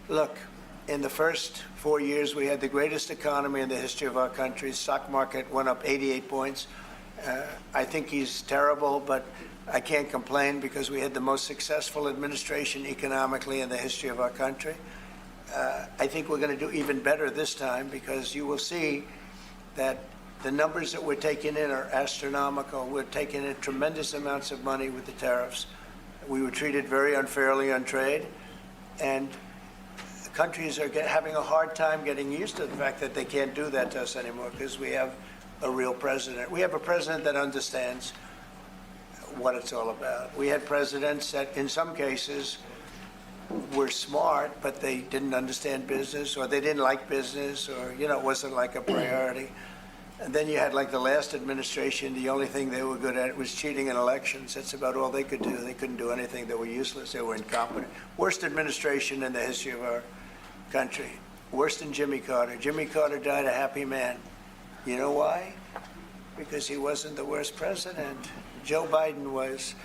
Look, in the first 4 years, we had the greatest economy in the history of our country. Stock market went up 88 points. I think he's terrible, but I can't complain because we had the most successful administration economically in the history of our country. I think we're going to do even better this time because you will see that the numbers that we're taking in are astronomical. We're taking in tremendous amounts of money with the tariffs. We were treated very unfairly on trade, and countries are having a hard time getting used to the fact that they can't do that to us anymore because we have a real president. We have a president that understands what it's all about. We had presidents that, in some cases, were smart, but they didn't understand business, or they didn't like business, or, you know, it wasn't like a priority. And then you had, like, the last administration, the only thing they were good at was cheating in elections. That's about all they could do. They couldn't do anything. They were useless. They were incompetent. Worst administration in the history of our country. Worse than Jimmy Carter. Jimmy Carter died a happy man. You know why? Because he wasn't the worst president. Joe Biden was.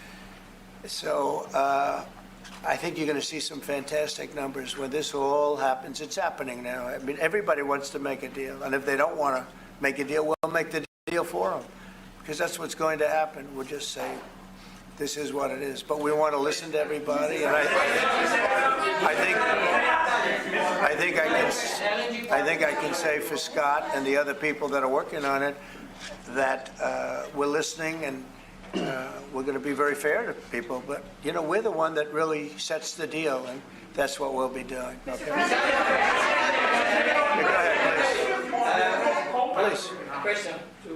So I think you're going to see some fantastic numbers when this all happens. It's happening now. I mean, everybody wants to make a deal. And if they don't want to make a deal, we'll make the deal for them. Because that's what's going to happen. We'll just say, this is what it is. But we want to listen to everybody. And I think I can say for Scott and the other people that are working on it that we're listening, and we're going to be very fair to people. But, you know, we're the one that really sets the deal, and that's what we'll be doing. Okay? Go ahead, please. Please. Question to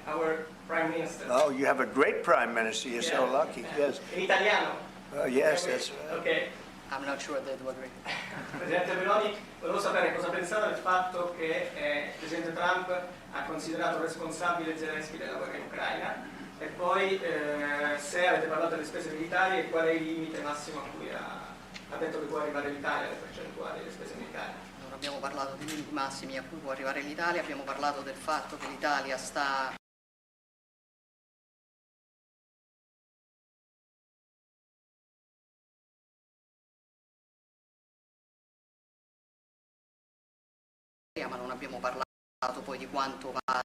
our Prime Minister. Oh, you have a great Prime Minister. You're so lucky. Yes. In italiano. Yes, that's right. Okay. I'm not sure they do agree. Presidente Meloni, volevo sapere cosa pensava del fatto che il Presidente Trump ha considerato responsabile Zelensky della guerra in Ucraina, e poi se avete parlato delle spese militari e qual è il limite massimo a cui ha detto che può arrivare l'Italia, le percentuali delle spese militari. Non abbiamo parlato di limiti massimi a cui può arrivare l'Italia, abbiamo parlato del fatto che l'Italia sta ma non abbiamo parlato poi di quanto va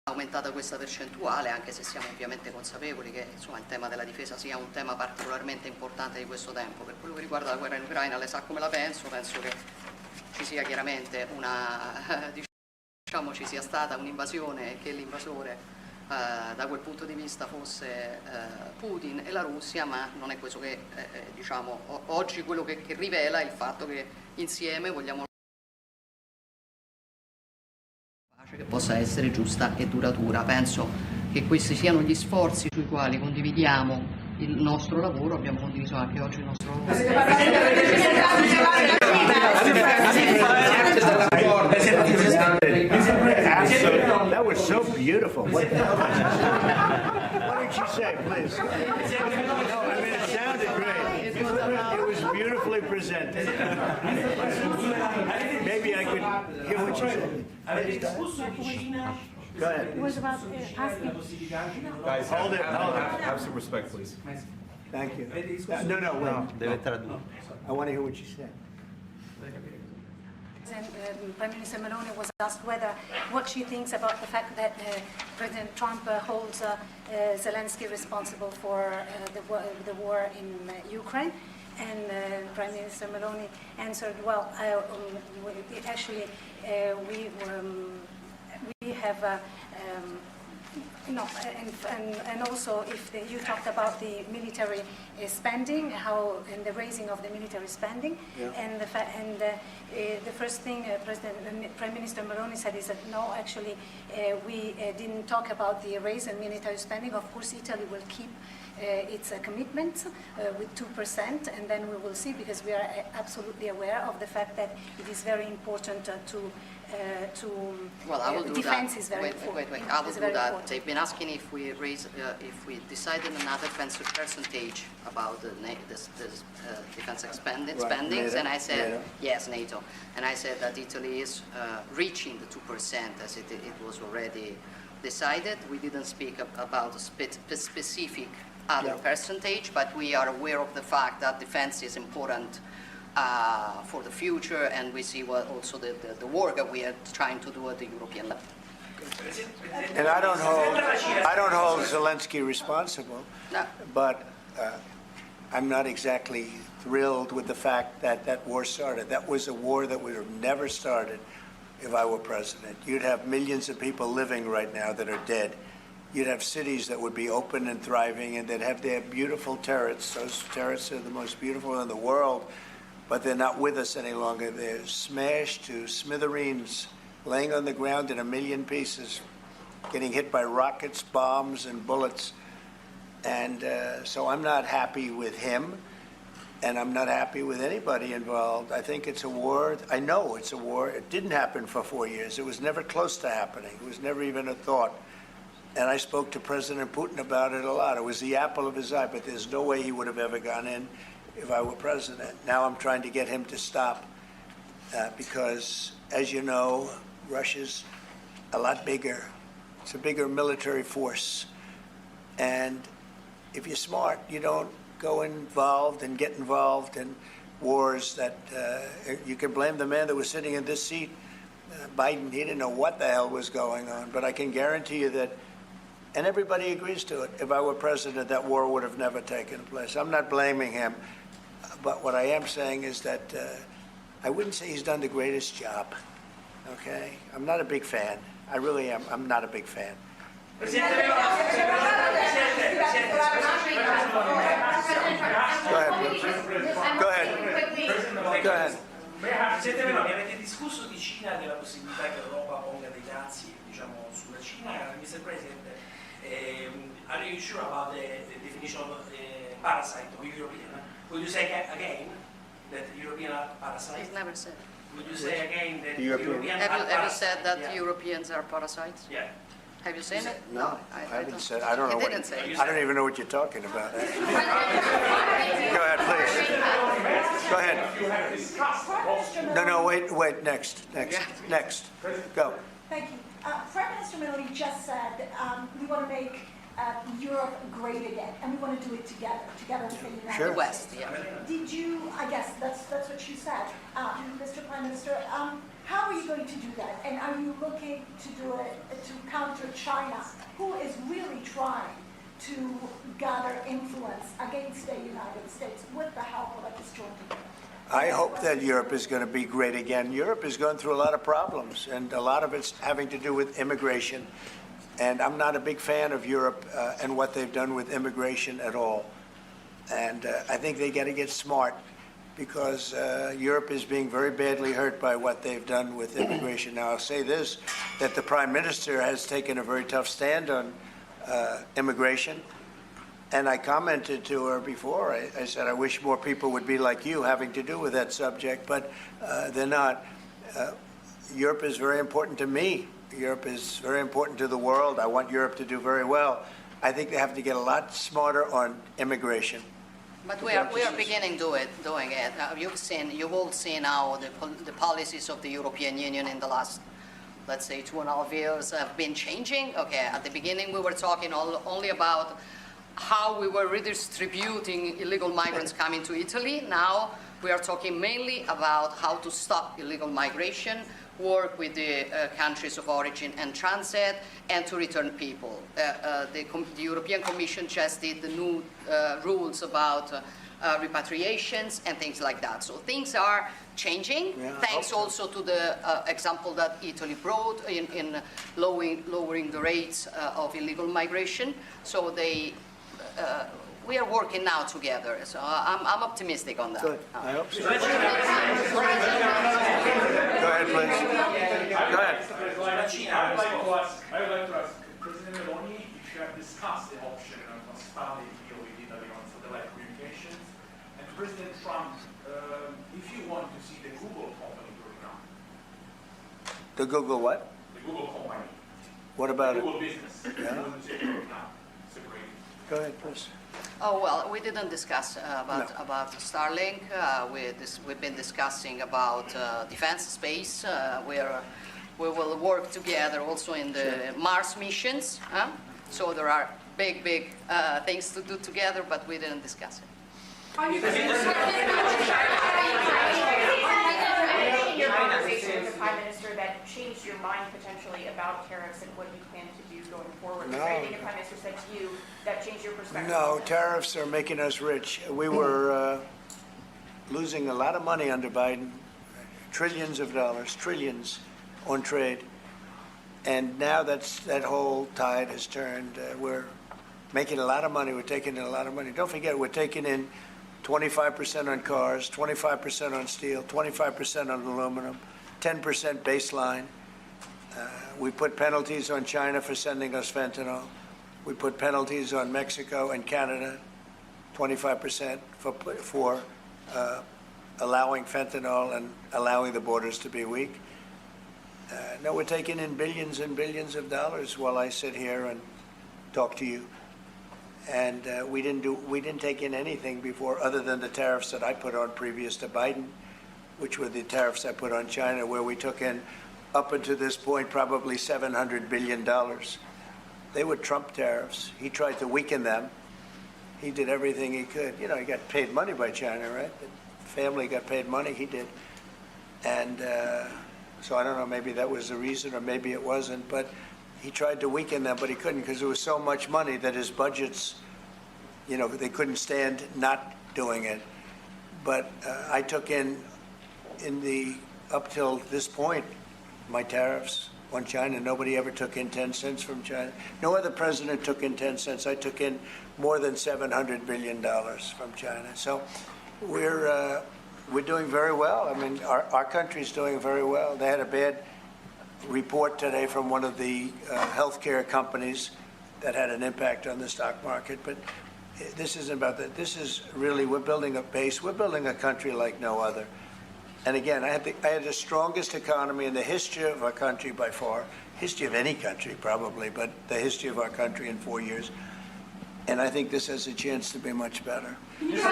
aumentata questa percentuale, anche se siamo ovviamente consapevoli che, insomma, il tema della difesa sia un tema particolarmente importante di questo tempo. Per quello che riguarda la guerra in Ucraina, lei sa come la penso che ci sia chiaramente ci sia stata un'invasione e che l'invasore da quel punto di vista fosse Putin e la Russia, ma non è questo che oggi quello che rivela il fatto che insieme vogliamo che possa essere giusta e duratura. Penso che questi siano gli sforzi sui quali condividiamo il nostro lavoro, abbiamo condiviso anche oggi il nostro lavoro. That was so beautiful. What did you say, please? No, I mean, it sounded great. It was beautifully presented. Maybe I could hear what you said. Go ahead. It was about asking. Guys, Hold it. have some respect, please. Thank you. No, wait. I want to hear what you said. Prime Minister Meloni was asked what she thinks about the fact that President Trump holds Zelensky responsible for the war in Ukraine. And Prime Minister Meloni answered, well, actually, we have and also if you talked about the military spending, and the raising of the military spending, yeah. And the first thing Prime Minister Meloni said is that no, actually, we didn't talk about the raise in military spending. Of course, Italy will keep its commitments with 2%, and then we will see, because we are absolutely aware of the fact that it is very important well, I will do defense that. Is very important. Wait. I will do that. Important. They've been asking if we decided another percentage about the defense spendings, NATO, and I said yes, NATO, and I said that Italy is reaching the 2% as it was already decided. We didn't speak about specific other percentage, but we are aware of the fact that defense is important for the future, and we see what also the work that we are trying to do at the European level. And I don't hold Zelensky responsible, No. but I'm not exactly thrilled with the fact that that war started. That was a war that would have never started if I were president. You'd have millions of people living right now that are dead. You'd have cities that would be open and thriving, and they'd have their beautiful turrets. Those turrets are the most beautiful in the world, but they're not with us any longer. They're smashed to smithereens, laying on the ground in a million pieces, getting hit by rockets, bombs, and bullets. And so I'm not happy with him, and I'm not happy with anybody involved. I think it's a war. I know it's a war. It didn't happen for 4 years. It was never close to happening. It was never even a thought. And I spoke to President Putin about it a lot. It was the apple of his eye, but there's no way he would have ever gone in if I were president. Now I'm trying to get him to stop because, as you know, Russia's a lot bigger. It's a bigger military force. And if you're smart, you don't go involved and get involved in wars that you can blame the man that was sitting in this seat, Biden. He didn't know what the hell was going on. But I can guarantee you that, and everybody agrees to it, if I were president, that war would have never taken place. I'm not blaming him. But what I am saying is that I wouldn't say he's done the greatest job. Okay? I'm not a big fan. I really am. I'm not a big fan. Go ahead. Presidente Meloni, avete discusso di Cina, della possibilità che l'Europa ponga dei dazi, diciamo, sulla Cina. Mr. President, are you sure about the definition of parasite of European? Would you say again that European are parasites? He's never said. Would you say again that European. European Have are you parasites? said that Yeah. Europeans are parasites? Yeah. Have you seen it? No, I haven't don't. said. I don't know He what. didn't say. I don't even know what you're talking about. Go ahead, please. Go ahead. No, wait. Next. Go. Thank you. Prime Minister Meloni just said we want to make Europe great again, and we want to do it together with the United Sure. The West, yeah. Did you? I guess that's what she said, Mr. Prime Minister. How are you going to do that? And are you looking to do it to counter China, who is really trying to gather influence against the United States with the help of this joint agreement? I hope that Europe is going to be great again. Europe is going through a lot of problems, and a lot of it's having to do with immigration. And I'm not a big fan of Europe and what they've done with immigration at all. And I think they got to get smart, because Europe is being very badly hurt by what they've done with immigration. Now, I'll say this, that the Prime Minister has taken a very tough stand on immigration. And I commented to her before. I said, I wish more people would be like you having to do with that subject, but they're not. Europe is very important to me. Europe is very important to the world. I want Europe to do very well. I think they have to get a lot smarter on immigration. But we are beginning doing it. You've all seen how the policies of the European Union in the last, let's say, 2.5 years have been changing. Okay, at the beginning we were talking only about how we were redistributing illegal migrants coming to Italy. Now we are talking mainly about how to stop illegal migration, work with the countries of origin and transit, and to return people. The European Commission just did the new rules about repatriations and things like that. So things are changing, thanks also to the example that Italy brought in lowering the rates of illegal migration. So we are working now together. So I'm optimistic on that. Good. I hope so. Go ahead, please. Go ahead. I would like to ask President Meloni if you have discussed the option of a study deal with Italy on satellite communications, and to President Trump, if you want to see the Google company going on. The Google what? The Google company. What about it? Google business. Yeah. You want to see it going on. Separate. Go ahead, please. Oh, well, we didn't discuss about Starlink. We've been discussing about defense space, where we will work together also in the Mars missions. So there are big things to do together, but we didn't discuss it. In your conversation with the Prime Minister that changed your mind potentially about tariffs and what you plan to do going forward? Is there anything the Prime Minister said to you that changed your perspective? No, tariffs are making us rich. We were losing a lot of money under Biden, trillions of dollars, trillions on trade. And now that whole tide has turned. We're making a lot of money. We're taking in a lot of money. Don't forget, we're taking in 25% on cars, 25% on steel, 25% on aluminum, 10% baseline. We put penalties on China for sending us fentanyl. We put penalties on Mexico and Canada, 25% for allowing fentanyl and allowing the borders to be weak. No, we're taking in billions and billions of dollars while I sit here and talk to you. And we didn't take in anything before other than the tariffs that I put on previous to Biden, which were the tariffs I put on China, where we took in, up until this point, probably $700 billion. They were Trump tariffs. He tried to weaken them. He did everything he could. You know, he got paid money by China, right? The family got paid money. He did. And so I don't know, maybe that was the reason or maybe it wasn't, but he tried to weaken them, but he couldn't because there was so much money that his budgets, you know, they couldn't stand not doing it. But I took in the, up till this point, my tariffs on China. Nobody ever took in 10 cents from China. No other president took in 10 cents. I took in more than $700 billion from China. So we're doing very well. I mean, our country's doing very well. They had a bad report today from one of the healthcare companies that had an impact on the stock market. But this isn't about that. This is really, we're building a base. We're building a country like no other. And again, I had the strongest economy in the history of our country by far, history of any country probably, but the history of our country in 4 years. And I think this has a chance to be much better. Can you just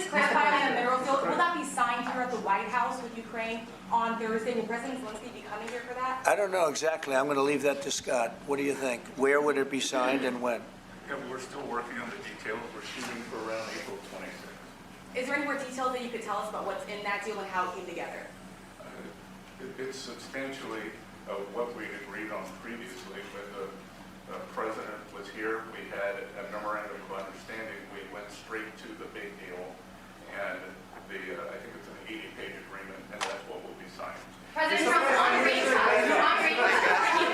clarify on the mineral field? Will that be signed here at the White House with Ukraine on Thursday? Will President Zelensky be coming here for that? I don't know exactly. I'm going to leave that to Scott. What do you think? Where would it be signed and when? Yeah, we're still working on the details. We're shooting for around April 26th. Is there any more details that you could tell us about what's in that deal and how it came together? It's substantially what we agreed on previously. When the president was here, we had a memorandum of understanding. We went straight to the big deal, and I think it's an 80-page agreement, and that's what will be signed. President Trump, on rate cuts, can you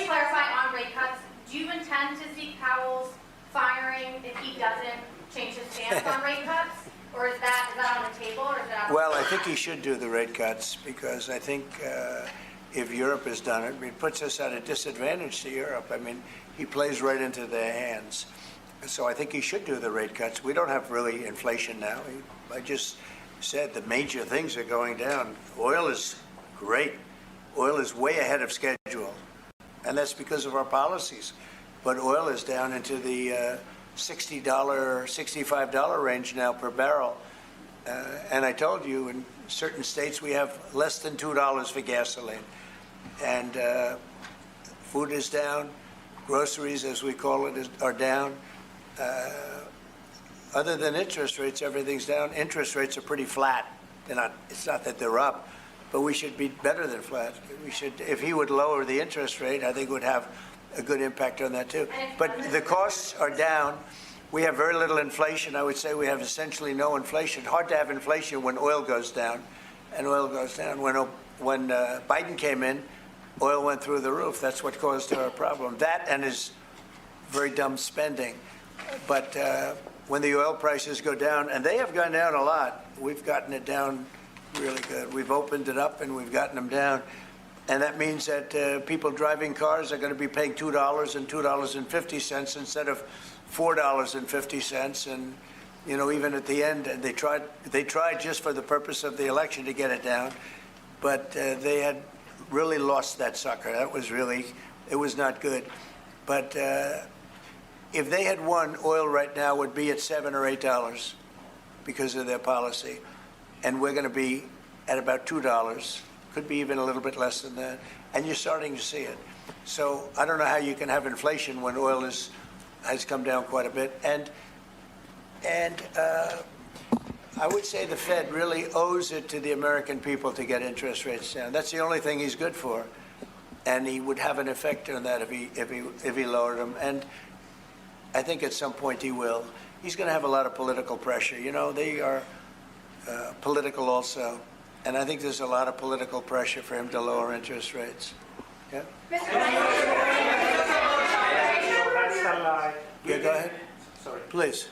clarify on rate cuts? Do you intend to seek Powell's firing if he doesn't change his stance on rate cuts? Or is that on the table, or is that on Well, I think he should do the rate cuts because I think if Europe has done it, it puts us at a disadvantage to Europe. I mean, he plays right into their hands. So I think he should do the rate cuts. We don't have really inflation now. I just said the major things are going down. Oil is great. Oil is way ahead of schedule. And that's because of our policies. But oil is down into the $60, $65 range now per barrel. And I told you, in certain states, we have less than $2 for gasoline. And food is down. Groceries, as we call it, are down. Other than interest rates, everything's down. Interest rates are pretty flat. It's not that they're up, but we should be better than flat. We should, if he would lower the interest rate, I think it would have a good impact on that too. But the costs are down. We have very little inflation. I would say we have essentially no inflation. Hard to have inflation when oil goes down, and oil goes down. When Biden came in, oil went through the roof. That's what caused our problem. That and his very dumb spending. But when the oil prices go down, and they have gone down a lot, we've gotten it down really good. We've opened it up and we've gotten them down. And that means that people driving cars are going to be paying $2 and $2.50 instead of $4.50. And, you know, even at the end, they tried just for the purpose of the election to get it down. But they had really lost that sucker. That was really, it was not good. But if they had won, oil right now would be at $7 or $8 because of their policy. And we're going to be at about $2 because could be even a little bit less than that, and you're starting to see it. So I don't know how you can have inflation when oil has come down quite a bit, and I would say the Fed really owes it to the American people to get interest rates down. That's the only thing he's good for, and he would have an effect on that if he lowered them. And I think at some point he will. He's going to have a lot of political pressure. You know, they are political also, and I think there's a lot of political pressure for him to lower interest rates. Yeah. Yeah, go ahead. Sorry. Please.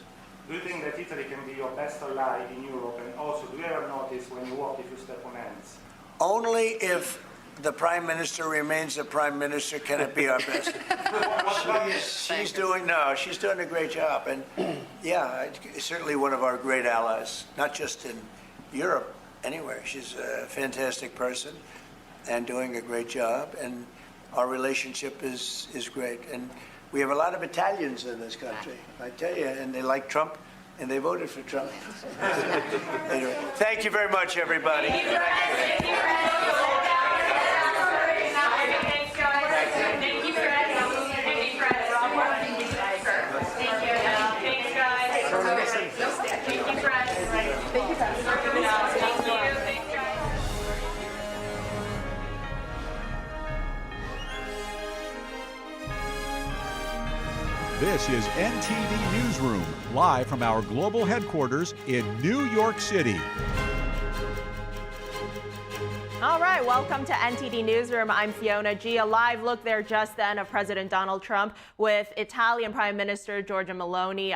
Do you think that Italy can be your best ally in Europe? And also, do you ever notice when you walk if you step on ants? Only if the Prime Minister remains the Prime Minister can it be our best. She's doing a great job. And yeah, certainly one of our great allies, not just in Europe, anywhere. She's a fantastic person and doing a great job. And our relationship is great. And we have a lot of Italians in this country, I tell you, and they like Trump, and they voted for Trump. Anyway, thank you very much, everybody. Thank you, Fred. Thanks, guys. Thank you, Fred. Thank you, Fred. Thank you, guys. Thanks, guys. Thank you, Fred. Thank you, guys. Thank you. Thanks, guys. This is NTD Newsroom, live from our global headquarters in New York City. All right, welcome to NTD Newsroom. I'm Fiona G. A live look there just then of President Donald Trump with Italian Prime Minister Giorgia Meloni,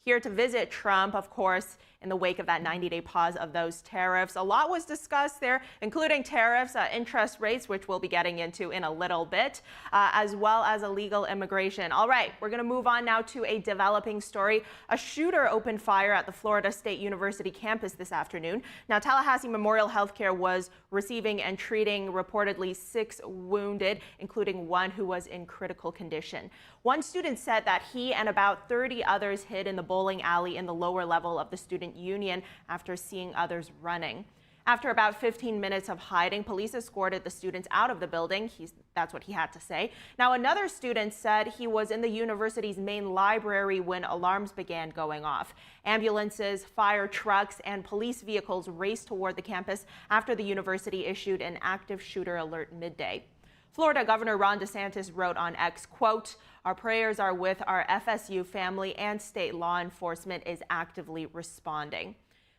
here to visit Trump, of course, in the wake of that 90-day pause of those tariffs. A lot was discussed there, including tariffs, interest rates, which we'll be getting into in a little bit, as well as illegal immigration. All right, we're going to move on now to a developing story. A shooter opened fire at the Florida State University campus this afternoon. Now, Tallahassee Memorial Healthcare was receiving and treating reportedly 6 wounded, including one who was in critical condition. One student said that he and about 30 others hid in the bowling alley in the lower level of the student union after seeing others running. After about 15 minutes of hiding, police escorted the students out of the building. That's what he had to say. Now, another student said he was in the university's main library when alarms began going off. Ambulances, fire trucks, and police vehicles raced toward the campus after the university issued an active shooter alert midday. Florida Governor Ron DeSantis wrote on X, quote, "Our prayers are with our FSU family and state law enforcement is actively responding."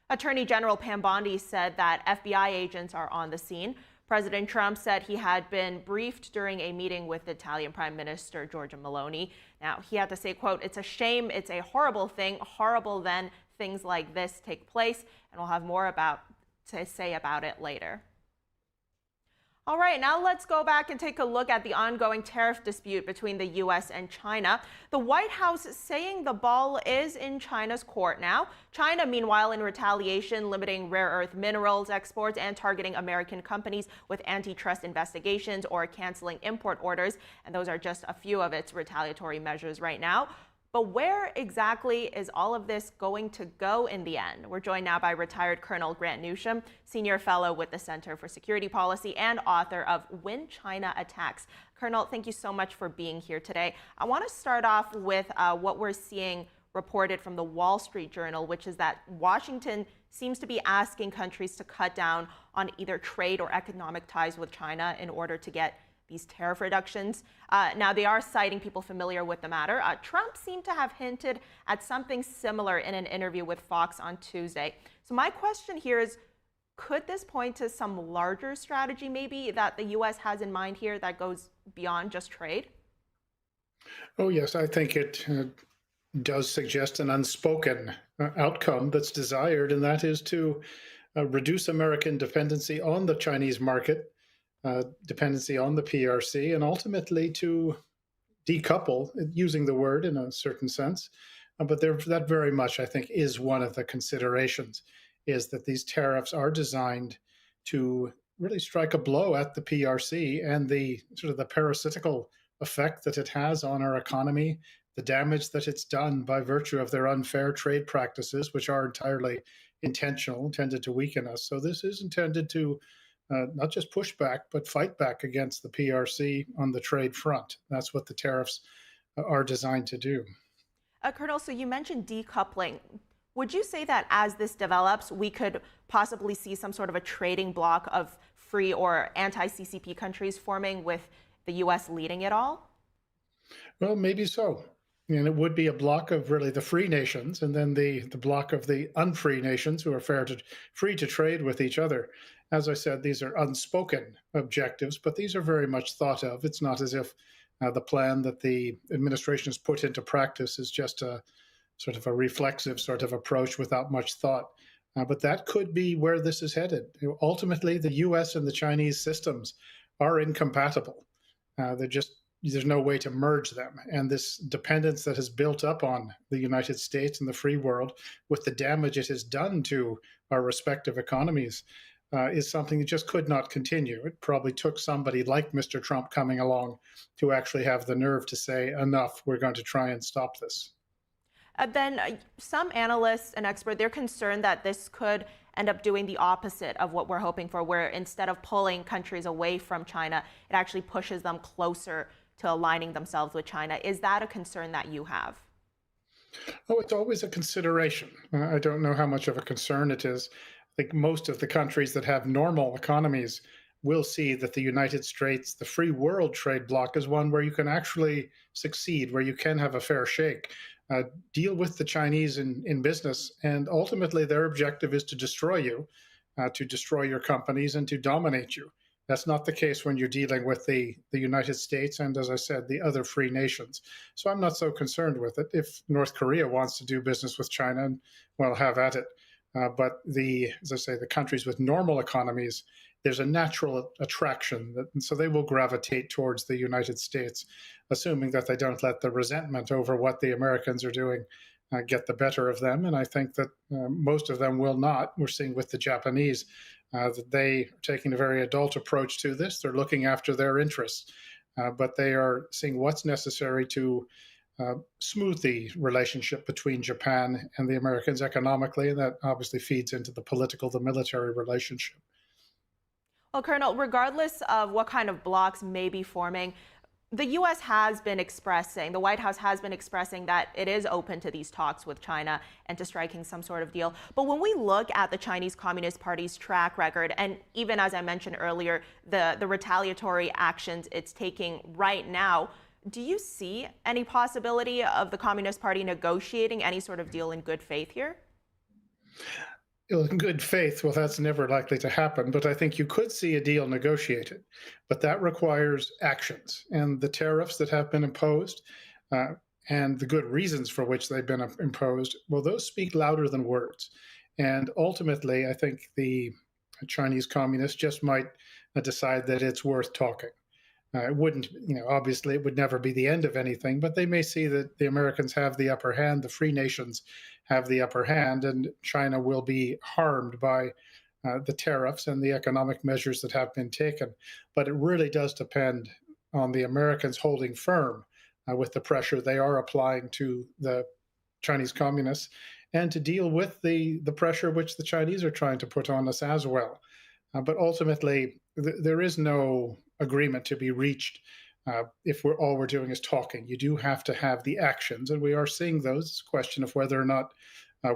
Attorney General Pam Bondi said that FBI agents are on the scene. President Trump said he had been briefed during a meeting with Italian Prime Minister Giorgia Meloni. Now, he had to say, quote, "It's a shame, it's a horrible thing, horrible then things like this take place," and we'll have more to say about it later. All right, now let's go back and take a look at the ongoing tariff dispute between the U.S. and China. The White House saying the ball is in China's court now. China, meanwhile, in retaliation, limiting rare earth minerals exports and targeting American companies with antitrust investigations or canceling import orders. And those are just a few of its retaliatory measures right now. But where exactly is all of this going to go in the end? We're joined now by retired Colonel Grant Newsham, Senior Fellow with the Center for Security Policy and author of When China Attacks. Colonel, thank you so much for being here today. I want to start off with what we're seeing reported from the Wall Street Journal, which is that Washington seems to be asking countries to cut down on either trade or economic ties with China in order to get these tariff reductions. Now, they are citing people familiar with the matter. Trump seemed to have hinted at something similar in an interview with Fox on Tuesday. So my question here is, could this point to some larger strategy maybe that the U.S. has in mind here that goes beyond just trade? Oh, yes, I think it does suggest an unspoken outcome that's desired, and that is to reduce American dependency on the Chinese market, dependency on the PRC, and ultimately to decouple, using the word in a certain sense. But that very much, I think, is one of the considerations, is that these tariffs are designed to really strike a blow at the PRC and the sort of the parasitical effect that it has on our economy, the damage that it's done by virtue of their unfair trade practices, which are entirely intentional, intended to weaken us. So this is intended to not just push back, but fight back against the PRC on the trade front. That's what the tariffs are designed to do. Colonel, so you mentioned decoupling. Would you say that as this develops, we could possibly see some sort of a trading bloc of free or anti-CCP countries forming with the U.S. leading it all? Well, maybe so. And it would be a bloc of really the free nations, and then the bloc of the unfree nations who are free to trade with each other. As I said, these are unspoken objectives, but these are very much thought of. It's not as if the plan that the administration has put into practice is just a sort of a reflexive sort of approach without much thought. But that could be where this is headed. Ultimately, the U.S. and the Chinese systems are incompatible. There's no way to merge them. And this dependence that has built up on the United States and the free world with the damage it has done to our respective economies is something that just could not continue. It probably took somebody like Mr. Trump coming along to actually have the nerve to say, enough, we're going to try and stop this. Then some analysts and experts, they're concerned that this could end up doing the opposite of what we're hoping for, where instead of pulling countries away from China, it actually pushes them closer to aligning themselves with China. Is that a concern that you have? Oh, it's always a consideration. I don't know how much of a concern it is. I think most of the countries that have normal economies will see that the United States, the free world trade bloc, is one where you can actually succeed, where you can have a fair shake. Deal with the Chinese in business, and ultimately their objective is to destroy you, to destroy your companies, and to dominate you. That's not the case when you're dealing with the United States and, as I said, the other free nations. So I'm not so concerned with it. If North Korea wants to do business with China, well, have at it. But as I say, the countries with normal economies, there's a natural attraction, and so they will gravitate towards the United States, assuming that they don't let the resentment over what the Americans are doing get the better of them. And I think that most of them will not. We're seeing with the Japanese that they are taking a very adult approach to this. They're looking after their interests, but they are seeing what's necessary to smooth the relationship between Japan and the Americans economically, and that obviously feeds into the political, the military relationship. Well, Colonel, regardless of what kind of blocs may be forming, the U.S. has been expressing, the White House has been expressing that it is open to these talks with China and to striking some sort of deal. But when we look at the Chinese Communist Party's track record, and even as I mentioned earlier, the retaliatory actions it's taking right now, do you see any possibility of the Communist Party negotiating any sort of deal in good faith here? In good faith, well, that's never likely to happen, but I think you could see a deal negotiated. But that requires actions. And the tariffs that have been imposed and the good reasons for which they've been imposed, well, those speak louder than words. And ultimately, I think the Chinese communists just might decide that it's worth talking. It wouldn't, obviously it would never be the end of anything, but they may see that the Americans have the upper hand, the free nations have the upper hand, and China will be harmed by the tariffs and the economic measures that have been taken. But it really does depend on the Americans holding firm with the pressure they are applying to the Chinese communists, and to deal with the pressure which the Chinese are trying to put on us as well. But ultimately, there is no agreement to be reached if all we're doing is talking. You do have to have the actions, and we are seeing those. It's a question of whether or not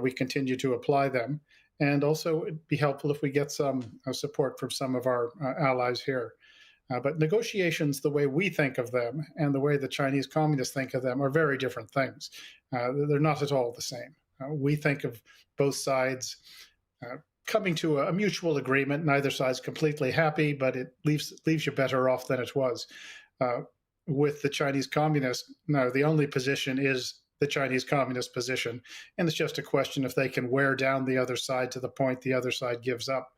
we continue to apply them. And also, it'd be helpful if we get some support from some of our allies here. But negotiations, the way we think of them and the way the Chinese communists think of them, are very different things. They're not at all the same. We think of both sides coming to a mutual agreement. Neither side's completely happy, but it leaves you better off than it was. With the Chinese communists, no, the only position is the Chinese communist position, and it's just a question if they can wear down the other side to the point the other side gives up.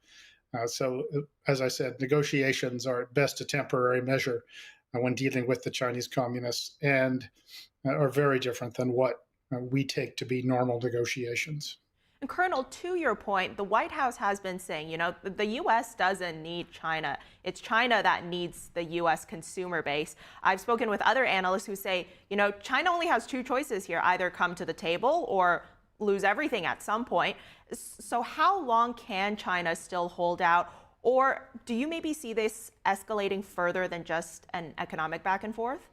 So, as I said, negotiations are at best a temporary measure when dealing with the Chinese communists, and are very different than what we take to be normal negotiations. And Colonel, to your point, the White House has been saying, the U.S. doesn't need China. It's China that needs the U.S. consumer base. I've spoken with other analysts who say, China only has two choices here, either come to the table or lose everything at some point. So how long can China still hold out? Or do you maybe see this escalating further than just an economic back and forth?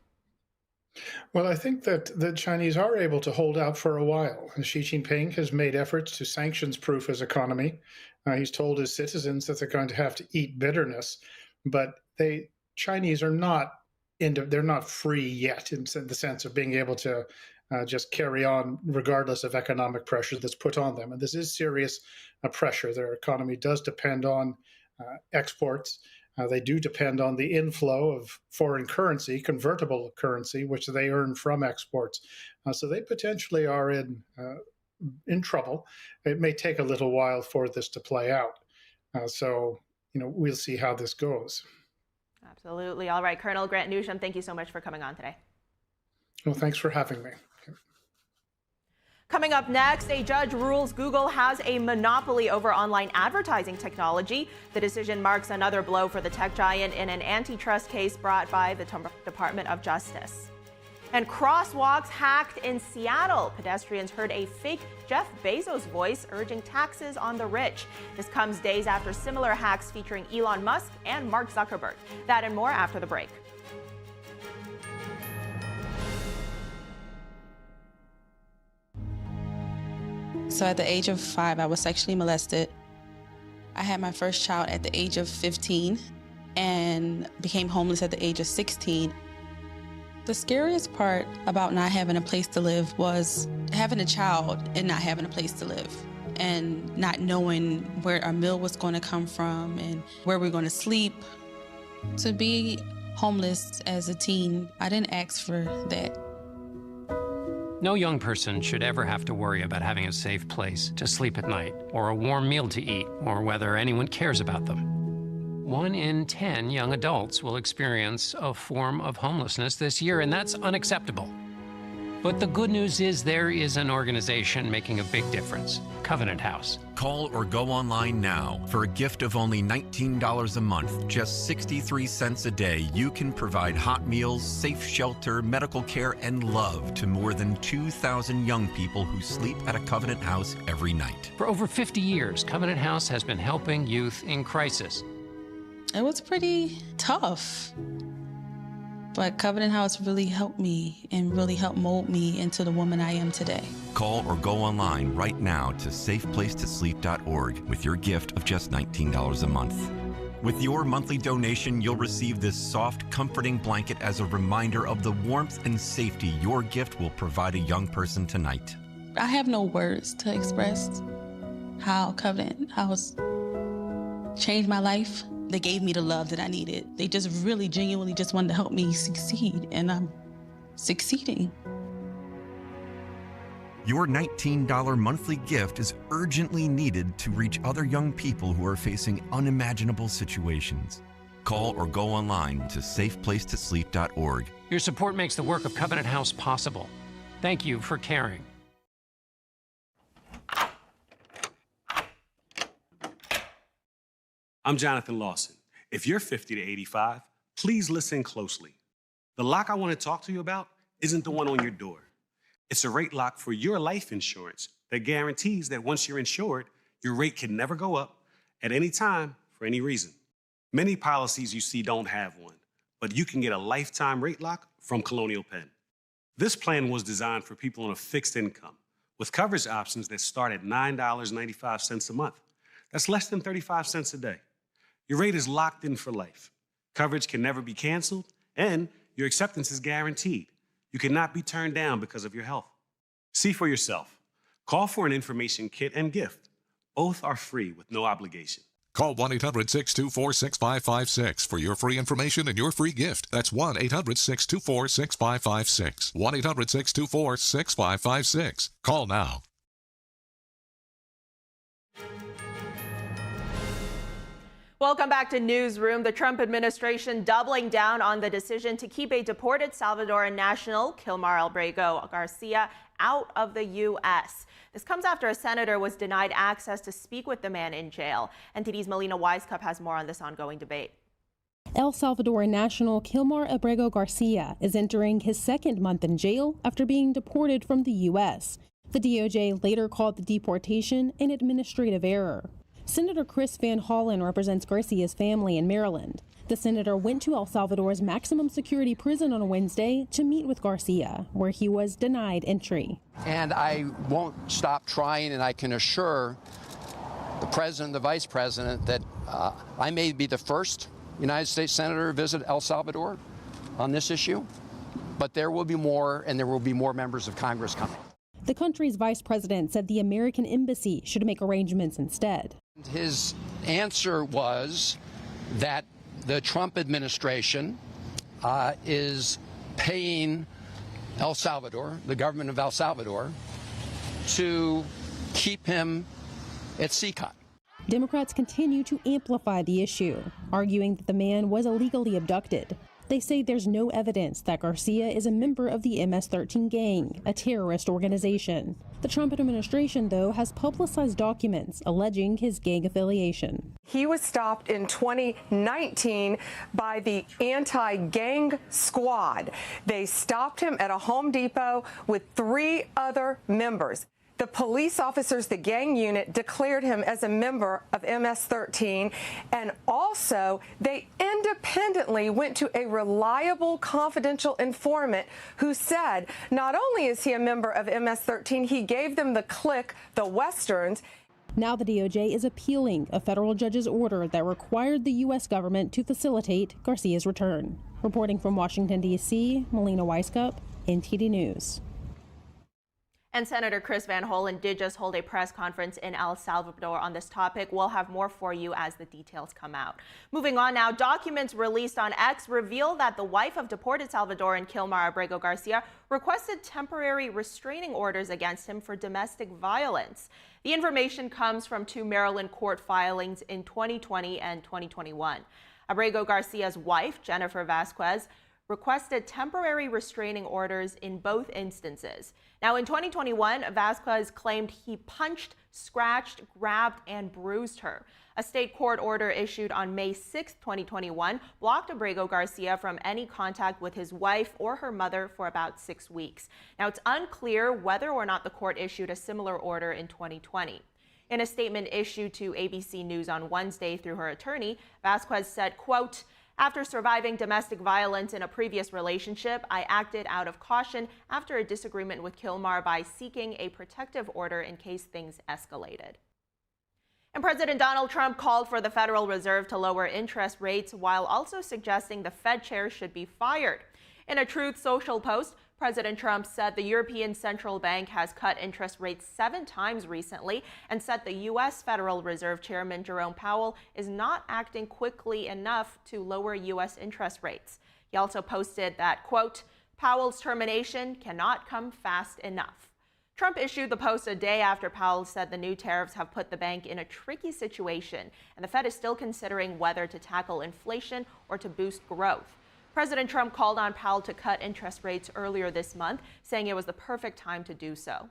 Well, I think that the Chinese are able to hold out for a while. Xi Jinping has made efforts to sanctions-proof his economy. He's told his citizens that they're going to have to eat bitterness, but Chinese are they're not free yet in the sense of being able to just carry on regardless of economic pressure that's put on them. And this is serious pressure. Their economy does depend on exports. They do depend on the inflow of foreign currency, convertible currency, which they earn from exports. So they potentially are in trouble. It may take a little while for this to play out. So we'll see how this goes. Absolutely. All right, Colonel Grant Newsham, thank you so much for coming on today. Well, thanks for having me. Coming up next, a judge rules Google has a monopoly over online advertising technology. The decision marks another blow for the tech giant in an antitrust case brought by the Department of Justice. And crosswalks hacked in Seattle. Pedestrians heard a fake Jeff Bezos voice urging taxes on the rich. This comes days after similar hacks featuring Elon Musk and Mark Zuckerberg. That and more after the break. So at the age of 5, I was sexually molested. I had my first child at the age of 15 and became homeless at the age of 16. The scariest part about not having a place to live was having a child and not having a place to live and not knowing where our meal was going to come from and where we're going to sleep. To be homeless as a teen, I didn't ask for that. No young person should ever have to worry about having a safe place to sleep at night, or a warm meal to eat, or whether anyone cares about them. 1 in 10 young adults will experience a form of homelessness this year, and that's unacceptable. But the good news is there is an organization making a big difference, Covenant House. Call or go online now. For a gift of only $19 a month, just 63 cents a day, you can provide hot meals, safe shelter, medical care, and love to more than 2,000 young people who sleep at a Covenant House every night. For over 50 years, Covenant House has been helping youth in crisis. It was pretty tough. But Covenant House really helped me and really helped mold me into the woman I am today. Call or go online right now to safeplacetosleep.org with your gift of just $19 a month. With your monthly donation, you'll receive this soft, comforting blanket as a reminder of the warmth and safety your gift will provide a young person tonight. I have no words to express how Covenant House changed my life. They gave me the love that I needed. They just really genuinely just wanted to help me succeed, and I'm succeeding. Your $19 monthly gift is urgently needed to reach other young people who are facing unimaginable situations. Call or go online to safeplacetosleep.org. Your support makes the work of Covenant House possible. Thank you for caring. I'm Jonathan Lawson. If you're 50 to 85, please listen closely. The lock I want to talk to you about isn't the one on your door. It's a rate lock for your life insurance that guarantees that once you're insured, your rate can never go up at any time for any reason. Many policies you see don't have one, but you can get a lifetime rate lock from Colonial Penn. This plan was designed for people on a fixed income with coverage options that start at $9.95 a month. That's less than 35 cents a day. Your rate is locked in for life. Coverage can never be canceled, and your acceptance is guaranteed. You cannot be turned down because of your health. See for yourself. Call for an information kit and gift. Both are free with no obligation. Call 1-800-624-6556 for your free information and your free gift. That's 1-800-624-6556. 1-800-624-6556. Call now. Welcome back to Newsroom. The Trump administration doubling down on the decision to keep a deported Salvadoran national, Kilmar Albrego Garcia, out of the U.S. This comes after a senator was denied access to speak with the man in jail. NTD's Melina Wisecup has more on this ongoing debate. El Salvadoran national Kilmar Albrego Garcia is entering his second month in jail after being deported from the U.S. The DOJ later called the deportation an administrative error. Senator Chris Van Hollen represents Garcia's family in Maryland. The senator went to El Salvador's maximum security prison on Wednesday to meet with Garcia, where he was denied entry. And I won't stop trying, and I can assure the president, the vice president, that I may be the first United States senator to visit El Salvador on this issue, but there will be more, and there will be more members of Congress coming. The country's vice president said the American embassy should make arrangements instead. His answer was that the Trump administration is paying El Salvador, the government of El Salvador, to keep him at CCOT. Democrats continue to amplify the issue, arguing that the man was illegally abducted. They say there's no evidence that Garcia is a member of the MS-13 gang, a terrorist organization. The Trump administration, though, has publicized documents alleging his gang affiliation. He was stopped in 2019 by the anti-gang squad. They stopped him at a Home Depot with 3 other members. The police officers, the gang unit, declared him as a member of MS-13, and also they independently went to a reliable, confidential informant who said not only is he a member of MS-13, he gave them the clique, the Westerns. Now the DOJ is appealing a federal judge's order that required the U.S. government to facilitate Garcia's return. Reporting from Washington, D.C., Melina Weiskup, NTD News. And Senator Chris Van Hollen did just hold a press conference in El Salvador on this topic. We'll have more for you as the details come out. Moving on now, documents released on X reveal that the wife of deported Salvadoran Kilmar Abrego Garcia requested temporary restraining orders against him for domestic violence. The information comes from 2 Maryland court filings in 2020 and 2021. Abrego Garcia's wife, Jennifer Vasquez, requested temporary restraining orders in both instances. Now, in 2021, Vasquez claimed he punched, scratched, grabbed, and bruised her. A state court order issued on May 6, 2021, blocked Abrego Garcia from any contact with his wife or her mother for about 6 weeks. Now, it's unclear whether or not the court issued a similar order in 2020. In a statement issued to ABC News on Wednesday through her attorney, Vasquez said, quote, "After surviving domestic violence in a previous relationship, I acted out of caution after a disagreement with Kilmar by seeking a protective order in case things escalated." And President Donald Trump called for the Federal Reserve to lower interest rates while also suggesting the Fed chair should be fired. In a Truth Social post, President Trump said the European Central Bank has cut interest rates 7 times recently and said the U.S. Federal Reserve Chairman Jerome Powell is not acting quickly enough to lower U.S. interest rates. He also posted that, quote, "Powell's termination cannot come fast enough." Trump issued the post a day after Powell said the new tariffs have put the bank in a tricky situation, and the Fed is still considering whether to tackle inflation or to boost growth. President Trump called on Powell to cut interest rates earlier this month, saying it was the perfect time to do so.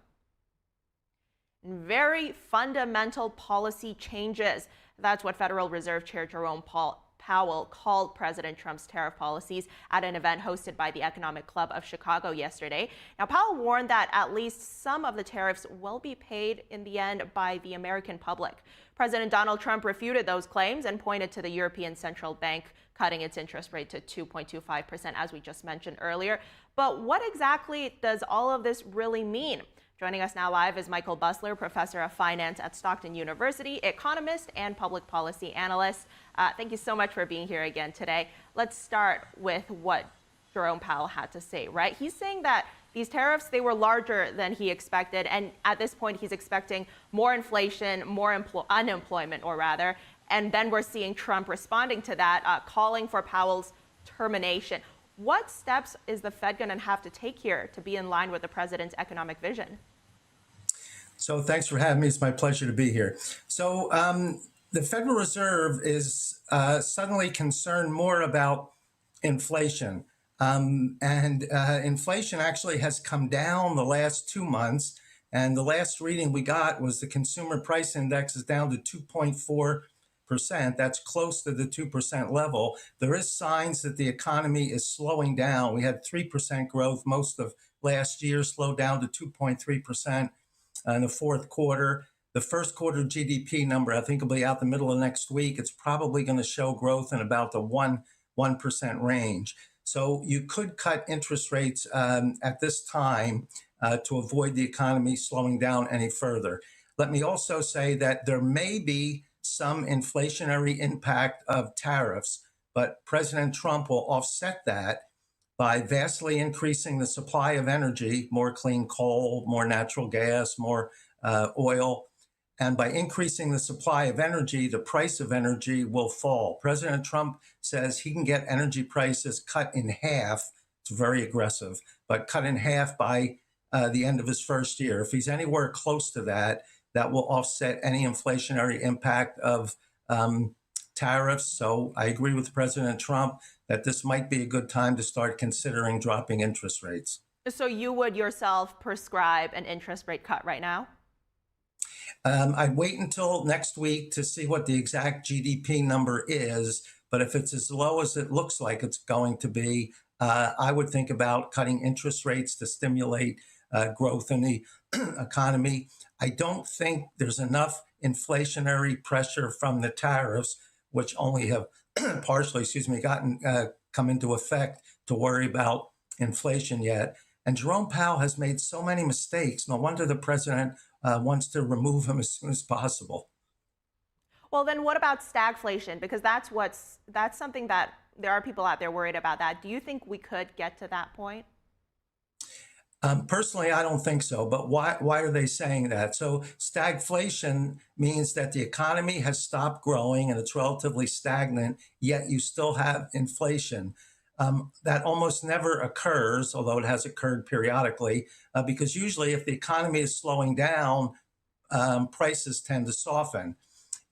Very fundamental policy changes. That's what Federal Reserve Chair Jerome Powell called President Trump's tariff policies at an event hosted by the Economic Club of Chicago yesterday. Now, Powell warned that at least some of the tariffs will be paid in the end by the American public. President Donald Trump refuted those claims and pointed to the European Central Bank cutting its interest rate to 2.25%, as we just mentioned earlier. But what exactly does all of this really mean? Joining us now live is Michael Busler, professor of finance at Stockton University, economist and public policy analyst. Thank you so much for being here again today. Let's start with what Jerome Powell had to say, right? He's saying that these tariffs, they were larger than he expected, and at this point he's expecting more inflation, more unemployment, or rather, and then we're seeing Trump responding to that, calling for Powell's termination. What steps is the Fed going to have to take here to be in line with the president's economic vision? So thanks for having me. It's my pleasure to be here. So the Federal Reserve is suddenly concerned more about inflation. Inflation actually has come down the last 2 months. And the last reading we got was the consumer price index is down to 2.4%. That's close to the 2% level. There is signs that the economy is slowing down. We had 3% growth most of last year, slowed down to 2.3% in the fourth quarter. The first quarter GDP number, I think, will be out the middle of next week. It's probably going to show growth in about the 1% range. So you could cut interest rates at this time to avoid the economy slowing down any further. Let me also say that there may be some inflationary impact of tariffs, but President Trump will offset that by vastly increasing the supply of energy, more clean coal, more natural gas, more oil. And by increasing the supply of energy, the price of energy will fall. President Trump says he can get energy prices cut in half. It's very aggressive, but cut in half by the end of his first year. If he's anywhere close to that, that will offset any inflationary impact of tariffs. So I agree with President Trump that this might be a good time to start considering dropping interest rates. So you would yourself prescribe an interest rate cut right now? I'd wait until next week to see what the exact GDP number is. But if it's as low as it looks like it's going to be, I would think about cutting interest rates to stimulate growth in the economy. I don't think there's enough inflationary pressure from the tariffs, which only have partially, come into effect to worry about inflation yet. And Jerome Powell has made so many mistakes. No wonder the president wants to remove him as soon as possible. Well, then what about stagflation? Because that's something that there are people out there worried about that. Do you think we could get to that point? Personally, I don't think so. But why are they saying that? So stagflation means that the economy has stopped growing and it's relatively stagnant, yet you still have inflation. That almost never occurs, although it has occurred periodically, because usually if the economy is slowing down, prices tend to soften.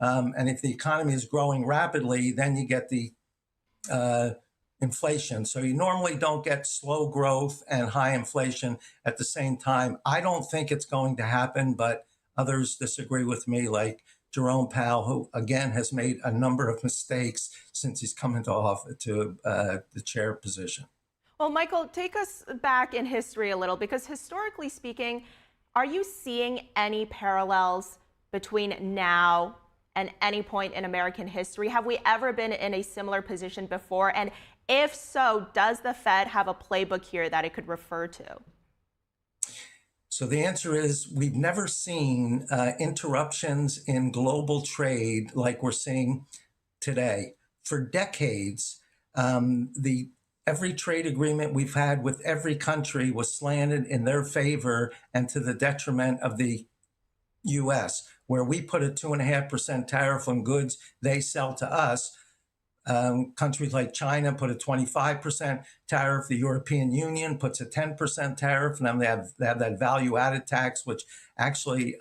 And if the economy is growing rapidly, then you get the inflation. So you normally don't get slow growth and high inflation at the same time. I don't think it's going to happen, but others disagree with me, like Jerome Powell, who again has made a number of mistakes since he's come into office to the chair position. Well, Michael, take us back in history a little, because historically speaking, are you seeing any parallels between now and any point in American history? Have we ever been in a similar position before? And if so, does the Fed have a playbook here that it could refer to? So the answer is we've never seen interruptions in global trade like we're seeing today. For decades, every trade agreement we've had with every country was slanted in their favor and to the detriment of the U.S., where we put a 2.5% tariff on goods they sell to us. Countries like China put a 25% tariff. The European Union puts a 10% tariff, and then they have that value-added tax, which actually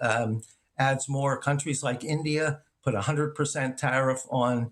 adds more. Countries like India put a 100% tariff on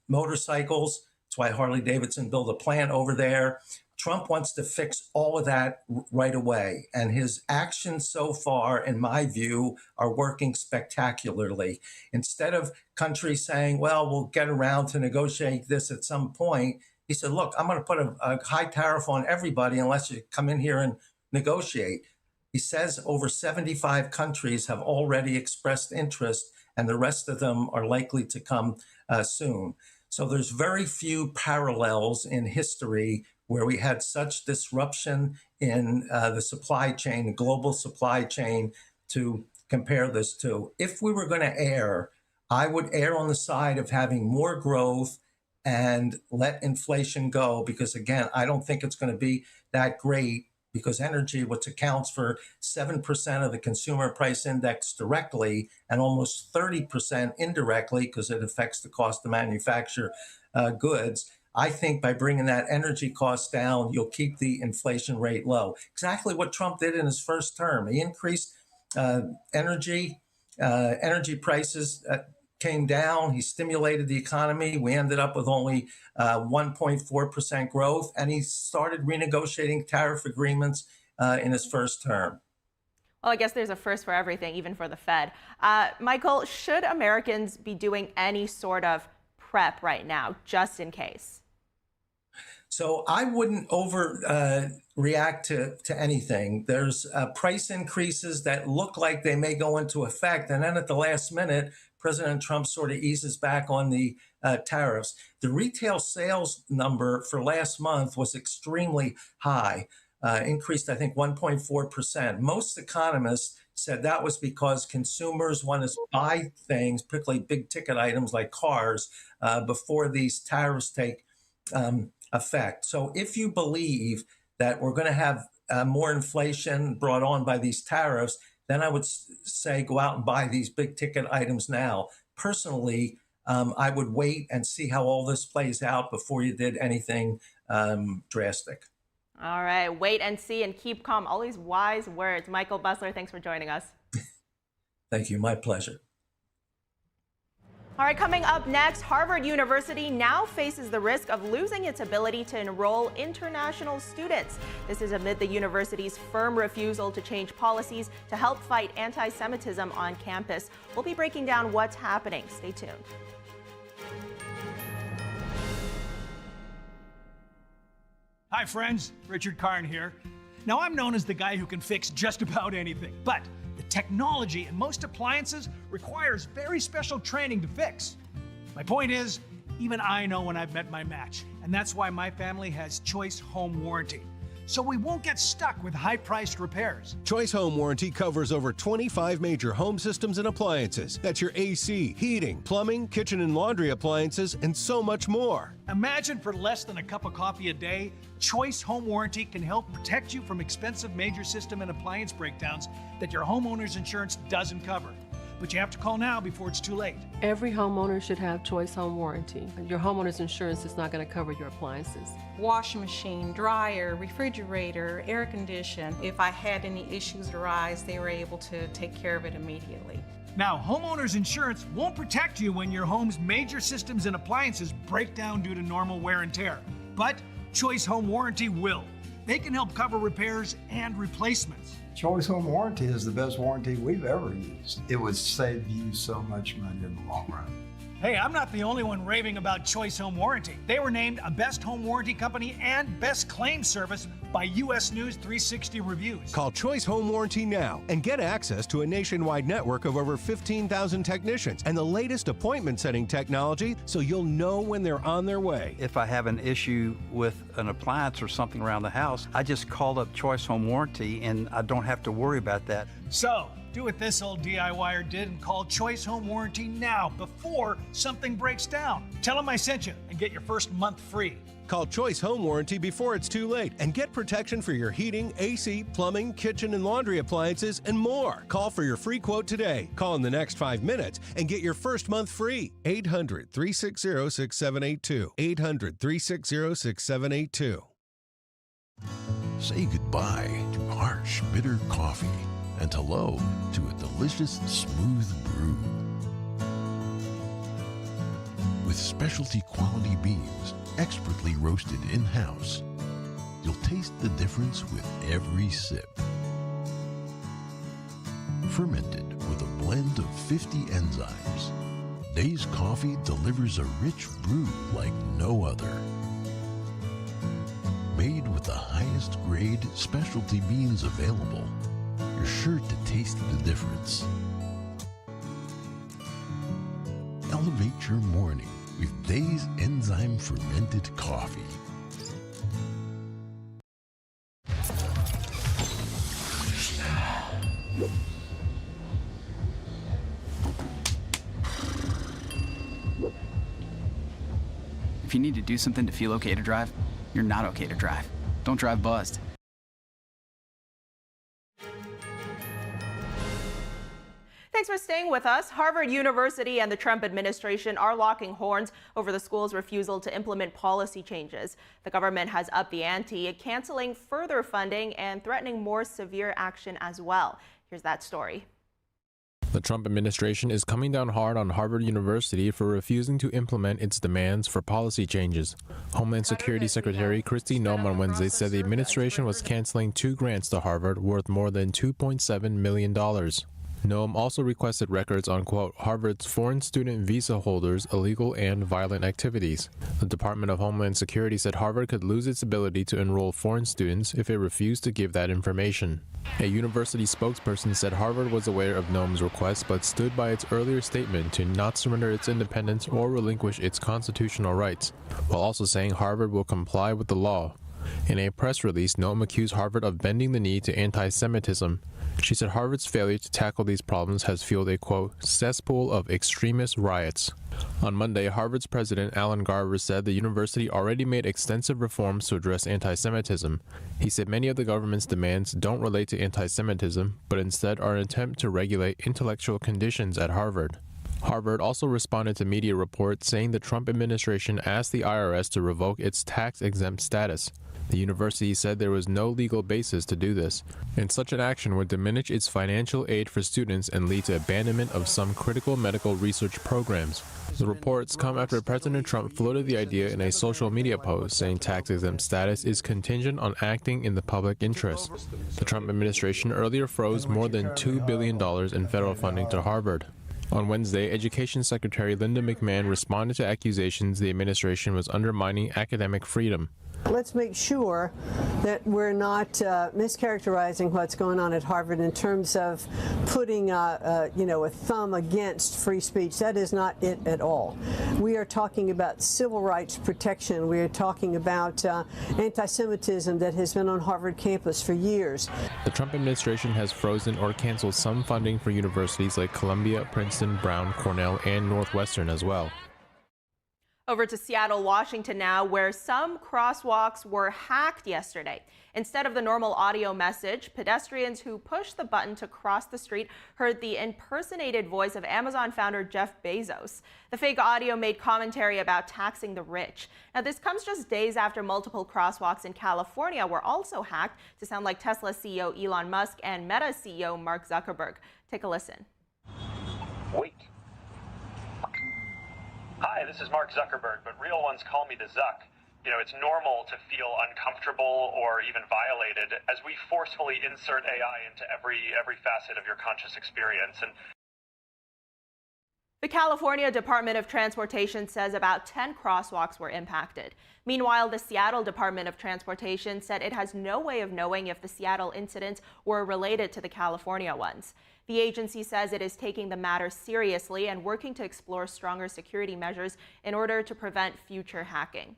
motorcycles. That's why Harley-Davidson built a plant over there. Trump wants to fix all of that right away. And his actions so far, in my view, are working spectacularly. Instead of countries saying, well, we'll get around to negotiate this at some point, he said, look, I'm going to put a high tariff on everybody unless you come in here and negotiate. He says over 75 countries have already expressed interest, and the rest of them are likely to come soon. So there's very few parallels in history where we had such disruption in the supply chain, the global supply chain, to compare this to. If we were going to err, I would err on the side of having more growth and let inflation go, because again, I don't think it's going to be that great, because energy, which accounts for 7% of the consumer price index directly and almost 30% indirectly, because it affects the cost to manufacture goods, I think by bringing that energy cost down, you'll keep the inflation rate low. Exactly what Trump did in his first term. He increased energy prices came down. He stimulated the economy. We ended up with only 1.4% growth, and he started renegotiating tariff agreements in his first term. Well, I guess there's a first for everything, even for the Fed. Michael, should Americans be doing any sort of prep right now, just in case? So I wouldn't react to anything. There's price increases that look like they may go into effect. And then at the last minute, President Trump sort of eases back on the tariffs. The retail sales number for last month was extremely high, increased, I think, 1.4%. Most economists said that was because consumers want to buy things, particularly big ticket items like cars, before these tariffs take effect. So if you believe that we're going to have more inflation brought on by these tariffs, then I would say go out and buy these big ticket items now. Personally, I would wait and see how all this plays out before you did anything drastic. All right, wait and see and keep calm. All these wise words. Michael Busler, thanks for joining us. Thank you. My pleasure. All right, coming up next, Harvard University now faces the risk of losing its ability to enroll international students. This is amid the university's firm refusal to change policies to help fight anti-Semitism on campus. We'll be breaking down what's happening. Stay tuned. Hi friends, Richard Karn here. Now I'm known as the guy who can fix just about anything, but the technology in most appliances requires very special training to fix. My point is, even I know when I've met my match, and that's why my family has Choice Home Warranty. So we won't get stuck with high-priced repairs. Choice Home Warranty covers over 25 major home systems and appliances. That's your AC, heating, plumbing, kitchen and laundry appliances, and so much more. Imagine for less than a cup of coffee a day, Choice Home Warranty can help protect you from expensive major system and appliance breakdowns that your homeowner's insurance doesn't cover. But you have to call now before it's too late. Every homeowner should have Choice Home Warranty. Your homeowner's insurance is not going to cover your appliances. Washing machine, dryer, refrigerator, air condition. If I had any issues arise, they were able to take care of it immediately. Now, homeowner's insurance won't protect you when your home's major systems and appliances break down due to normal wear and tear. But Choice Home Warranty will. They can help cover repairs and replacements. Choice Home Warranty is the best warranty we've ever used. It would save you so much money in the long run. Hey, I'm not the only one raving about Choice Home Warranty. They were named a Best Home Warranty Company and Best Claim Service by U.S. News 360 Reviews. Call Choice Home Warranty now and get access to a nationwide network of over 15,000 technicians and the latest appointment setting technology so you'll know when they're on their way. If I have an issue with an appliance or something around the house, I just call up Choice Home Warranty and I don't have to worry about that. So, do what this old DIYer did and call Choice Home Warranty now before something breaks down. Tell them I sent you and get your first month free. Call Choice Home Warranty before it's too late and get protection for your heating, AC, plumbing, kitchen and laundry appliances, and more. Call for your free quote today. Call in the next 5 minutes and get your first month free. 800-360-6782. 800-360-6782. Say goodbye to harsh, bitter coffee and hello to a delicious, smooth brew. With specialty quality beans, expertly roasted in-house, you'll taste the difference with every sip. Fermented with a blend of 50 enzymes, Days Coffee delivers a rich brew like no other. Made with the highest grade specialty beans available, you're sure to taste the difference. Elevate your morning with Days Enzyme Fermented Coffee. If you need to do something to feel okay to drive, you're not okay to drive. Don't drive buzzed. Thanks for staying with us. Harvard University and the Trump administration are locking horns over the school's refusal to implement policy changes. The government has upped the ante, canceling further funding and threatening more severe action as well. Here's that story. The Trump administration is coming down hard on Harvard University for refusing to implement its demands for policy changes. Homeland Security Secretary Kristi Noem on Wednesday said the administration was canceling 2 grants to Harvard worth more than $2.7 million. Noam also requested records on, quote, Harvard's foreign student visa holders' illegal and violent activities. The Department of Homeland Security said Harvard could lose its ability to enroll foreign students if it refused to give that information. A university spokesperson said Harvard was aware of Noam's request but stood by its earlier statement to not surrender its independence or relinquish its constitutional rights, while also saying Harvard will comply with the law. In a press release, Noam accused Harvard of bending the knee to anti-Semitism. She said Harvard's failure to tackle these problems has fueled a, quote, cesspool of extremist riots. On Monday, Harvard's president, Alan Garber, said the university already made extensive reforms to address anti-Semitism. He said many of the government's demands don't relate to anti-Semitism, but instead are an attempt to regulate intellectual conditions at Harvard. Harvard also responded to media reports saying the Trump administration asked the IRS to revoke its tax-exempt status. The university said there was no legal basis to do this, and such an action would diminish its financial aid for students and lead to abandonment of some critical medical research programs. The reports come after President Trump floated the idea in a social media post, saying tax-exempt status is contingent on acting in the public interest. The Trump administration earlier froze more than $2 billion in federal funding to Harvard. On Wednesday, Education Secretary Linda McMahon responded to accusations the administration was undermining academic freedom. Let's make sure that we're not mischaracterizing what's going on at Harvard in terms of putting a thumb against free speech. That is not it at all. We are talking about civil rights protection. We are talking about anti-Semitism that has been on Harvard campus for years. The Trump administration has frozen or canceled some funding for universities like Columbia, Princeton, Brown, Cornell, and Northwestern as well. Over to Seattle, Washington now, where some crosswalks were hacked yesterday. Instead of the normal audio message, pedestrians who pushed the button to cross the street heard the impersonated voice of Amazon founder Jeff Bezos. The fake audio made commentary about taxing the rich. Now, this comes just days after multiple crosswalks in California were also hacked to sound like Tesla CEO Elon Musk and Meta CEO Mark Zuckerberg. Take a listen. Wait. Hi, this is Mark Zuckerberg, but real ones call me the Zuck. You know, it's normal to feel uncomfortable or even violated as we forcefully insert AI into every facet of your conscious experience. And the California Department of Transportation says about 10 crosswalks were impacted. Meanwhile, the Seattle Department of Transportation said it has no way of knowing if the Seattle incidents were related to the California ones. The agency says it is taking the matter seriously and working to explore stronger security measures in order to prevent future hacking.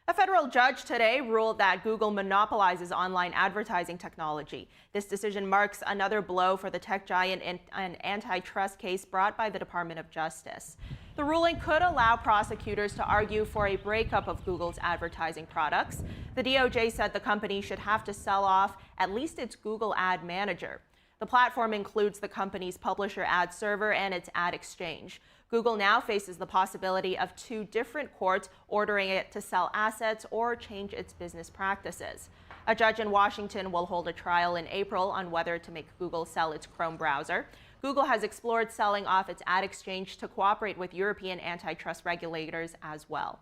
A federal judge today ruled that Google monopolizes online advertising technology. This decision marks another blow for the tech giant in an antitrust case brought by the Department of Justice. The ruling could allow prosecutors to argue for a breakup of Google's advertising products. The DOJ said the company should have to sell off at least its Google Ad Manager. The platform includes the company's publisher ad server and its ad exchange. Google now faces the possibility of 2 different courts ordering it to sell assets or change its business practices. A judge in Washington will hold a trial in April on whether to make Google sell its Chrome browser. Google has explored selling off its ad exchange to cooperate with European antitrust regulators as well.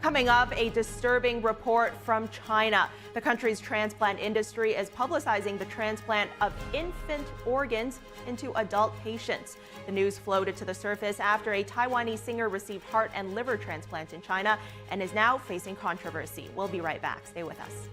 Coming up, a disturbing report from China. The country's transplant industry is publicizing the transplant of infant organs into adult patients. The news floated to the surface after a Taiwanese singer received heart and liver transplants in China and is now facing controversy. We'll be right back. Stay with us.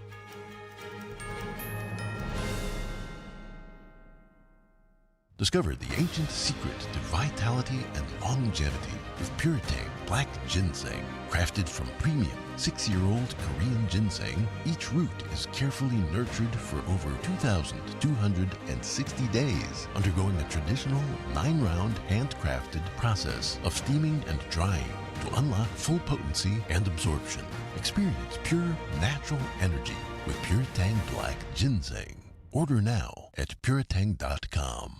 Discover the ancient secret to vitality and longevity with Puretang Black Ginseng. Crafted from premium 6-year-old Korean ginseng, each root is carefully nurtured for over 2,260 days, undergoing a traditional 9-round handcrafted process of steaming and drying to unlock full potency and absorption. Experience pure, natural energy with Puretang Black Ginseng. Order now at puretang.com.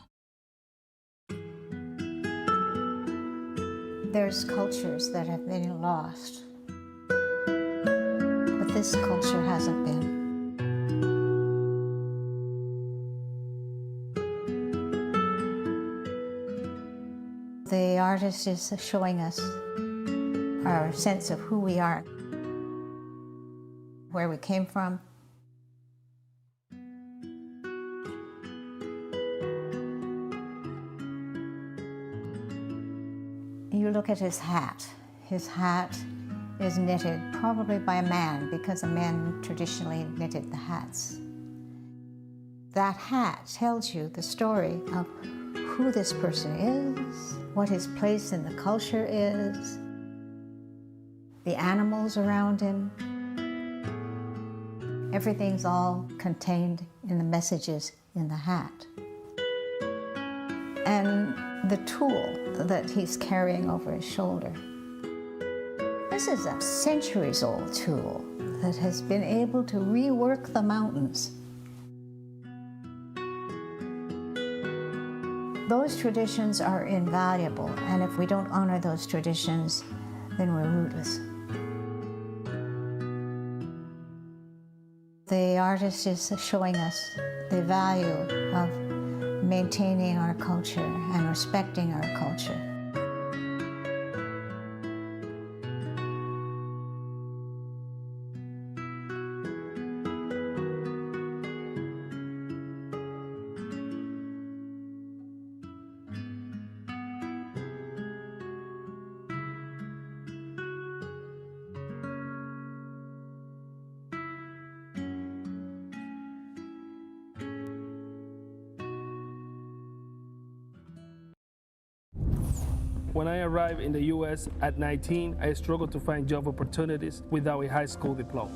There's cultures that have been lost, but this culture hasn't been. The artist is showing us our sense of who we are, where we came from. You look at his hat. His hat is knitted probably by a man because a man traditionally knitted the hats. That hat tells you the story of who this person is, what his place in the culture is, the animals around him. Everything's all contained in the messages in the hat. And the tool that he's carrying over his shoulder. This is a centuries-old tool that has been able to rework the mountains. Those traditions are invaluable, and if we don't honor those traditions, then we're rootless. The artist is showing us the value of maintaining our culture and respecting our culture. When I arrived in the U.S. at 19, I struggled to find job opportunities without a high school diploma.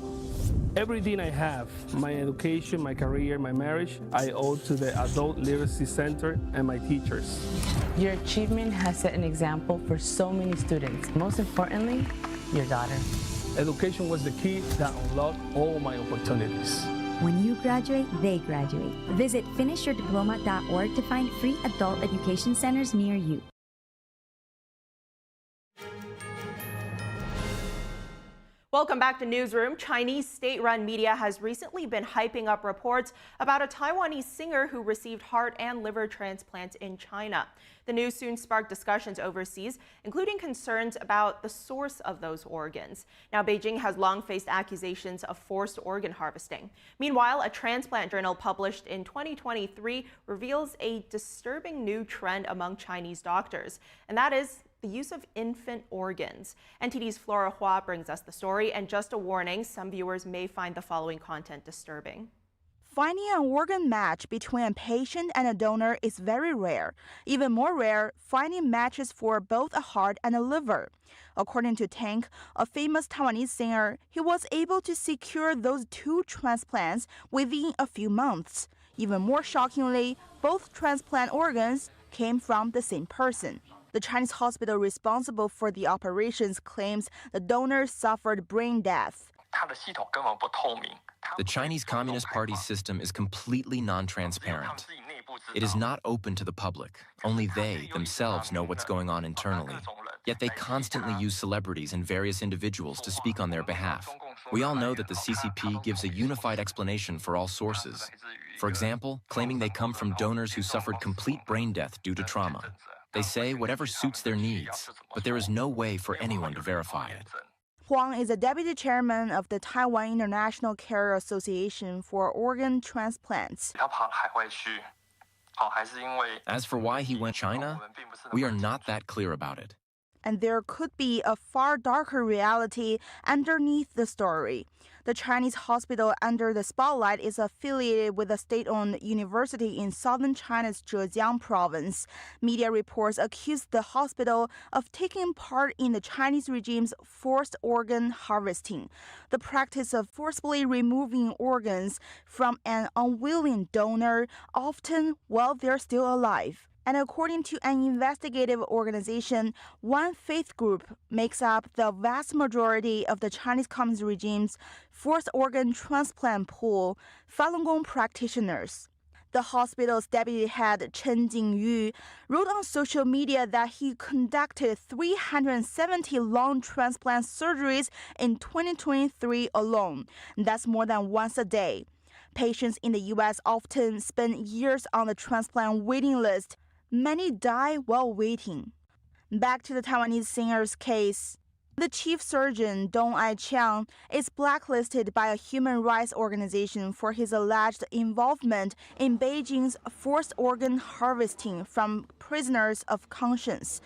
Everything I have, my education, my career, my marriage, I owe to the Adult Literacy Center and my teachers. Your achievement has set an example for so many students. Most importantly, your daughter. Education was the key that unlocked all my opportunities. When you graduate, they graduate. Visit finishyourdiploma.org to find free adult education centers near you. Welcome back to Newsroom. Chinese state-run media has recently been hyping up reports about a Taiwanese singer who received heart and liver transplants in China. The news soon sparked discussions overseas, including concerns about the source of those organs. Now, Beijing has long faced accusations of forced organ harvesting. Meanwhile, a transplant journal published in 2023 reveals a disturbing new trend among Chinese doctors, and that is the use of infant organs. NTD's Flora Hua brings us the story, and just a warning, some viewers may find the following content disturbing. Finding an organ match between a patient and a donor is very rare. Even more rare, finding matches for both a heart and a liver. According to Tank, a famous Taiwanese singer, he was able to secure those two transplants within a few months. Even more shockingly, both transplant organs came from the same person. The Chinese hospital responsible for the operations claims the donor suffered brain death. The Chinese Communist Party's system is completely non-transparent. It is not open to the public. Only they themselves know what's going on internally. Yet they constantly use celebrities and various individuals to speak on their behalf. We all know that the CCP gives a unified explanation for all sources. For example, claiming they come from donors who suffered complete brain death due to trauma. They say whatever suits their needs, but there is no way for anyone to verify it. Huang is a deputy chairman of the Taiwan International Care Association for Organ Transplants. As for why he went to China, we are not that clear about it. And there could be a far darker reality underneath the story. The Chinese hospital under the spotlight is affiliated with a state-owned university in southern China's Zhejiang province. Media reports accuse the hospital of taking part in the Chinese regime's forced organ harvesting, the practice of forcibly removing organs from an unwilling donor, often while they're still alive. And according to an investigative organization, one faith group makes up the vast majority of the Chinese Communist regime's forced organ transplant pool, Falun Gong practitioners. The hospital's deputy head, Chen Jingyu, wrote on social media that he conducted 370 lung transplant surgeries in 2023 alone. That's more than once a day. Patients in the U.S. often spend years on the transplant waiting list. Many die while waiting. Back to the Taiwanese singer's case. The chief surgeon, Dong Ai-chiang, is blacklisted by a human rights organization for his alleged involvement in Beijing's forced organ harvesting from prisoners of conscience.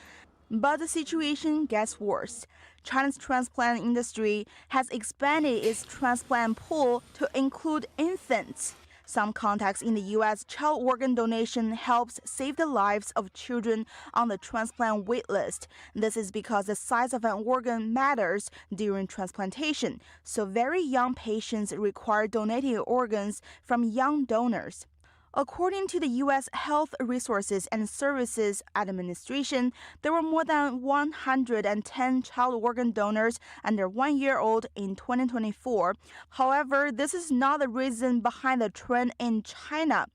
But the situation gets worse. China's transplant industry has expanded its transplant pool to include infants. Some contacts in the U.S. child organ donation helps save the lives of children on the transplant wait list. This is because the size of an organ matters during transplantation, so very young patients require donated organs from young donors. According to the U.S. Health Resources and Services Administration, there were more than 110 child organ donors under 1 year old in 2024. However, this is not the reason behind the trend in China.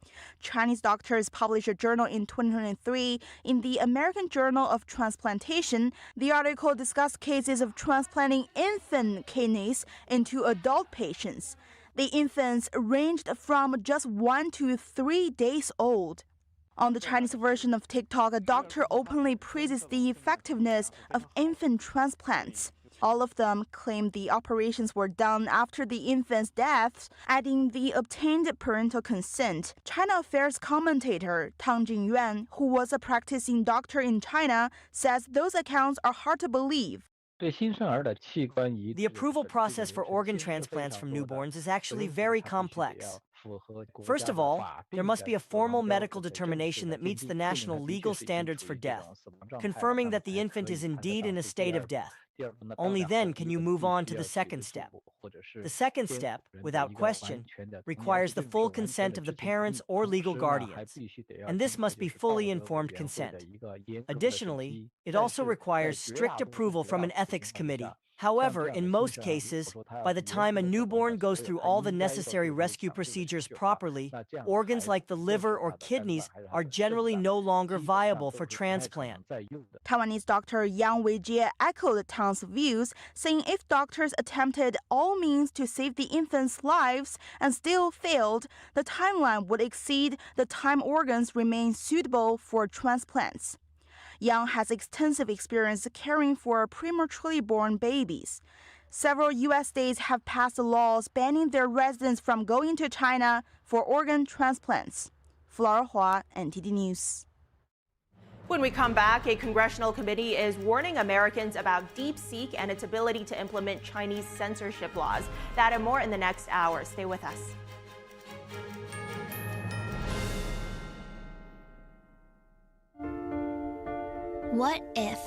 Chinese doctors published a journal in 2023 in the American Journal of Transplantation. The article discussed cases of transplanting infant kidneys into adult patients. The infants ranged from just 1 to 3 days old. On the Chinese version of TikTok, a doctor openly praises the effectiveness of infant transplants. All of them claim the operations were done after the infant's death, adding the obtained parental consent. China Affairs commentator Tang Jinyuan, who was a practicing doctor in China, says those accounts are hard to believe. The approval process for organ transplants from newborns is actually very complex. First of all, there must be a formal medical determination that meets the national legal standards for death, confirming that the infant is indeed in a state of death. Only then can you move on to the second step. The second step, without question, requires the full consent of the parents or legal guardians, and this must be fully informed consent. Additionally, it also requires strict approval from an ethics committee. However, in most cases, by the time a newborn goes through all the necessary rescue procedures properly, organs like the liver or kidneys are generally no longer viable for transplant. Taiwanese doctor Yang Weijie echoed Tang's views, saying if doctors attempted all means to save the infants' lives and still failed, the timeline would exceed the time organs remain suitable for transplants. Yang has extensive experience caring for prematurely born babies. Several U.S. states have passed laws banning their residents from going to China for organ transplants. Flora Hua, NTD News. When we come back, a congressional committee is warning Americans about DeepSeek and its ability to implement Chinese censorship laws. That and more in the next hour. Stay with us. What if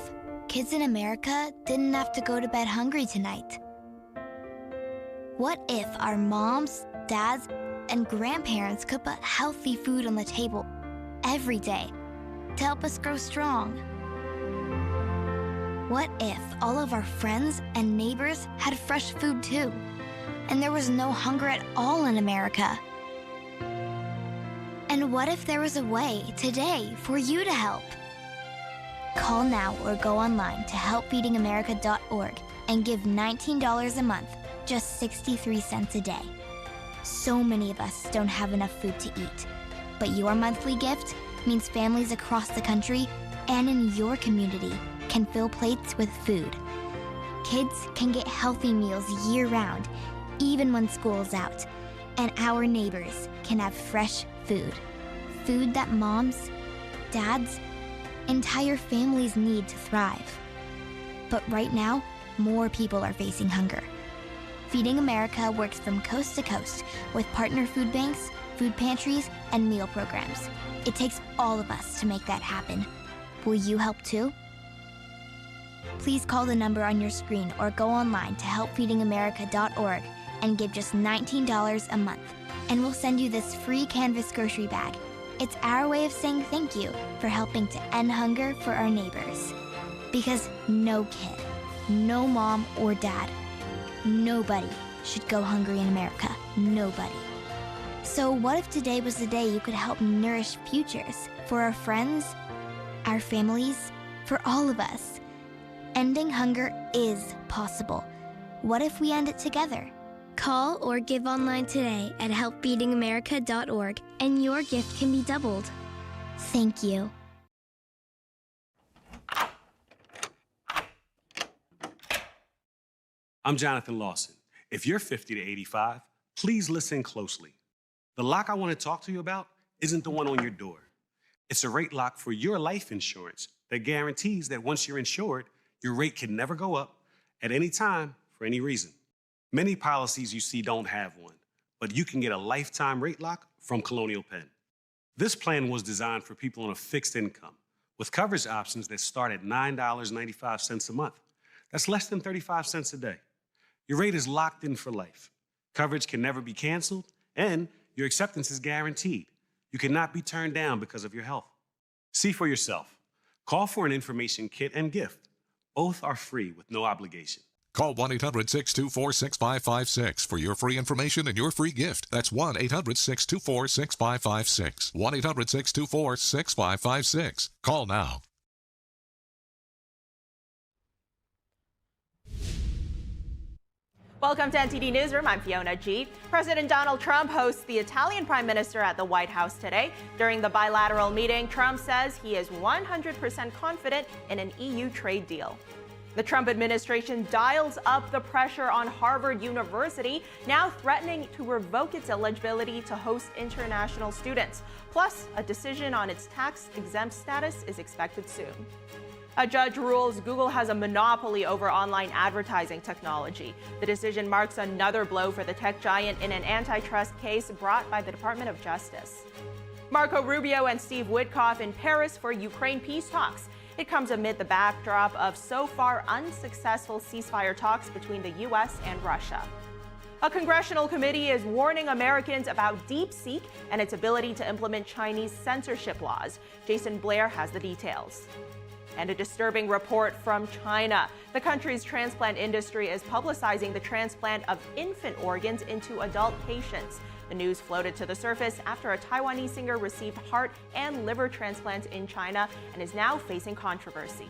kids in America didn't have to go to bed hungry tonight? What if our moms, dads, and grandparents could put healthy food on the table every day to help us grow strong? What if all of our friends and neighbors had fresh food too, and there was no hunger at all in America? And what if there was a way today for you to help? Call now or go online to helpfeedingamerica.org and give $19 a month, just 63 cents a day. So many of us don't have enough food to eat, but your monthly gift means families across the country and in your community can fill plates with food. Kids can get healthy meals year-round, even when school's out, and our neighbors can have fresh food. Food that moms, dads, entire families need to thrive. But right now, more people are facing hunger. Feeding America works from coast to coast with partner food banks, food pantries, and meal programs. It takes all of us to make that happen. Will you help too? Please call the number on your screen or go online to helpfeedingamerica.org and give just $19 a month, and we'll send you this free canvas grocery bag. It's our way of saying thank you for helping to end hunger for our neighbors. Because no kid, no mom or dad, nobody should go hungry in America. Nobody. So what if today was the day you could help nourish futures for our friends, our families, for all of us? Ending hunger is possible. What if we end it together? Call or give online today at helpfeedingamerica.org, and your gift can be doubled. Thank you. I'm Jonathan Lawson. If you're 50 to 85, please listen closely. The lock I want to talk to you about isn't the one on your door. It's a rate lock for your life insurance that guarantees that once you're insured, your rate can never go up at any time for any reason. Many policies you see don't have one, but you can get a lifetime rate lock from Colonial Penn. This plan was designed for people on a fixed income with coverage options that start at $9.95 a month. That's less than 35 cents a day. Your rate is locked in for life. Coverage can never be canceled, and your acceptance is guaranteed. You cannot be turned down because of your health. See for yourself. Call for an information kit and gift. Both are free with no obligation. Call 1-800-624-6556 for your free information and your free gift. That's 1-800-624-6556. 1-800-624-6556. Call now. Welcome to NTD Newsroom. I'm Fiona G. President Donald Trump hosts the Italian Prime Minister at the White House today. During the bilateral meeting, Trump says he is 100% confident in an EU trade deal. The Trump administration dials up the pressure on Harvard University, now threatening to revoke its eligibility to host international students. Plus, a decision on its tax-exempt status is expected soon. A judge rules Google has a monopoly over online advertising technology. The decision marks another blow for the tech giant in an antitrust case brought by the Department of Justice. Marco Rubio and Steve Witkoff in Paris for Ukraine peace talks. It comes amid the backdrop of so far unsuccessful ceasefire talks between the U.S. and Russia. A congressional committee is warning Americans about DeepSeek and its ability to implement Chinese censorship laws. Jason Blair has the details. And a disturbing report from China. The country's transplant industry is publicizing the transplant of infant organs into adult patients. The news floated to the surface after a Taiwanese singer received heart and liver transplants in China and is now facing controversy.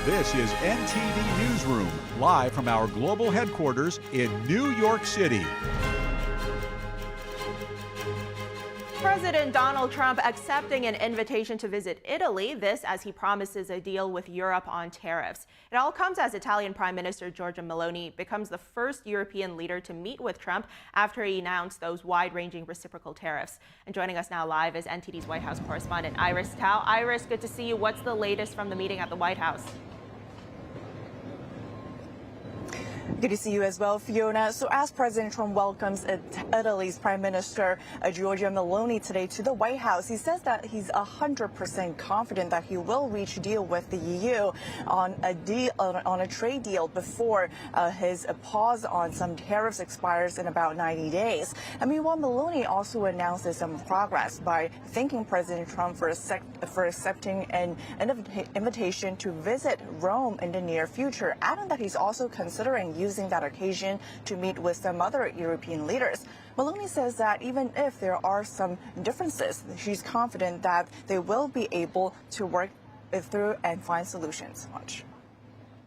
This is NTD Newsroom, live from our global headquarters in New York City. President Donald Trump accepting an invitation to visit Italy, this as he promises a deal with Europe on tariffs. It all comes as Italian Prime Minister Giorgia Meloni becomes the first European leader to meet with Trump after he announced those wide-ranging reciprocal tariffs. And joining us now live is NTD's White House correspondent Iris Tao. Iris, good to see you. What's the latest from the meeting at the White House? Good to see you as well, Fiona. So as President Trump welcomes Italy's Prime Minister Giorgia Meloni today to the White House, he says that he's 100% confident that he will reach a deal with the EU on a trade deal before his pause on some tariffs expires in about 90 days. And meanwhile, Meloni also announces some progress by thanking President Trump for accepting an invitation to visit Rome in the near future, adding that he's also considering using that occasion to meet with some other European leaders. Meloni says that even if there are some differences, she's confident that they will be able to work it through and find solutions. Watch.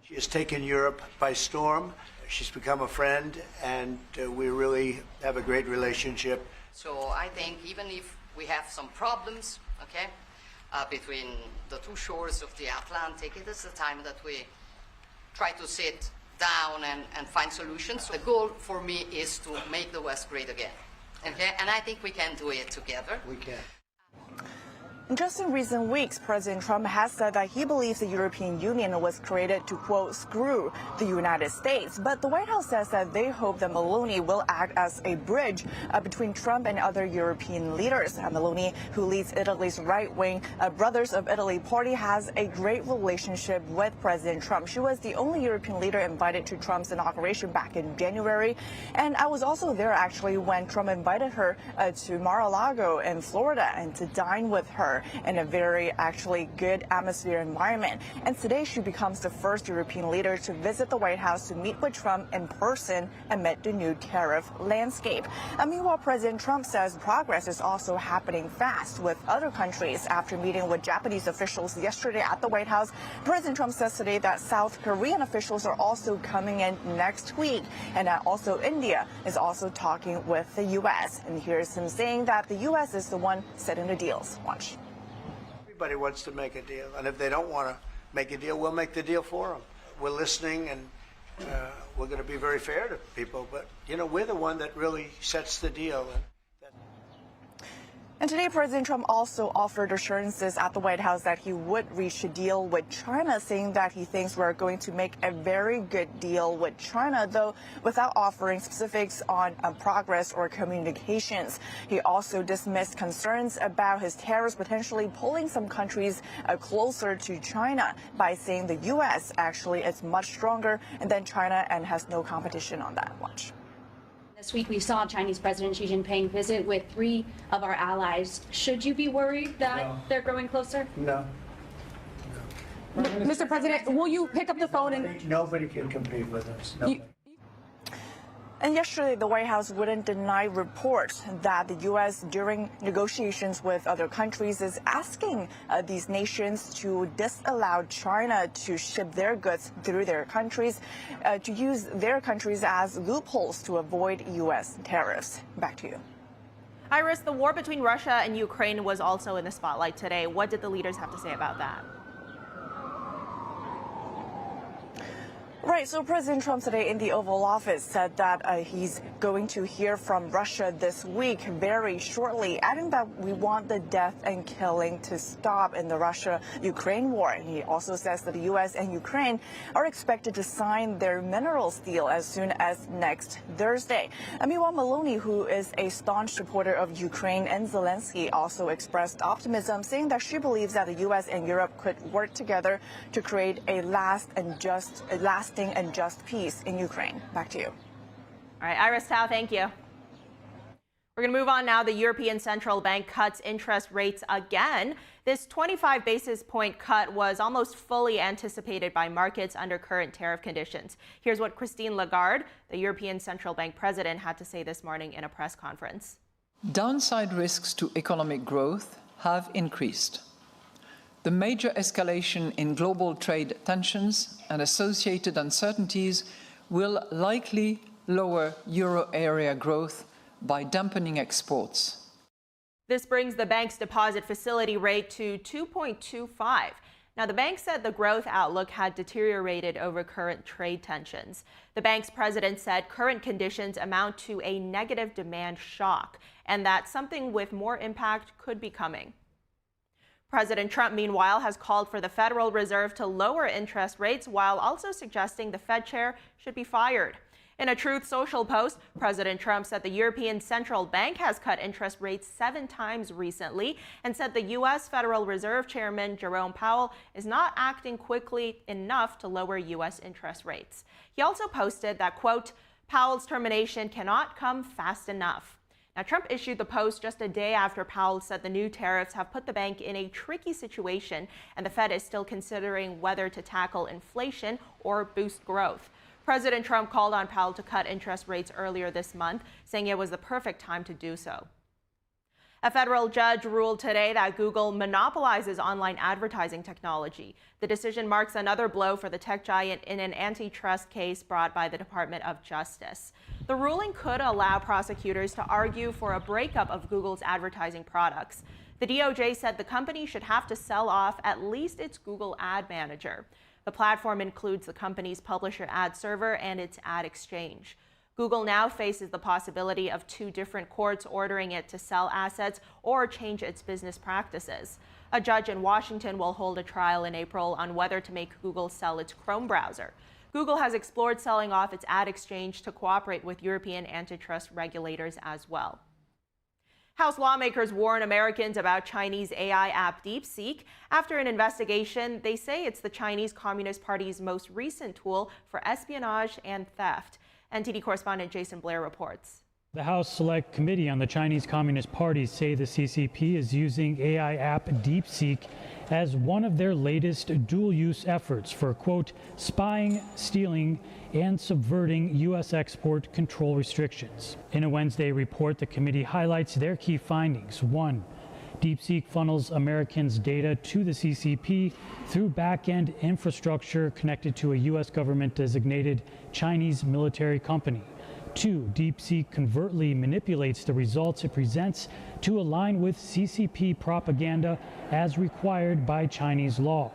She has taken Europe by storm. She's become a friend, and we really have a great relationship. So I think even if we have some problems, okay, between the two shores of the Atlantic, it is the time that we try to sit down and find solutions. The goal for me is to make the West great again. Okay? And I think we can do it together. We can. Just in recent weeks, President Trump has said that he believes the European Union was created to, quote, screw the United States. But the White House says that they hope that Meloni will act as a bridge between Trump and other European leaders. Meloni, who leads Italy's right-wing Brothers of Italy party, has a great relationship with President Trump. She was the only European leader invited to Trump's inauguration back in January. And I was also there, actually, when Trump invited her to Mar-a-Lago in Florida and to dine with her in a very actually good atmosphere environment. And today she becomes the first European leader to visit the White House to meet with Trump in person amid the new tariff landscape. And meanwhile, President Trump says progress is also happening fast with other countries. After meeting with Japanese officials yesterday at the White House, President Trump says today that South Korean officials are also coming in next week, and that also India is also talking with the U.S. And here's him saying that the U.S. is the one setting the deals. Watch. Everybody wants to make a deal, and if they don't want to make a deal, we'll make the deal for them. We're listening, and we're going to be very fair to people, but, you know, we're the one that really sets the deal. And today, President Trump also offered assurances at the White House that he would reach a deal with China, saying that he thinks we're going to make a very good deal with China, though without offering specifics on progress or communications. He also dismissed concerns about his tariffs potentially pulling some countries closer to China by saying the U.S. actually is much stronger than China and has no competition on that. Watch. This week, we saw Chinese President Xi Jinping visit with 3 of our allies. Should you be worried that they're growing closer? No. Mr. President, will you pick up the phone and... Nobody can compete with us. Nobody. And yesterday, the White House wouldn't deny reports that the U.S., during negotiations with other countries, is asking these nations to disallow China to ship their goods through their countries, to use their countries as loopholes to avoid U.S. tariffs. Back to you. Iris, the war between Russia and Ukraine was also in the spotlight today. What did the leaders have to say about that? Right, so President Trump today in the Oval Office said that he's going to hear from Russia this week very shortly, adding that we want the death and killing to stop in the Russia-Ukraine war. And he also says that the U.S. and Ukraine are expected to sign their minerals deal as soon as next Thursday. And meanwhile, Meloni, who is a staunch supporter of Ukraine and Zelensky, also expressed optimism, saying that she believes that the U.S. and Europe could work together to create a lasting and just peace in Ukraine. Back to you. All right, Iris Tao, thank you. We're going to move on now. The European Central Bank cuts interest rates again. This 25 basis point cut was almost fully anticipated by markets under current tariff conditions. Here's what Christine Lagarde, the European Central Bank president, had to say this morning in a press conference. Downside risks to economic growth have increased. The major escalation in global trade tensions and associated uncertainties will likely lower euro area growth by dampening exports. This brings the bank's deposit facility rate to 2.25. Now, the bank said the growth outlook had deteriorated over current trade tensions. The bank's president said current conditions amount to a negative demand shock and that something with more impact could be coming. President Trump, meanwhile, has called for the Federal Reserve to lower interest rates while also suggesting the Fed chair should be fired. In a Truth Social post, President Trump said the European Central Bank has cut interest rates 7 times recently and said the U.S. Federal Reserve Chairman Jerome Powell is not acting quickly enough to lower U.S. interest rates. He also posted that, quote, Powell's termination cannot come fast enough. Now, Trump issued the post just a day after Powell said the new tariffs have put the bank in a tricky situation, and the Fed is still considering whether to tackle inflation or boost growth. President Trump called on Powell to cut interest rates earlier this month, saying it was the perfect time to do so. A federal judge ruled today that Google monopolizes online advertising technology. The decision marks another blow for the tech giant in an antitrust case brought by the Department of Justice. The ruling could allow prosecutors to argue for a breakup of Google's advertising products. The DOJ said the company should have to sell off at least its Google Ad Manager. The platform includes the company's publisher ad server and its ad exchange. Google now faces the possibility of 2 different courts ordering it to sell assets or change its business practices. A judge in Washington will hold a trial in April on whether to make Google sell its Chrome browser. Google has explored selling off its ad exchange to cooperate with European antitrust regulators as well. House lawmakers warn Americans about Chinese AI app DeepSeek. After an investigation, they say it's the Chinese Communist Party's most recent tool for espionage and theft. NTD correspondent Jason Blair reports. The House Select Committee on the Chinese Communist Party say the CCP is using AI app DeepSeek as one of their latest dual-use efforts for, quote, spying, stealing, and subverting U.S. export control restrictions. In a Wednesday report, the committee highlights their key findings. 1. DeepSeek funnels Americans' data to the CCP through back-end infrastructure connected to a U.S. government-designated Chinese military company. 2. DeepSeek covertly manipulates the results it presents to align with CCP propaganda as required by Chinese law.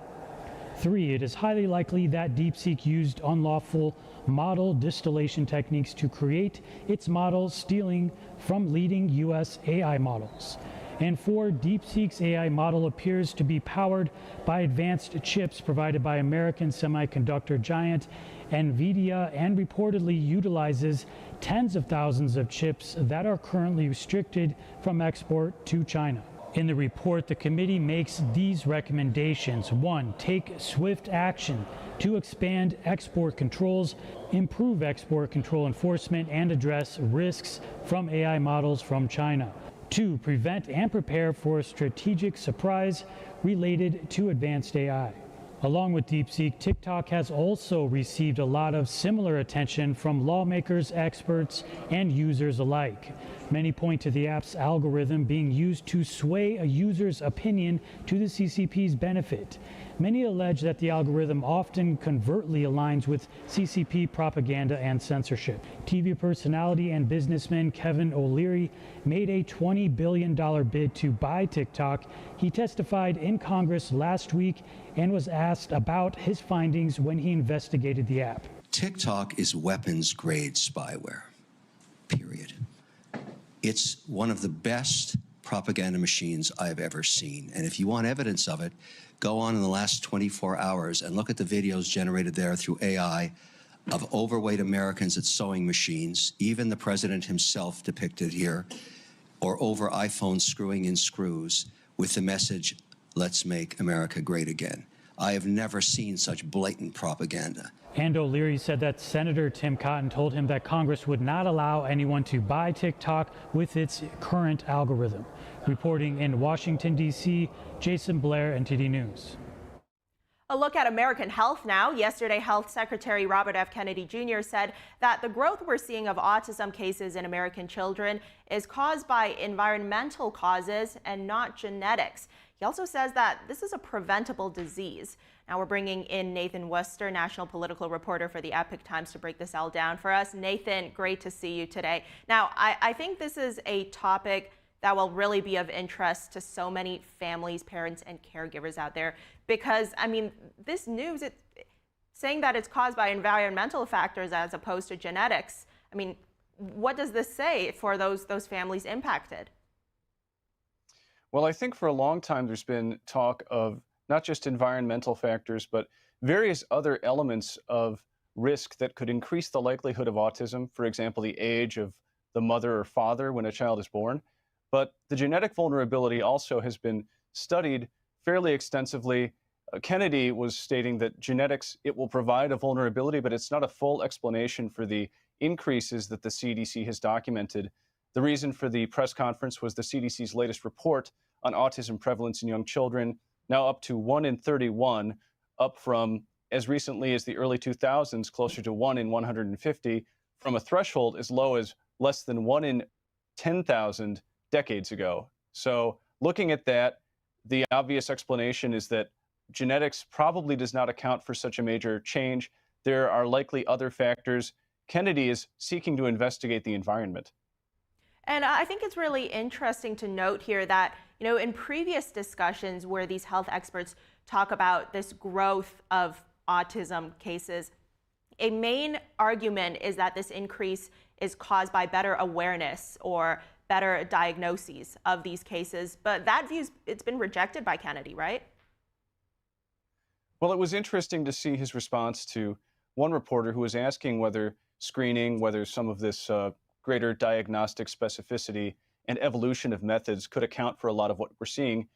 3, it is highly likely that DeepSeek used unlawful model distillation techniques to create its models, stealing from leading U.S. AI models. And 4, DeepSeek's AI model appears to be powered by advanced chips provided by American semiconductor giant NVIDIA and reportedly utilizes tens of thousands of chips that are currently restricted from export to China. In the report, the committee makes these recommendations. 1, take swift action to expand export controls, improve export control enforcement, and address risks from AI models from China. 2, prevent and prepare for a strategic surprise related to advanced AI. Along with DeepSeek, TikTok has also received a lot of similar attention from lawmakers, experts, and users alike. Many point to the app's algorithm being used to sway a user's opinion to the CCP's benefit. Many allege that the algorithm often covertly aligns with CCP propaganda and censorship. TV personality and businessman Kevin O'Leary made a $20 billion bid to buy TikTok. He testified in Congress last week and was asked about his findings when he investigated the app. TikTok is weapons-grade spyware, period. It's one of the best propaganda machines I've ever seen. And if you want evidence of it, go on in the last 24 hours and look at the videos generated there through AI of overweight Americans at sewing machines, even the president himself depicted here, or over iPhones screwing in screws with the message, "Let's make America great again." I have never seen such blatant propaganda. And O'Leary said that Senator Tim Cotton told him that Congress would not allow anyone to buy TikTok with its current algorithm. Reporting in Washington, D.C., Jason Blair, NTD News. A look at American health now. Yesterday, Health Secretary Robert F. Kennedy Jr. said that the growth we're seeing of autism cases in American children is caused by environmental causes and not genetics. He also says that this is a preventable disease. Now we're bringing in Nathan Wester, national political reporter for the Epoch Times, to break this all down for us. Nathan, great to see you today. Now, I think this is a topic that will really be of interest to so many families, parents, and caregivers out there, because, I mean, this news, it's saying that it's caused by environmental factors as opposed to genetics. I mean, what does this say for those families impacted? Well, I think for a long time there's been talk of not just environmental factors, but various other elements of risk that could increase the likelihood of autism. For example, the age of the mother or father when a child is born. But the genetic vulnerability also has been studied fairly extensively. Kennedy was stating that genetics, it will provide a vulnerability, but it's not a full explanation for the increases that the CDC has documented. The reason for the press conference was the CDC's latest report on autism prevalence in young children, now up to 1 in 31, up from as recently as the early 2000s, closer to 1 in 150, from a threshold as low as less than 1 in 10,000 decades ago. So looking at that, the obvious explanation is that genetics probably does not account for such a major change. There are likely other factors. Kennedy is seeking to investigate the environment. And I think it's really interesting to note here that, you know, in previous discussions where these health experts talk about this growth of autism cases, a main argument is that this increase is caused by better awareness or better diagnoses of these cases. But that view, it's been rejected by Kennedy, right? Well, it was interesting to see his response to one reporter who was asking whether screening, whether some of this greater diagnostic specificity and evolution of methods could account for a lot of what we're seeing.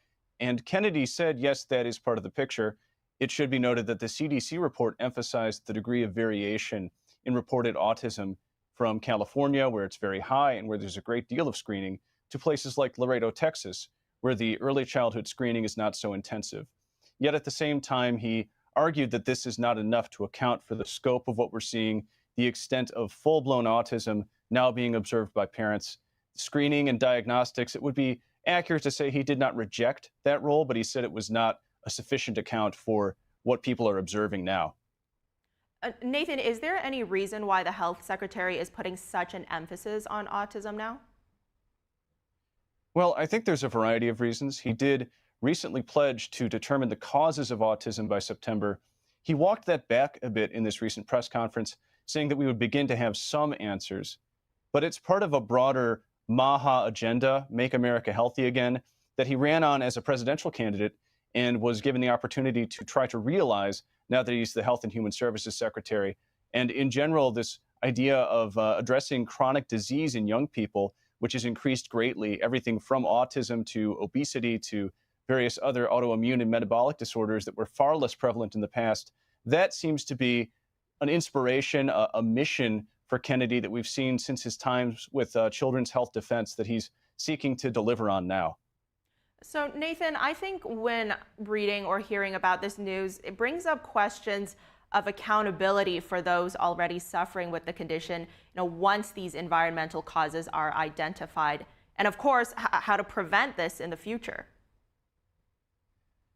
And Kennedy said, yes, that is part of the picture. It should be noted that the CDC report emphasized the degree of variation in reported autism from California, where it's very high and where there's a great deal of screening, to places like Laredo, Texas, where the early childhood screening is not so intensive. Yet at the same time, he argued that this is not enough to account for the scope of what we're seeing, the extent of full-blown autism now being observed by parents. Screening and diagnostics, it would be accurate to say he did not reject that role, but he said it was not a sufficient account for what people are observing now. Nathan, is there any reason why the health secretary is putting such an emphasis on autism now? Well, I think there's a variety of reasons. He did recently pledged to determine the causes of autism by September. He walked that back a bit in this recent press conference, saying that we would begin to have some answers. But it's part of a broader MAHA agenda, Make America Healthy Again, that he ran on as a presidential candidate and was given the opportunity to try to realize now that he's the Health and Human Services Secretary. And in general, this idea of addressing chronic disease in young people, which has increased greatly, everything from autism to obesity to various other autoimmune and metabolic disorders that were far less prevalent in the past, that seems to be an inspiration, a mission for Kennedy that we've seen since his times with Children's Health Defense that he's seeking to deliver on now. So, Nathan, I think when reading or hearing about this news, it brings up questions of accountability for those already suffering with the condition, once these environmental causes are identified, and of course, how to prevent this in the future.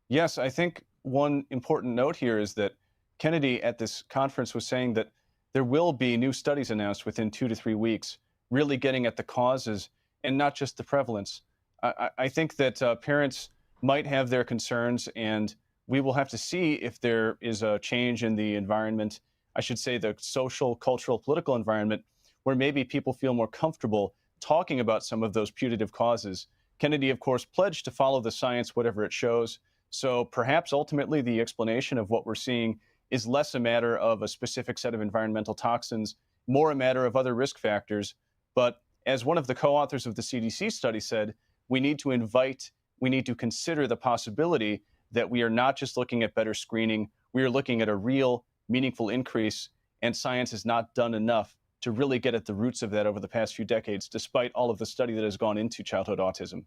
Yes, I think one important note here is that Kennedy at this conference was saying that there will be new studies announced within 2 to 3 weeks, really getting at the causes and not just the prevalence. I think that parents might have their concerns, and we will have to see if there is a change in the environment, I should say the social, cultural, political environment, where maybe people feel more comfortable talking about some of those putative causes. Kennedy, of course, pledged to follow the science, whatever it shows. So perhaps ultimately the explanation of what we're seeing is less a matter of a specific set of environmental toxins, more a matter of other risk factors. But as one of the co-authors of the CDC study said, we need to consider the possibility that we are not just looking at better screening, we are looking at a real, meaningful increase, and science has not done enough to really get at the roots of that over the past few decades, despite all of the study that has gone into childhood autism.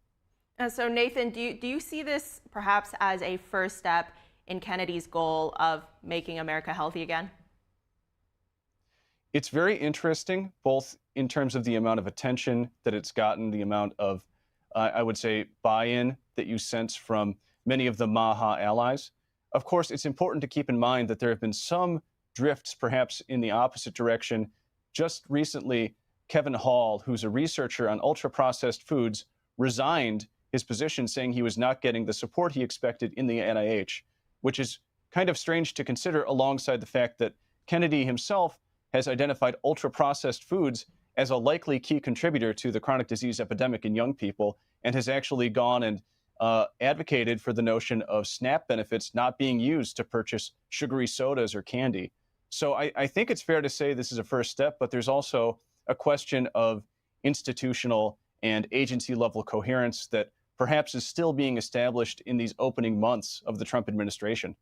So, Nathan, do you see this perhaps as a first step in Kennedy's goal of making America healthy again? It's very interesting, both in terms of the amount of attention that it's gotten, the amount of, I would say, buy-in that you sense from many of the MAHA allies. Of course, it's important to keep in mind that there have been some drifts, perhaps in the opposite direction. Just recently, Kevin Hall, who's a researcher on ultra-processed foods, resigned his position, saying he was not getting the support he expected in the NIH, which is kind of strange to consider alongside the fact that Kennedy himself has identified ultra-processed foods as a likely key contributor to the chronic disease epidemic in young people, and has actually gone and advocated for the notion of SNAP benefits not being used to purchase sugary sodas or candy. So I think it's fair to say this is a first step, but there's also a question of institutional and agency level coherence that perhaps is still being established in these opening months of the Trump administration.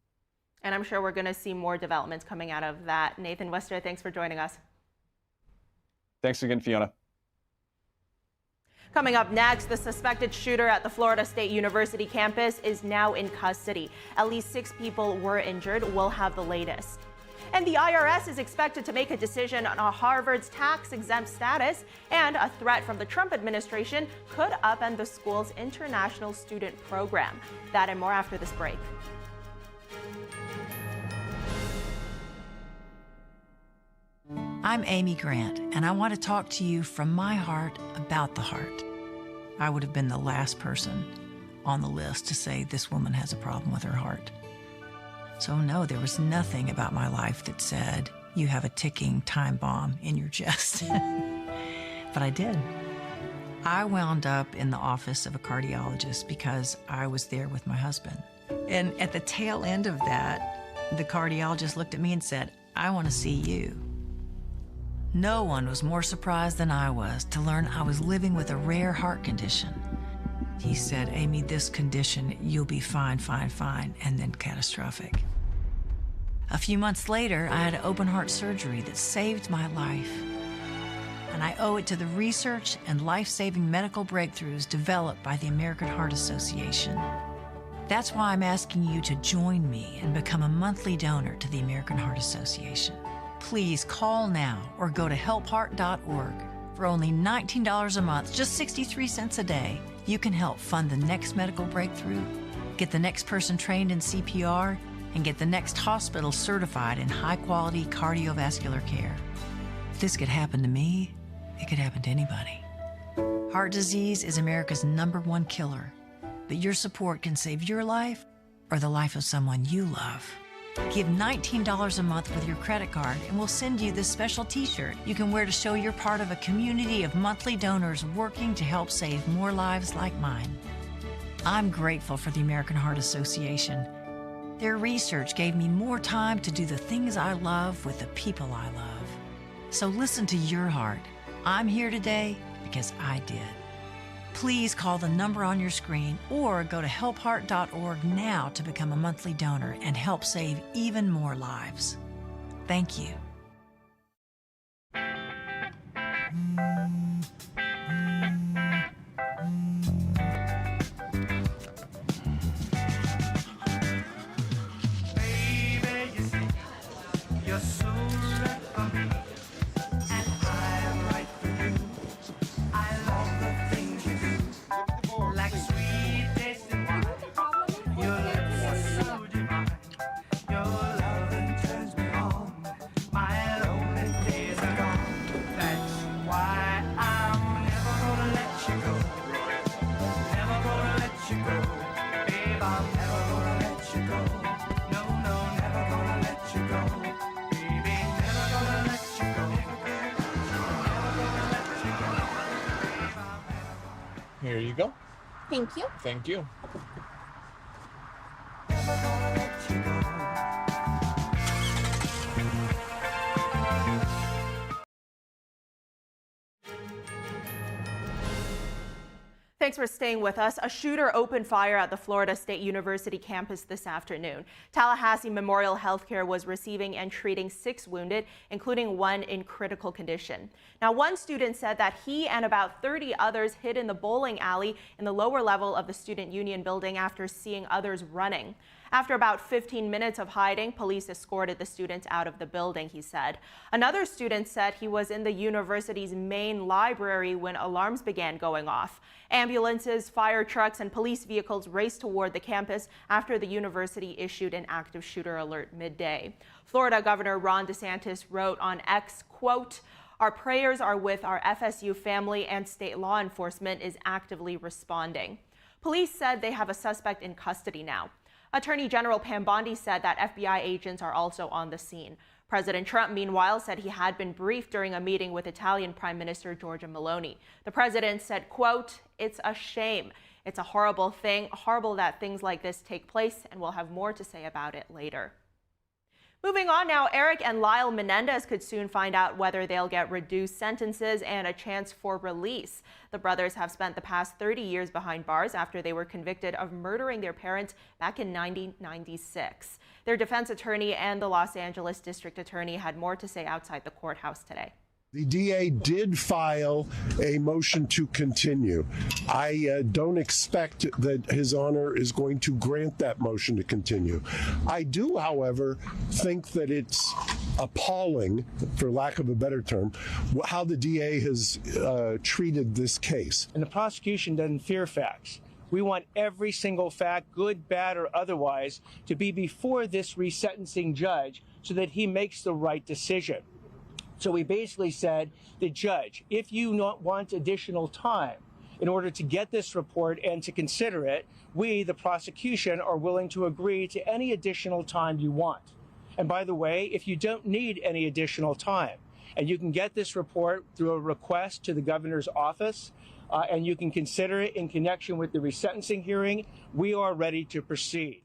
And I'm sure we're going to see more developments coming out of that. Nathan Wester, thanks for joining us. Thanks again, Fiona. Coming up next, the suspected shooter at the Florida State University campus is now in custody. At least 6 people were injured. We'll have the latest. And the IRS is expected to make a decision on Harvard's tax-exempt status, and a threat from the Trump administration could upend the school's international student program. That and more after this break. I'm Amy Grant, and I want to talk to you from my heart about the heart. I would have been the last person on the list to say this woman has a problem with her heart. So no, there was nothing about my life that said, you have a ticking time bomb in your chest. But I did. I wound up in the office of a cardiologist because I was there with my husband. And at the tail end of that, the cardiologist looked at me and said, I want to see you. No one was more surprised than I was to learn I was living with a rare heart condition. He said, Amy, this condition, you'll be fine, and then catastrophic. A few months later, I had open heart surgery that saved my life. And I owe it to the research and life-saving medical breakthroughs developed by the American Heart Association. That's why I'm asking you to join me and become a monthly donor to the American Heart Association. Please call now or go to helpheart.org. For only $19 a month, just 63 cents a day, you can help fund the next medical breakthrough, get the next person trained in CPR, and get the next hospital certified in high-quality cardiovascular care. If this could happen to me, it could happen to anybody. Heart disease is America's #1 killer. but your support can save your life or the life of someone you love. Give $19 a month with your credit card and we'll send you this special t-shirt you can wear to show you're part of a community of monthly donors working to help save more lives like mine. I'm grateful for the American Heart Association. Their research gave me more time to do the things I love with the people I love. So listen to your heart. I'm here today because I did. Please call the number on your screen or go to helpheart.org now to become a monthly donor and help save even more lives. Thank you. Baby, you see, you're so right for me, and I'm right for you. I love the things you do, like sweet tasting wine. Your lips are so divine. Your loving turns me on. My lonely days are gone. That's why I'm never gonna let you go. Never gonna let you go. Babe, I'm never gonna let you go. No, no, never gonna let you go. Baby, never gonna let you go. Never gonna let you go. Here you go. Thank you. Thank you. Thanks for staying with us. A shooter opened fire at the Florida State University campus this afternoon. Tallahassee Memorial Healthcare was receiving and treating 6 wounded, including 1 in critical condition. Now, one student said that he and about 30 others hid in the bowling alley in the lower level of the Student Union building after seeing others running. After about 15 minutes of hiding, police escorted the students out of the building, he said. Another student said he was in the university's main library when alarms began going off. Ambulances, fire trucks, and police vehicles raced toward the campus after the university issued an active shooter alert midday. Florida Governor Ron DeSantis wrote on X, quote, "Our prayers are with our FSU family and state law enforcement is actively responding." Police said they have a suspect in custody now. Attorney General Pam Bondi said that FBI agents are also on the scene. President Trump, meanwhile, said he had been briefed during a meeting with Italian Prime Minister Giorgia Meloni. The president said, quote, "It's a shame. It's a horrible thing, horrible that things like this take place, and we'll have more to say about it later." Moving on now, Eric and Lyle Menendez could soon find out whether they'll get reduced sentences and a chance for release. The brothers have spent the past 30 years behind bars after they were convicted of murdering their parents back in 1996. Their defense attorney and the Los Angeles district attorney had more to say outside the courthouse today. The DA did file a motion to continue. I don't expect that His Honor is going to grant that motion to continue. I do, however, think that it's appalling, for lack of a better term, how the DA has treated this case. And the prosecution doesn't fear facts. We want every single fact, good, bad, or otherwise, to be before this resentencing judge so that he makes the right decision. So we basically said, the judge, if you want additional time in order to get this report and to consider it, we, the prosecution, are willing to agree to any additional time you want. And by the way, if you don't need any additional time, and you can get this report through a request to the governor's office, and you can consider it in connection with the resentencing hearing, we are ready to proceed.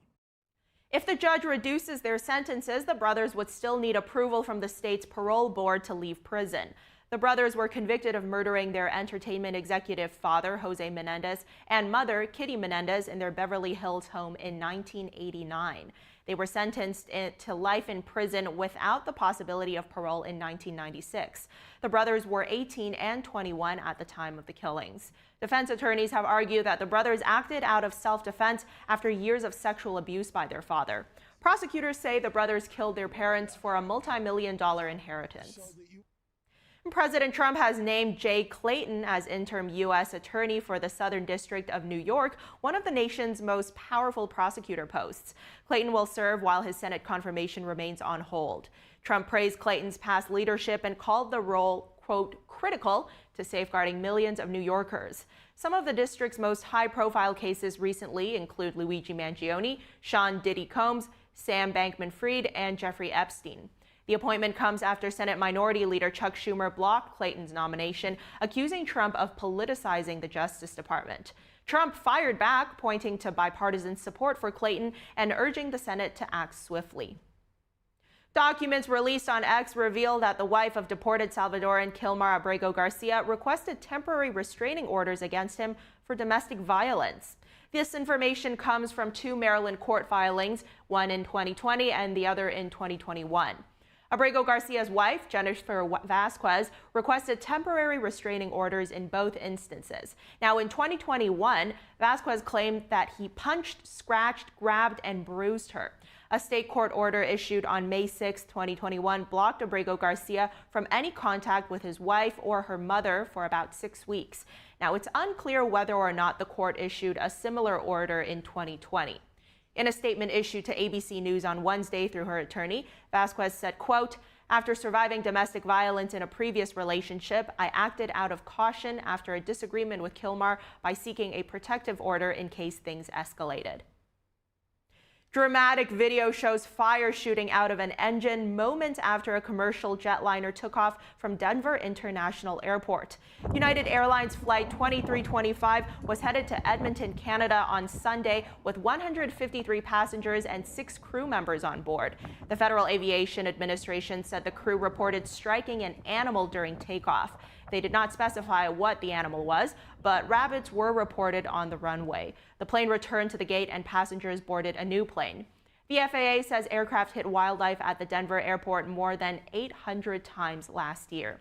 If the judge reduces their sentences, the brothers would still need approval from the state's parole board to leave prison. The brothers were convicted of murdering their entertainment executive father, Jose Menendez, and mother, Kitty Menendez, in their Beverly Hills home in 1989. They were sentenced to life in prison without the possibility of parole in 1996. The brothers were 18 and 21 at the time of the killings. Defense attorneys have argued that the brothers acted out of self-defense after years of sexual abuse by their father. Prosecutors say the brothers killed their parents for a multi-million-dollar inheritance. President Trump has named Jay Clayton as interim U.S. Attorney for the Southern District of New York, one of the nation's most powerful prosecutor posts. Clayton will serve while his Senate confirmation remains on hold. Trump praised Clayton's past leadership and called the role, quote, critical to safeguarding millions of New Yorkers. Some of the district's most high-profile cases recently include Luigi Mangione, Sean Diddy Combs, Sam Bankman-Fried, and Jeffrey Epstein. The appointment comes after Senate Minority Leader Chuck Schumer blocked Clayton's nomination, accusing Trump of politicizing the Justice Department. Trump fired back, pointing to bipartisan support for Clayton and urging the Senate to act swiftly. Documents released on X reveal that the wife of deported Salvadoran Kilmar Abrego Garcia requested temporary restraining orders against him for domestic violence. This information comes from 2 Maryland court filings, one in 2020 and the other in 2021. Abrego Garcia's wife, Jennifer Vasquez, requested temporary restraining orders in both instances. Now, in 2021, Vasquez claimed that he punched, scratched, grabbed, and bruised her. A state court order issued on May 6, 2021, blocked Abrego Garcia from any contact with his wife or her mother for about 6 weeks. Now, it's unclear whether or not the court issued a similar order in 2020. In a statement issued to ABC News on Wednesday through her attorney, Vasquez said, quote, "After surviving domestic violence in a previous relationship, I acted out of caution after a disagreement with Kilmar by seeking a protective order in case things escalated." Dramatic video shows fire shooting out of an engine moments after a commercial jetliner took off from Denver International Airport. United Airlines Flight 2325 was headed to Edmonton, Canada on Sunday with 153 passengers and 6 crew members on board. The Federal Aviation Administration said the crew reported striking an animal during takeoff. They did not specify what the animal was, but rabbits were reported on the runway. The plane returned to the gate and passengers boarded a new plane. The FAA says aircraft hit wildlife at the Denver airport more than 800 times last year.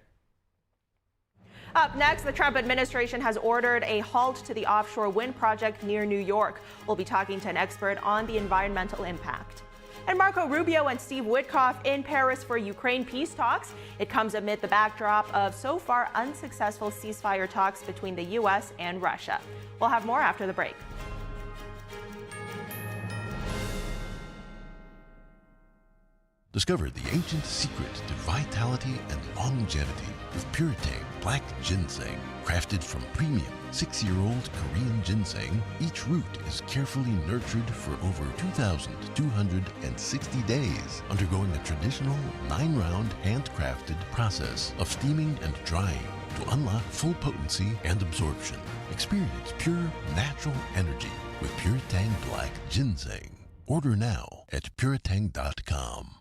Up next, the Trump administration has ordered a halt to the offshore wind project near New York. We'll be talking to an expert on the environmental impact. And Marco Rubio and Steve Witkoff in Paris for Ukraine peace talks. It comes amid the backdrop of so far unsuccessful ceasefire talks between the U.S. and Russia. We'll have more after the break. Discover the ancient secret to vitality and longevity with Puretane Black Ginseng. Crafted from premium 6-year-old Korean ginseng, each root is carefully nurtured for over 2,260 days, undergoing a traditional 9-round handcrafted process of steaming and drying to unlock full potency and absorption. Experience pure, natural energy with Puretane Black Ginseng. Order now at puretane.com.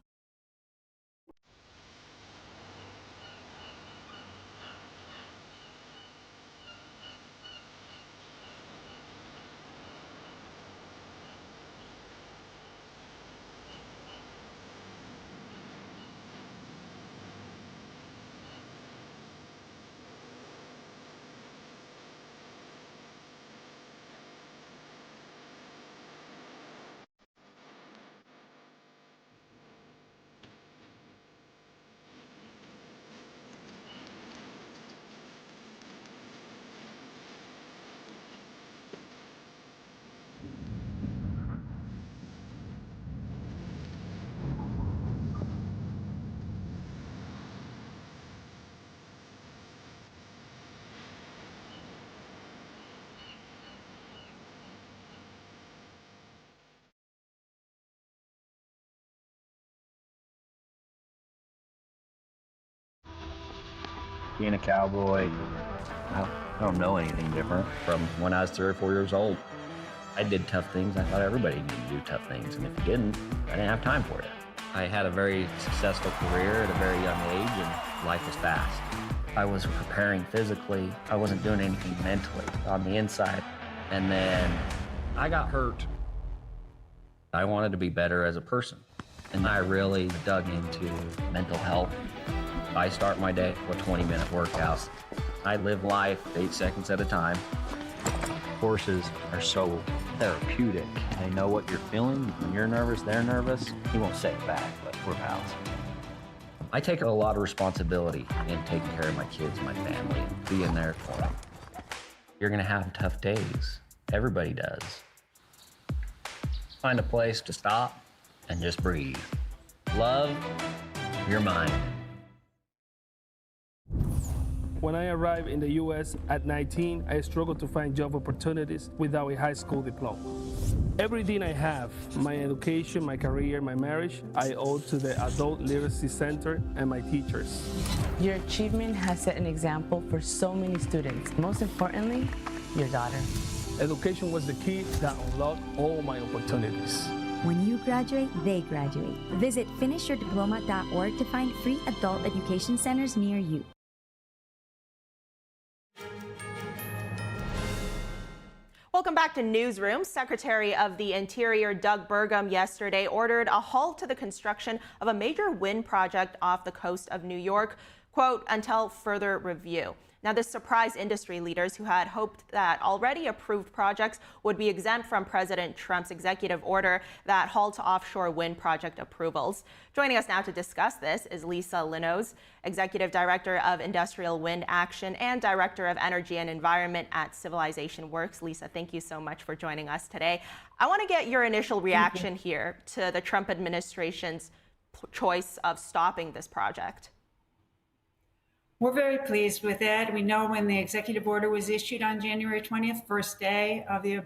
Being a cowboy, I don't know anything different from when I was 3 or 4 years old. I did tough things. I thought everybody needed to do tough things, and if you didn't, I didn't have time for it. I had a very successful career at a very young age, and life was fast. I was preparing physically. I wasn't doing anything mentally on the inside. And then I got hurt. I wanted to be better as a person, and I really dug into mental health. I start my day with 20-minute workouts. I live life 8 seconds at a time. Horses are so therapeutic. They know what you're feeling. When you're nervous, they're nervous. You won't say it back, but we're pals. I take a lot of responsibility in taking care of my kids, my family, and being there for them. You're gonna have tough days. Everybody does. Find a place to stop and just breathe. Love your mind. When I arrived in the U.S. at 19, I struggled to find job opportunities without a high school diploma. Everything I have, my education, my career, my marriage, I owe to the Adult Literacy Center and my teachers. Your achievement has set an example for so many students. Most importantly, your daughter. Education was the key that unlocked all my opportunities. When you graduate, they graduate. Visit finishyourdiploma.org to find free adult education centers near you. Welcome back to Newsroom. Secretary of the Interior Doug Burgum yesterday ordered a halt to the construction of a major wind project off the coast of New York, quote, until further review. Now, this surprised industry leaders who had hoped that already approved projects would be exempt from President Trump's executive order that halts offshore wind project approvals. Joining us now to discuss this is Lisa Linos, Executive Director of Industrial Wind Action and Director of Energy and Environment at Civilization Works. Lisa, thank you so much for joining us today. I want to get your initial reaction here to the Trump administration's choice of stopping this project. We're very pleased with it. We know when the executive order was issued on January 20th, first day of the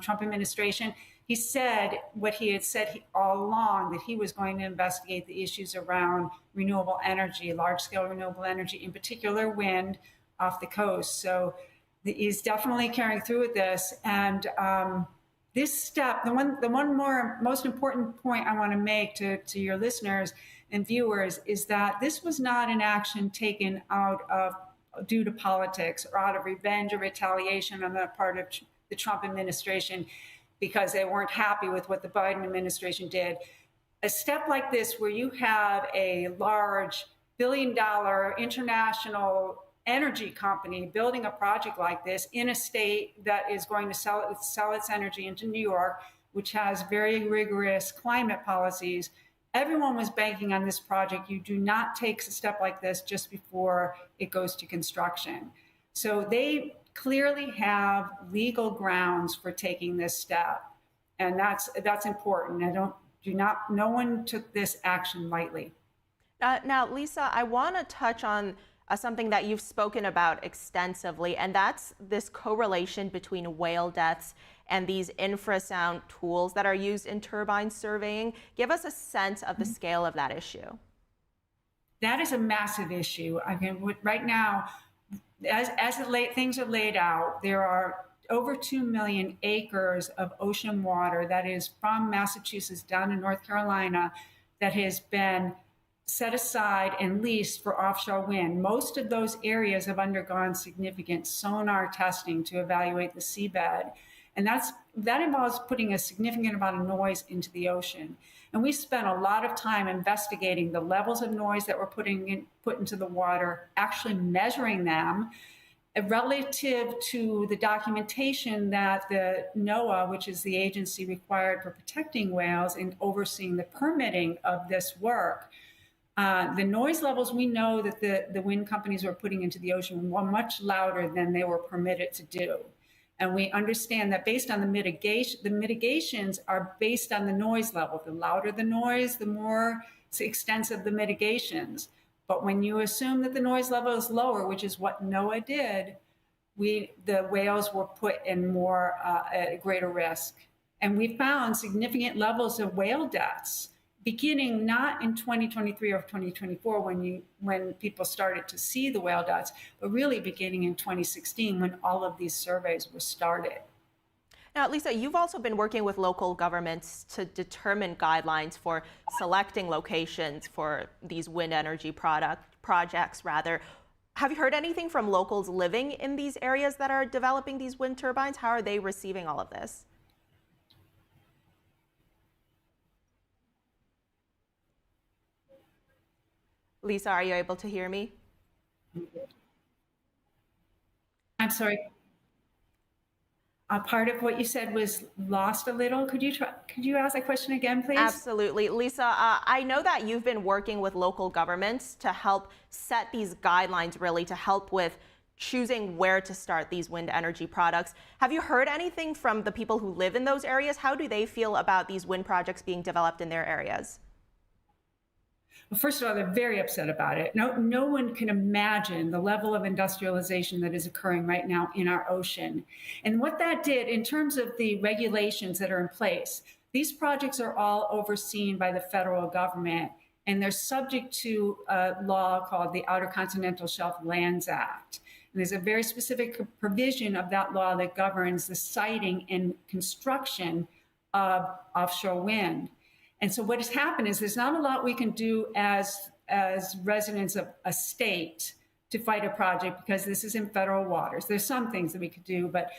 Trump administration, he said what he had said all along, that he was going to investigate the issues around renewable energy, large-scale renewable energy, in particular wind off the coast. So he's definitely carrying through with this. And this step, most important point I want to make to your listeners and viewers is that this was not an action taken due to politics or out of revenge or retaliation on the part of the Trump administration because they weren't happy with what the Biden administration did. A step like this, where you have a large billion-dollar international energy company building a project like this in a state that is going to sell its energy into New York, which has very rigorous climate policies. Everyone was banking on this project. You do not take a step like this just before it goes to construction. So they clearly have legal grounds for taking this step, and that's important. No one took this action lightly. Now, Lisa, I want to touch on something that you've spoken about extensively, and that's this correlation between whale deaths and these infrasound tools that are used in turbine surveying. Give us a sense of the scale of that issue. That is a massive issue. I mean, right now, as things are laid out, there are over 2 million acres of ocean water that is from Massachusetts down to North Carolina that has been set aside and leased for offshore wind. Most of those areas have undergone significant sonar testing to evaluate the seabed. And that involves putting a significant amount of noise into the ocean. And we spent a lot of time investigating the levels of noise that were put into the water, actually measuring them relative to the documentation that the NOAA, which is the agency required for protecting whales and overseeing the permitting of this work. The noise levels we know that the wind companies were putting into the ocean were much louder than they were permitted to do. And we understand that based on the mitigations are based on the noise level. The louder the noise, the more extensive the mitigations. But when you assume that the noise level is lower, which is what NOAA did, the whales were put in at greater risk. And we found significant levels of whale deaths beginning not in 2023 or 2024 when people started to see the whale deaths, but really beginning in 2016 when all of these surveys were started. Now, Lisa, you've also been working with local governments to determine guidelines for selecting locations for these wind energy projects. Have you heard anything from locals living in these areas that are developing these wind turbines? How are they receiving all of this? Lisa, are you able to hear me? I'm sorry. A part of what you said was lost a little. Could you ask that question again, please? Absolutely. Lisa, I know that you've been working with local governments to help set these guidelines, really, to help with choosing where to start these wind energy products. Have you heard anything from the people who live in those areas? How do they feel about these wind projects being developed in their areas? Well, first of all, they're very upset about it. No one can imagine the level of industrialization that is occurring right now in our ocean. And what that did in terms of the regulations that are in place, these projects are all overseen by the federal government, and they're subject to a law called the Outer Continental Shelf Lands Act. And there's a very specific provision of that law that governs the siting and construction of offshore wind. And so what has happened is there's not a lot we can do as residents of a state to fight a project because this is in federal waters. There's some things that we could do, but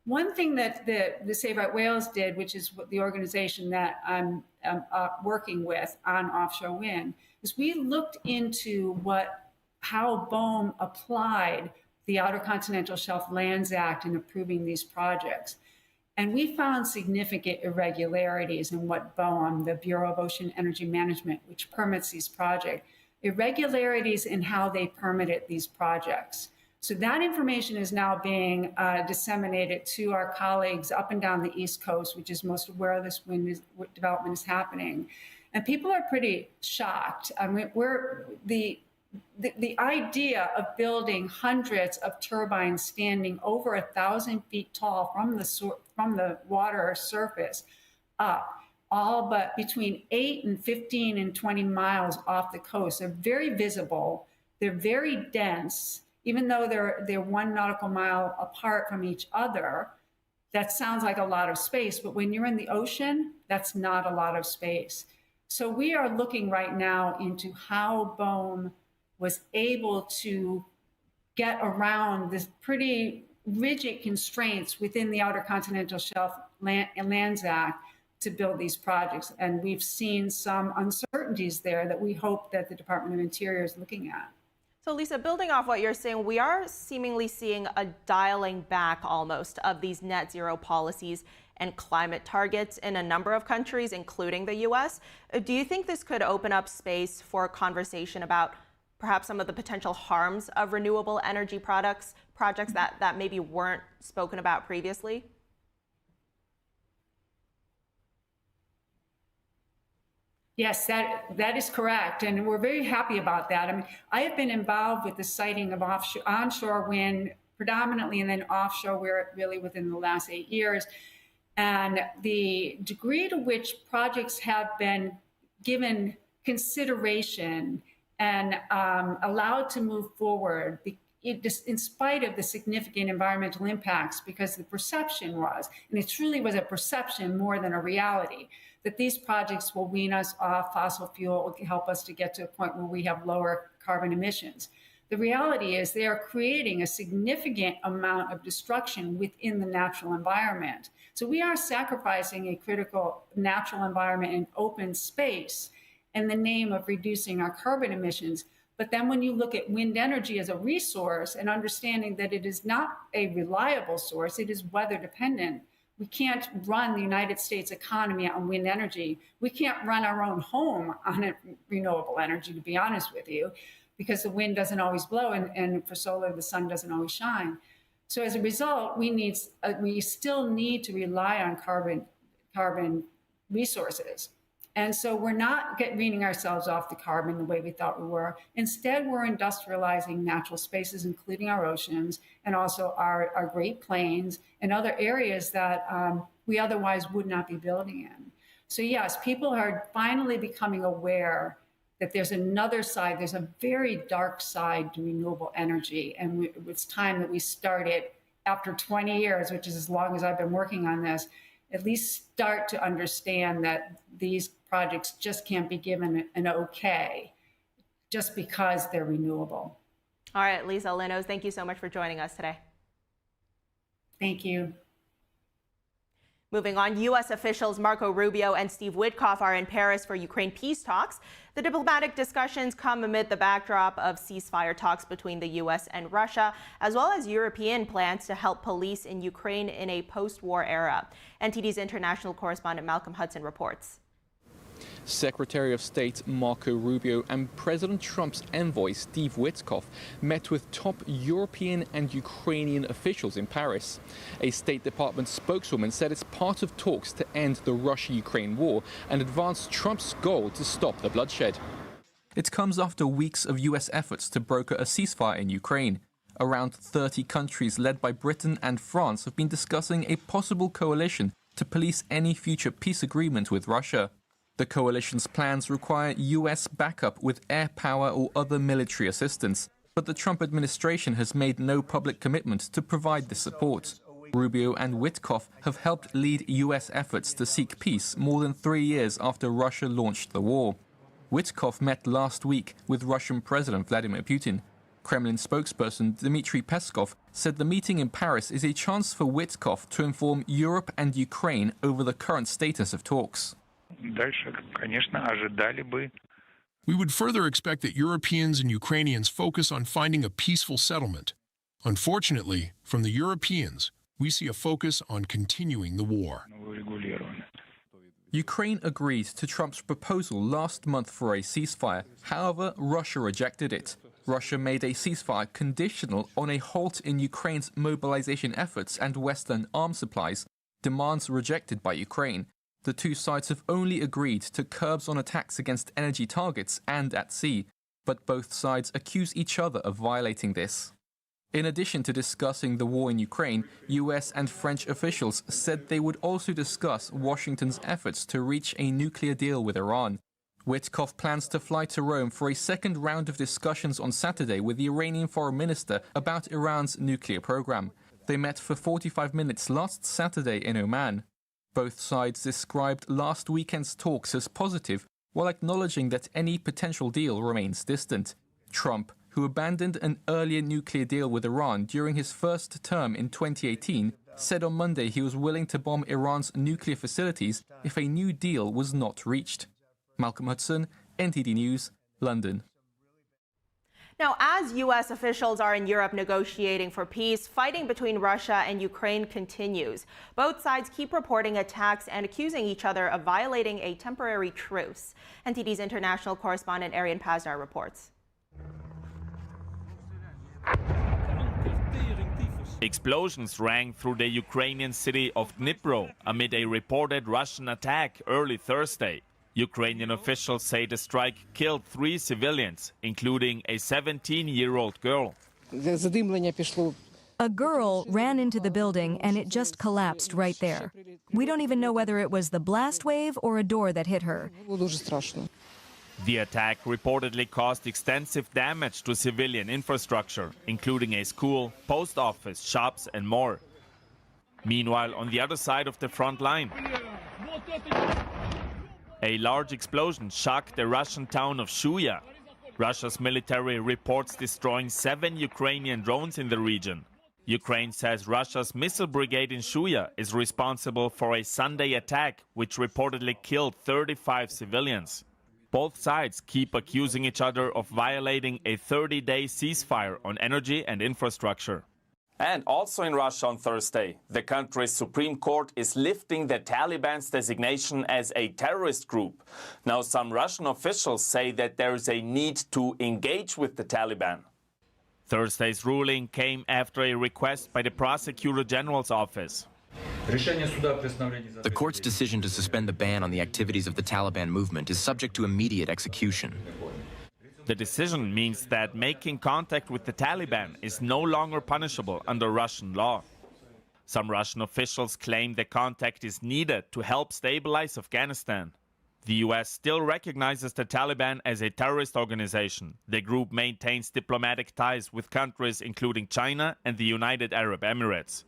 one thing that the Save Right Whales did, which is what the organization that I'm working with on offshore wind, is we looked into how BOEM applied the Outer Continental Shelf Lands Act in approving these projects. And we found significant irregularities in what BOEM, the Bureau of Ocean Energy Management, which permits these projects, irregularities in how they permitted these projects. So that information is now being disseminated to our colleagues up and down the East Coast, which is most of where this wind development is happening. And people are pretty shocked. I mean, the idea of building hundreds of turbines standing over 1,000 feet tall from the water surface up, all but between 8 and 15 and 20 miles off the coast. They're very visible. They're very dense. Even though they're 1 nautical mile apart from each other, that sounds like a lot of space. But when you're in the ocean, that's not a lot of space. So we are looking right now into how BOEM was able to get around this pretty rigid constraints within the Outer Continental Shelf Lands Act to build these projects. And we've seen some uncertainties there that we hope that the Department of Interior is looking at. So Lisa, building off what you're saying, we are seemingly seeing a dialing back almost of these net zero policies and climate targets in a number of countries, including the US. Do you think this could open up space for a conversation about perhaps some of the potential harms of renewable energy projects that maybe weren't spoken about previously? Yes, that is correct. And we're very happy about that. I mean, I have been involved with the siting of onshore wind predominantly and then offshore really within the last 8 years. And the degree to which projects have been given consideration and allowed to move forward in spite of the significant environmental impacts, because the perception was, and it truly was a perception more than a reality, that these projects will wean us off fossil fuel, will help us to get to a point where we have lower carbon emissions. The reality is they are creating a significant amount of destruction within the natural environment. So we are sacrificing a critical natural environment and open space in the name of reducing our carbon emissions. But then when you look at wind energy as a resource and understanding that it is not a reliable source, it is weather dependent. We can't run the United States economy on wind energy. We can't run our own home on renewable energy, to be honest with you, because the wind doesn't always blow, and for solar, the sun doesn't always shine. So as a result, we still need to rely on carbon resources. And so we're not weaning ourselves off the carbon the way we thought we were. Instead, we're industrializing natural spaces, including our oceans, and also our Great Plains and other areas that we otherwise would not be building in. So yes, people are finally becoming aware that there's another side, there's a very dark side to renewable energy. And it's time that we started, after 20 years, which is as long as I've been working on this, at least start to understand that these projects just can't be given an okay just because they're renewable. All right, Lisa Linos, thank you so much for joining us today. Thank you. Moving on, U.S. officials Marco Rubio and Steve Witkoff are in Paris for Ukraine peace talks. The diplomatic discussions come amid the backdrop of ceasefire talks between the U.S. and Russia, as well as European plans to help police in Ukraine in a post-war era. NTD's international correspondent Malcolm Hudson reports. Secretary of State Marco Rubio and President Trump's envoy Steve Witkoff met with top European and Ukrainian officials in Paris. A State Department spokeswoman said it's part of talks to end the Russia-Ukraine war and advance Trump's goal to stop the bloodshed. It comes after weeks of US efforts to broker a ceasefire in Ukraine. Around 30 countries led by Britain and France have been discussing a possible coalition to police any future peace agreement with Russia. The coalition's plans require US backup with air power or other military assistance, but the Trump administration has made no public commitment to provide this support. Rubio and Witkoff have helped lead US efforts to seek peace more than 3 years after Russia launched the war. Witkoff met last week with Russian President Vladimir Putin. Kremlin spokesperson Dmitry Peskov said the meeting in Paris is a chance for Witkoff to inform Europe and Ukraine over the current status of talks. We would further expect that Europeans and Ukrainians focus on finding a peaceful settlement. Unfortunately, from the Europeans, we see a focus on continuing the war. Ukraine agreed to Trump's proposal last month for a ceasefire. However, Russia rejected it. Russia made a ceasefire conditional on a halt in Ukraine's mobilization efforts and Western arms supplies, demands rejected by Ukraine. The two sides have only agreed to curbs on attacks against energy targets and at sea, but both sides accuse each other of violating this. In addition to discussing the war in Ukraine, US and French officials said they would also discuss Washington's efforts to reach a nuclear deal with Iran. Witkoff plans to fly to Rome for a second round of discussions on Saturday with the Iranian foreign minister about Iran's nuclear program. They met for 45 minutes last Saturday in Oman. Both sides described last weekend's talks as positive, while acknowledging that any potential deal remains distant. Trump, who abandoned an earlier nuclear deal with Iran during his first term in 2018, said on Monday he was willing to bomb Iran's nuclear facilities if a new deal was not reached. Malcolm Hudson, NTD News, London. Now, as U.S. officials are in Europe negotiating for peace, fighting between Russia and Ukraine continues. Both sides keep reporting attacks and accusing each other of violating a temporary truce. NTD's international correspondent Arian Paznar reports. Explosions rang through the Ukrainian city of Dnipro amid a reported Russian attack early Thursday. Ukrainian officials say the strike killed 3 civilians, including a 17-year-old girl. A girl ran into the building and it just collapsed right there. We don't even know whether it was the blast wave or a door that hit her. The attack reportedly caused extensive damage to civilian infrastructure, including a school, post office, shops, and more. Meanwhile, on the other side of the front line, a large explosion shocked the Russian town of Shuya. Russia's military reports destroying 7 Ukrainian drones in the region. Ukraine says Russia's missile brigade in Shuya is responsible for a Sunday attack, which reportedly killed 35 civilians. Both sides keep accusing each other of violating a 30-day ceasefire on energy and infrastructure. And also in Russia on Thursday, the country's Supreme Court is lifting the Taliban's designation as a terrorist group. Now, some Russian officials say that there is a need to engage with the Taliban. Thursday's ruling came after a request by the Prosecutor General's office. The court's decision to suspend the ban on the activities of the Taliban movement is subject to immediate execution. The decision means that making contact with the Taliban is no longer punishable under Russian law. Some Russian officials claim the contact is needed to help stabilize Afghanistan. The US still recognizes the Taliban as a terrorist organization. The group maintains diplomatic ties with countries including China and the United Arab Emirates.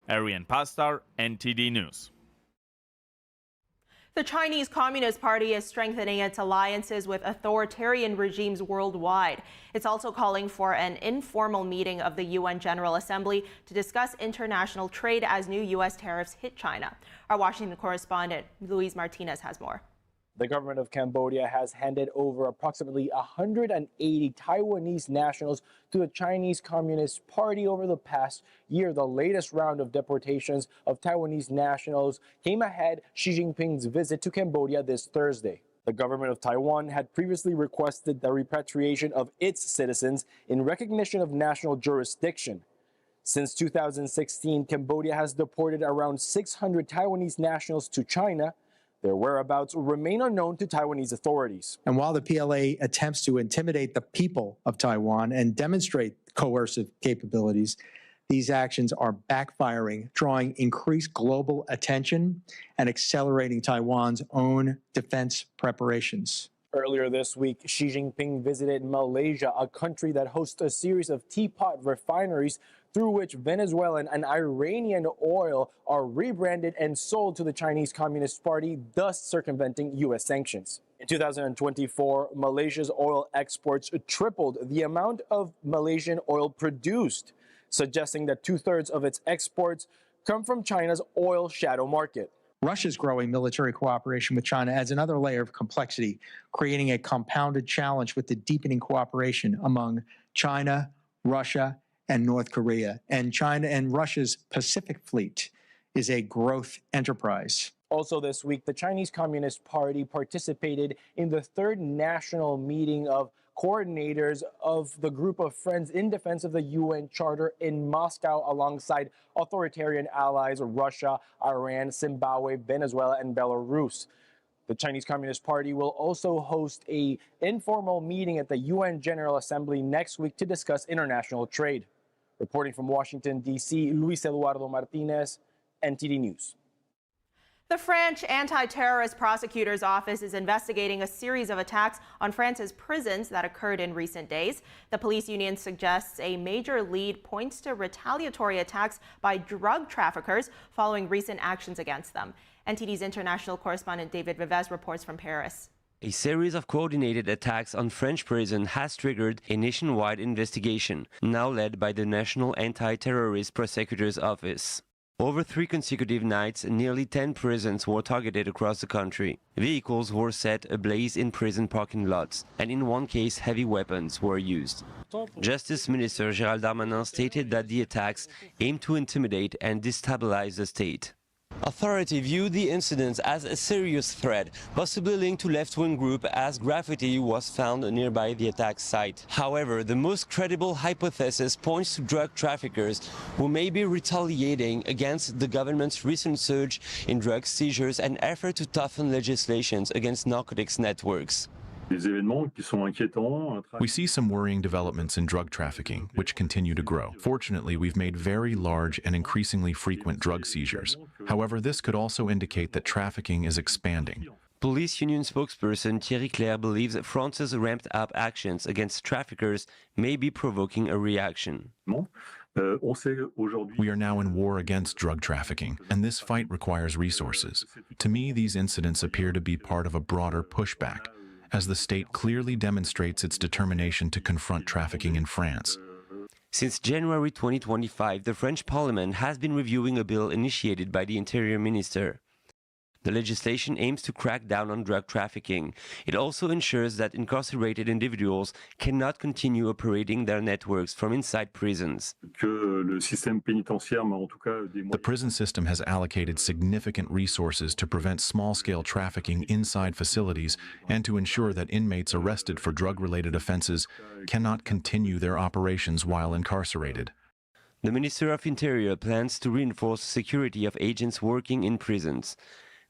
Arian Paznar, NTD News. The Chinese Communist Party is strengthening its alliances with authoritarian regimes worldwide. It's also calling for an informal meeting of the UN General Assembly to discuss international trade as new U.S. tariffs hit China. Our Washington correspondent, Luis Martinez, has more. The government of Cambodia has handed over approximately 180 Taiwanese nationals to the Chinese Communist Party over the past year. The latest round of deportations of Taiwanese nationals came ahead Xi Jinping's visit to Cambodia this Thursday. The government of Taiwan had previously requested the repatriation of its citizens in recognition of national jurisdiction. Since 2016, Cambodia has deported around 600 Taiwanese nationals to China. Their whereabouts remain unknown to Taiwanese authorities. And while the PLA attempts to intimidate the people of Taiwan and demonstrate coercive capabilities, these actions are backfiring, drawing increased global attention and accelerating Taiwan's own defense preparations. Earlier this week, Xi Jinping visited Malaysia, a country that hosts a series of teapot refineries through which Venezuelan and Iranian oil are rebranded and sold to the Chinese Communist Party, thus circumventing U.S. sanctions. In 2024, Malaysia's oil exports tripled the amount of Malaysian oil produced, suggesting that 2/3 of its exports come from China's oil shadow market. Russia's growing military cooperation with China adds another layer of complexity, creating a compounded challenge with the deepening cooperation among China, Russia, and North Korea. And China and Russia's Pacific Fleet is a growth enterprise. Also this week, the Chinese Communist Party participated in the third national meeting of coordinators of the group of Friends in Defense of the UN Charter in Moscow alongside authoritarian allies Russia, Iran, Zimbabwe, Venezuela, and Belarus. The Chinese Communist Party will also host an informal meeting at the UN General Assembly next week to discuss international trade. Reporting from Washington, D.C., Luis Eduardo Martinez, NTD News. The French anti-terrorist prosecutor's office is investigating a series of attacks on France's prisons that occurred in recent days. The police union suggests a major lead points to retaliatory attacks by drug traffickers following recent actions against them. NTD's international correspondent David Vives reports from Paris. A series of coordinated attacks on French prisons has triggered a nationwide investigation, now led by the National Anti-Terrorist Prosecutor's Office. Over 3 consecutive nights, nearly 10 prisons were targeted across the country. Vehicles were set ablaze in prison parking lots, and in one case, heavy weapons were used. Justice Minister Gérald Darmanin stated that the attacks aimed to intimidate and destabilize the state. Authorities view the incidents as a serious threat, possibly linked to left-wing group, as graffiti was found nearby the attack site. However, the most credible hypothesis points to drug traffickers who may be retaliating against the government's recent surge in drug seizures and effort to toughen legislations against narcotics networks. We see some worrying developments in drug trafficking, which continue to grow. Fortunately, we've made very large and increasingly frequent drug seizures. However, this could also indicate that trafficking is expanding. Police union spokesperson Thierry Claire believes France's ramped-up actions against traffickers may be provoking a reaction. We are now in war against drug trafficking, and this fight requires resources. To me, these incidents appear to be part of a broader pushback, as the state clearly demonstrates its determination to confront trafficking in France. Since January 2025, the French Parliament has been reviewing a bill initiated by the Interior Minister. The legislation aims to crack down on drug trafficking. It also ensures that incarcerated individuals cannot continue operating their networks from inside prisons. The prison system has allocated significant resources to prevent small-scale trafficking inside facilities and to ensure that inmates arrested for drug-related offenses cannot continue their operations while incarcerated. The Minister of Interior plans to reinforce security of agents working in prisons.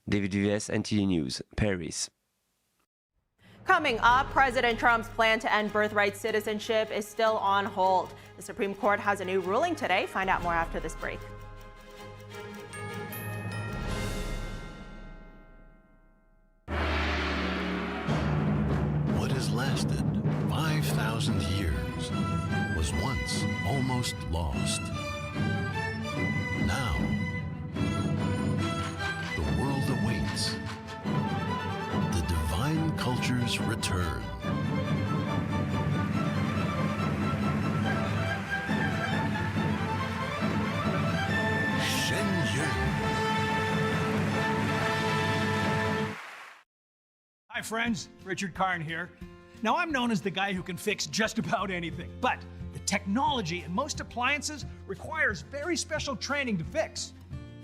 David Vives, NTD News, Paris. Coming up, President Trump's plan to end birthright citizenship is still on hold. The Supreme Court has a new ruling today. Find out more after this break. What has lasted 5,000 years was once almost lost. Now, the world awaits the divine culture's return. Hi friends, Richard Karn here. Now I'm known as the guy who can fix just about anything, but the technology in most appliances requires very special training to fix.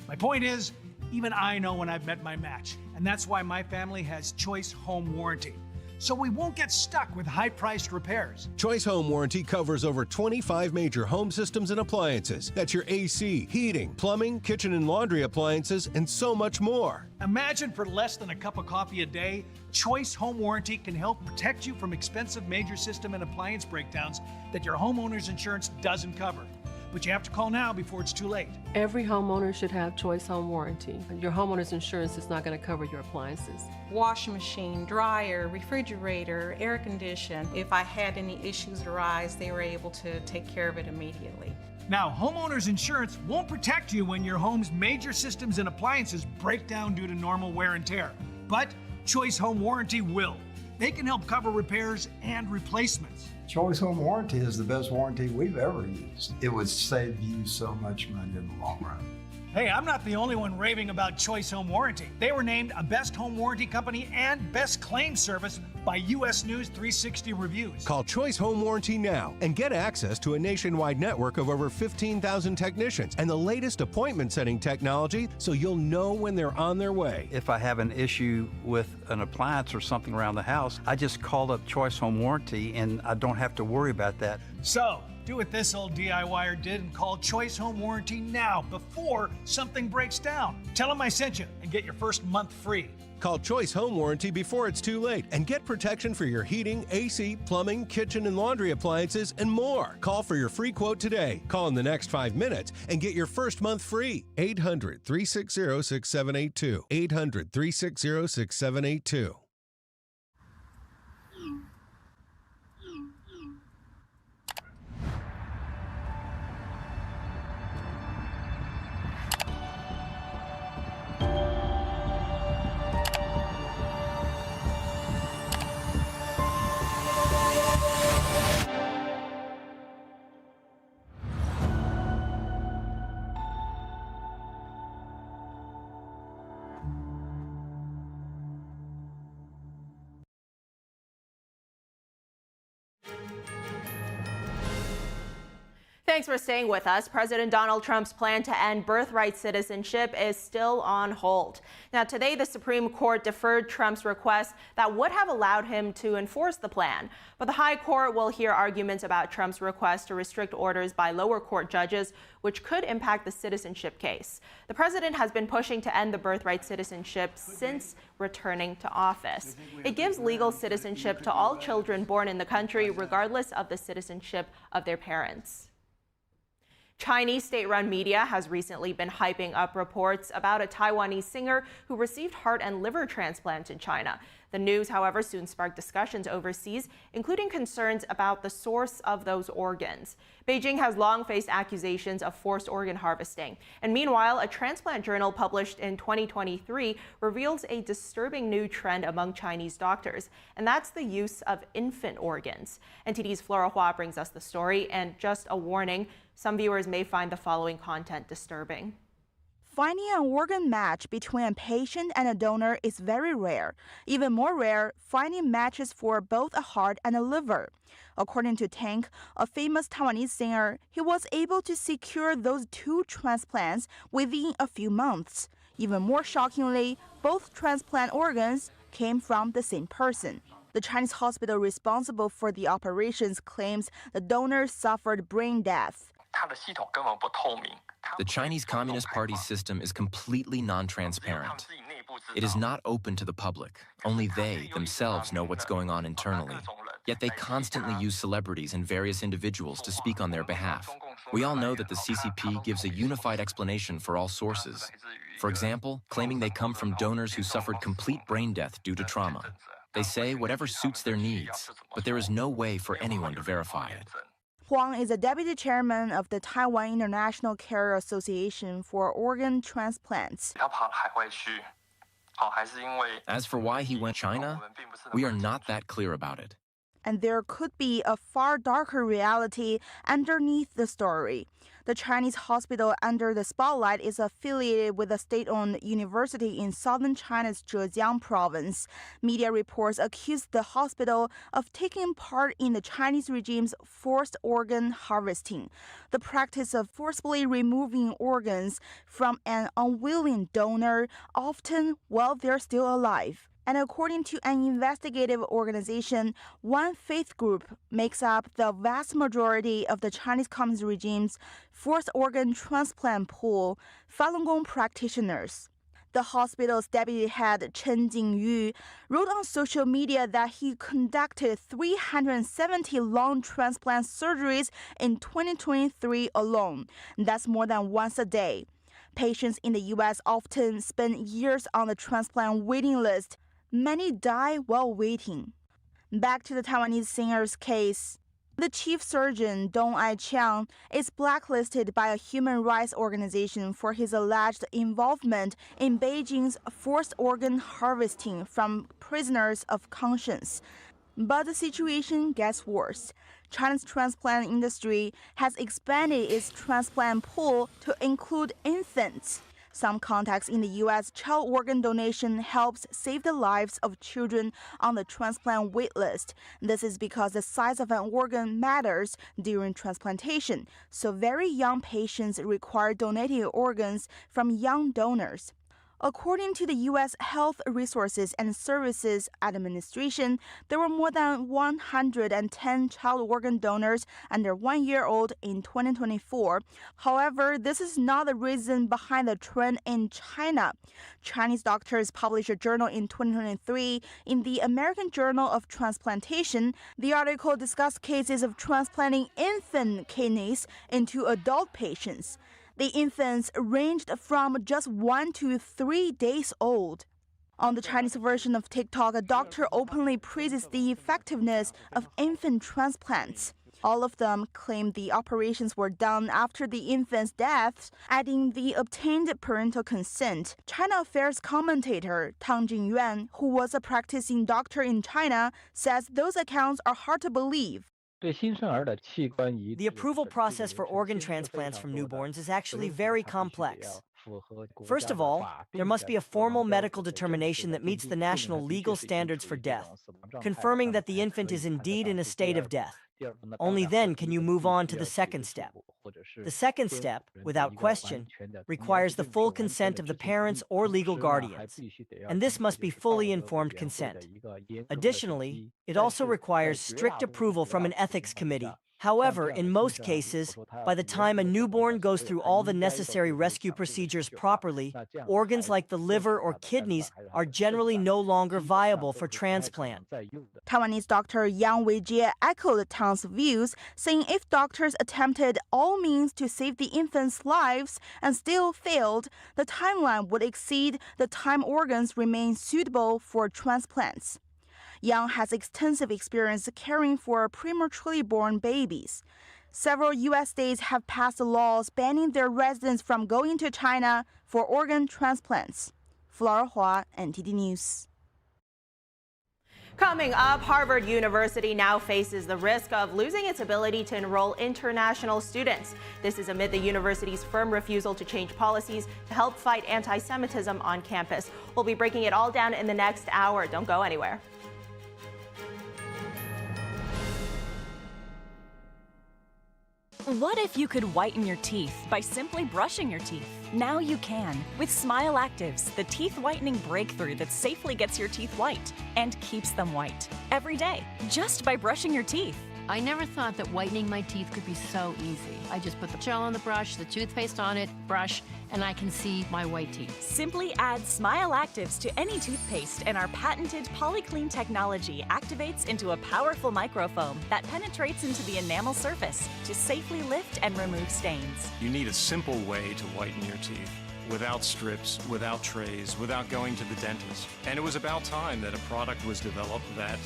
My point is, even I know when I've met my match, and that's why my family has Choice Home Warranty. so we won't get stuck with high-priced repairs. Choice Home Warranty covers over 25 major home systems and appliances. That's your AC, heating, plumbing, kitchen and laundry appliances, and so much more. Imagine for less than a cup of coffee a day, Choice Home Warranty can help protect you from expensive major system and appliance breakdowns that your homeowner's insurance doesn't cover. But you have to call now before it's too late. Every homeowner should have Choice Home Warranty. Your homeowner's insurance is not going to cover your appliances. Washing machine, dryer, refrigerator, air condition. If I had any issues arise, they were able to take care of it immediately. Now, homeowner's insurance won't protect you when your home's major systems and appliances break down due to normal wear and tear. But Choice Home Warranty will. They can help cover repairs and replacements. Choice Home Warranty is the best warranty we've ever used. It would save you so much money in the long run. Hey, I'm not the only one raving about Choice Home Warranty. They were named a Best Home Warranty Company and Best Claim Service by U.S. News 360 Reviews. Call Choice Home Warranty now and get access to a nationwide network of over 15,000 technicians and the latest appointment setting technology so you'll know when they're on their way. If I have an issue with an appliance or something around the house, I just call up Choice Home Warranty and I don't have to worry about that. So, do what this old DIYer did and call Choice Home Warranty now before something breaks down. Tell them I sent you and get your first month free. Call Choice Home Warranty before it's too late and get protection for your heating, AC, plumbing, kitchen and laundry appliances, and more. Call for your free quote today. Call in the next 5 minutes and get your first month free. 800-360-6782. 800-360-6782. Thanks for staying with us. President Donald Trump's plan to end birthright citizenship is still on hold. Now, today, the Supreme Court deferred Trump's request that would have allowed him to enforce the plan. But the High Court will hear arguments about Trump's request to restrict orders by lower court judges, which could impact the citizenship case. The president has been pushing to end the birthright citizenship since returning to office. It gives legal citizenship to all children born in the country, regardless of the citizenship of their parents. Chinese state-run media has recently been hyping up reports about a Taiwanese singer who received heart and liver transplants in China. The news, however, soon sparked discussions overseas, including concerns about the source of those organs. Beijing has long faced accusations of forced organ harvesting. And meanwhile, a transplant journal published in 2023 reveals a disturbing new trend among Chinese doctors, and that's the use of infant organs. NTD's Flora Hua brings us the story, and just a warning, some viewers may find the following content disturbing. Finding an organ match between a patient and a donor is very rare. Even more rare, finding matches for both a heart and a liver. According to Tank, a famous Taiwanese singer, he was able to secure those two transplants within a few months. Even more shockingly, both transplant organs came from the same person. The Chinese hospital responsible for the operations claims the donor suffered brain death. The Chinese Communist Party's system is completely non-transparent. It is not open to the public. Only they themselves know what's going on internally. Yet they constantly use celebrities and various individuals to speak on their behalf. We all know that the CCP gives a unified explanation for all sources. For example, claiming they come from donors who suffered complete brain death due to trauma. They say whatever suits their needs, but there is no way for anyone to verify it. Huang is a deputy chairman of the Taiwan International Care Association for Organ Transplants. As for why he went to China, we are not that clear about it. And there could be a far darker reality underneath the story. The Chinese hospital under the spotlight is affiliated with a state-owned university in southern China's Zhejiang province. Media reports accuse the hospital of taking part in the Chinese regime's forced organ harvesting, the practice of forcibly removing organs from an unwilling donor, often while they're still alive. And according to an investigative organization, 1/5 group makes up the vast majority of the Chinese Communist regime's forced organ transplant pool, Falun Gong practitioners. The hospital's deputy head, Chen Jingyu, wrote on social media that he conducted 370 lung transplant surgeries in 2023 alone. That's more than once a day. Patients in the U.S. often spend years on the transplant waiting list. Many die while waiting. Back to the Taiwanese singer's case. The chief surgeon, Dong Ai-chiang, is blacklisted by a human rights organization for his alleged involvement in Beijing's forced organ harvesting from prisoners of conscience. But the situation gets worse. China's transplant industry has expanded its transplant pool to include infants. Some contacts in the U.S. child organ donation helps save the lives of children on the transplant wait list. This is because the size of an organ matters during transplantation, so very young patients require donating organs from young donors. According to the U.S. Health Resources and Services Administration, there were more than 110 child organ donors under 1 year old in 2024. However, this is not the reason behind the trend in China. Chinese doctors published a journal in 2023 in the American Journal of Transplantation. The article discussed cases of transplanting infant kidneys into adult patients. The infants ranged from just 1 to 3 days old. On the Chinese version of TikTok, a doctor openly praises the effectiveness of infant transplants. All of them claim the operations were done after the infant's death, adding the obtained parental consent. China Affairs commentator Tang Jinyuan, who was a practicing doctor in China, says those accounts are hard to believe. The approval process for organ transplants from newborns is actually very complex. First of all, there must be a formal medical determination that meets the national legal standards for death, confirming that the infant is indeed in a state of death. Only then can you move on to the second step. The second step, without question, requires the full consent of the parents or legal guardians, and this must be fully informed consent. Additionally, it also requires strict approval from an ethics committee. However, in most cases, by the time a newborn goes through all the necessary rescue procedures properly, organs like the liver or kidneys are generally no longer viable for transplant. Taiwanese doctor Yang Weijie echoed Tang's views, saying if doctors attempted all means to save the infants' lives and still failed, the timeline would exceed the time organs remain suitable for transplants. Yang has extensive experience caring for prematurely born babies. Several U.S. states have passed laws banning their residents from going to China for organ transplants. Flora Hua, NTD News. Coming up, Harvard University now faces the risk of losing its ability to enroll international students. This is amid the university's firm refusal to change policies to help fight anti-Semitism on campus. We'll be breaking it all down in the next hour. Don't go anywhere. What if you could whiten your teeth by simply brushing your teeth? Now you can with Smile Actives, the teeth whitening breakthrough that safely gets your teeth white and keeps them white every day, just by brushing your teeth. I never thought that whitening my teeth could be so easy. I just put the gel on the brush, the toothpaste on it, brush, and I can see my white teeth. Simply add Smile Actives to any toothpaste and our patented PolyClean technology activates into a powerful microfoam that penetrates into the enamel surface to safely lift and remove stains. You need a simple way to whiten your teeth. Without strips, without trays, without going to the dentist. And it was about time that a product was developed that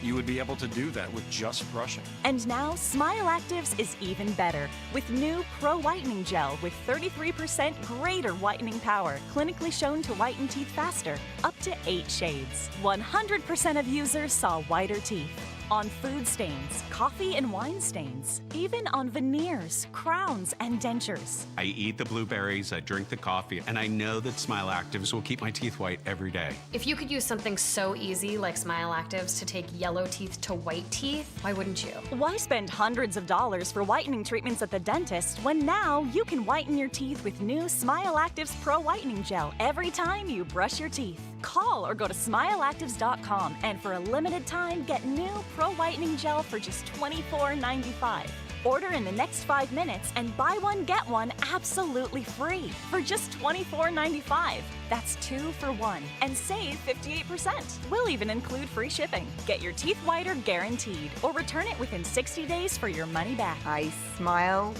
you would be able to do that with just brushing. And now, Smile Actives is even better with new Pro Whitening Gel with 33% greater whitening power, clinically shown to whiten teeth faster, up to 8 shades. 100% of users saw whiter teeth. On food stains, coffee and wine stains, even on veneers, crowns, and dentures. I eat the blueberries, I drink the coffee, and I know that Smile Actives will keep my teeth white every day. If you could use something so easy like Smile Actives to take yellow teeth to white teeth, why wouldn't you? Why spend hundreds of dollars for whitening treatments at the dentist when now you can whiten your teeth with new Smile Actives Pro Whitening Gel every time you brush your teeth? Call or go to smileactives.com and for a limited time, get new Pro Whitening Gel for just $24.95. Order in the next 5 minutes and buy one, get one absolutely free for just $24.95. That's 2 for 1 and save 58%. We'll even include free shipping. Get your teeth whiter guaranteed or return it within 60 days for your money back. I smile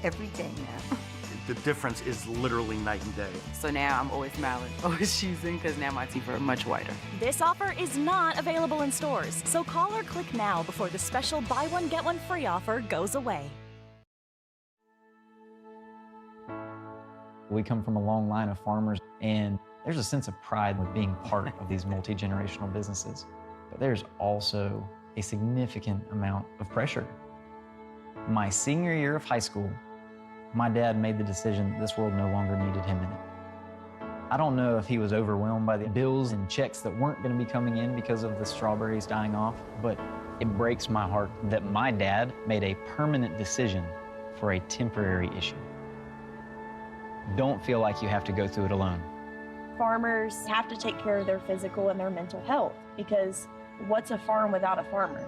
every day now. The difference is literally night and day. So now I'm always smiling, always choosing, because now my teeth are much whiter. This offer is not available in stores, so call or click now before the special buy one, get one free offer goes away. We come from a long line of farmers, and there's a sense of pride with being part of these multi-generational businesses. But there's also a significant amount of pressure. My senior year of high school, my dad made the decision this world no longer needed him in it. I don't know if he was overwhelmed by the bills and checks that weren't going to be coming in because of the strawberries dying off, but it breaks my heart that my dad made a permanent decision for a temporary issue. Don't feel like you have to go through it alone. Farmers have to take care of their physical and their mental health, because what's a farm without a farmer?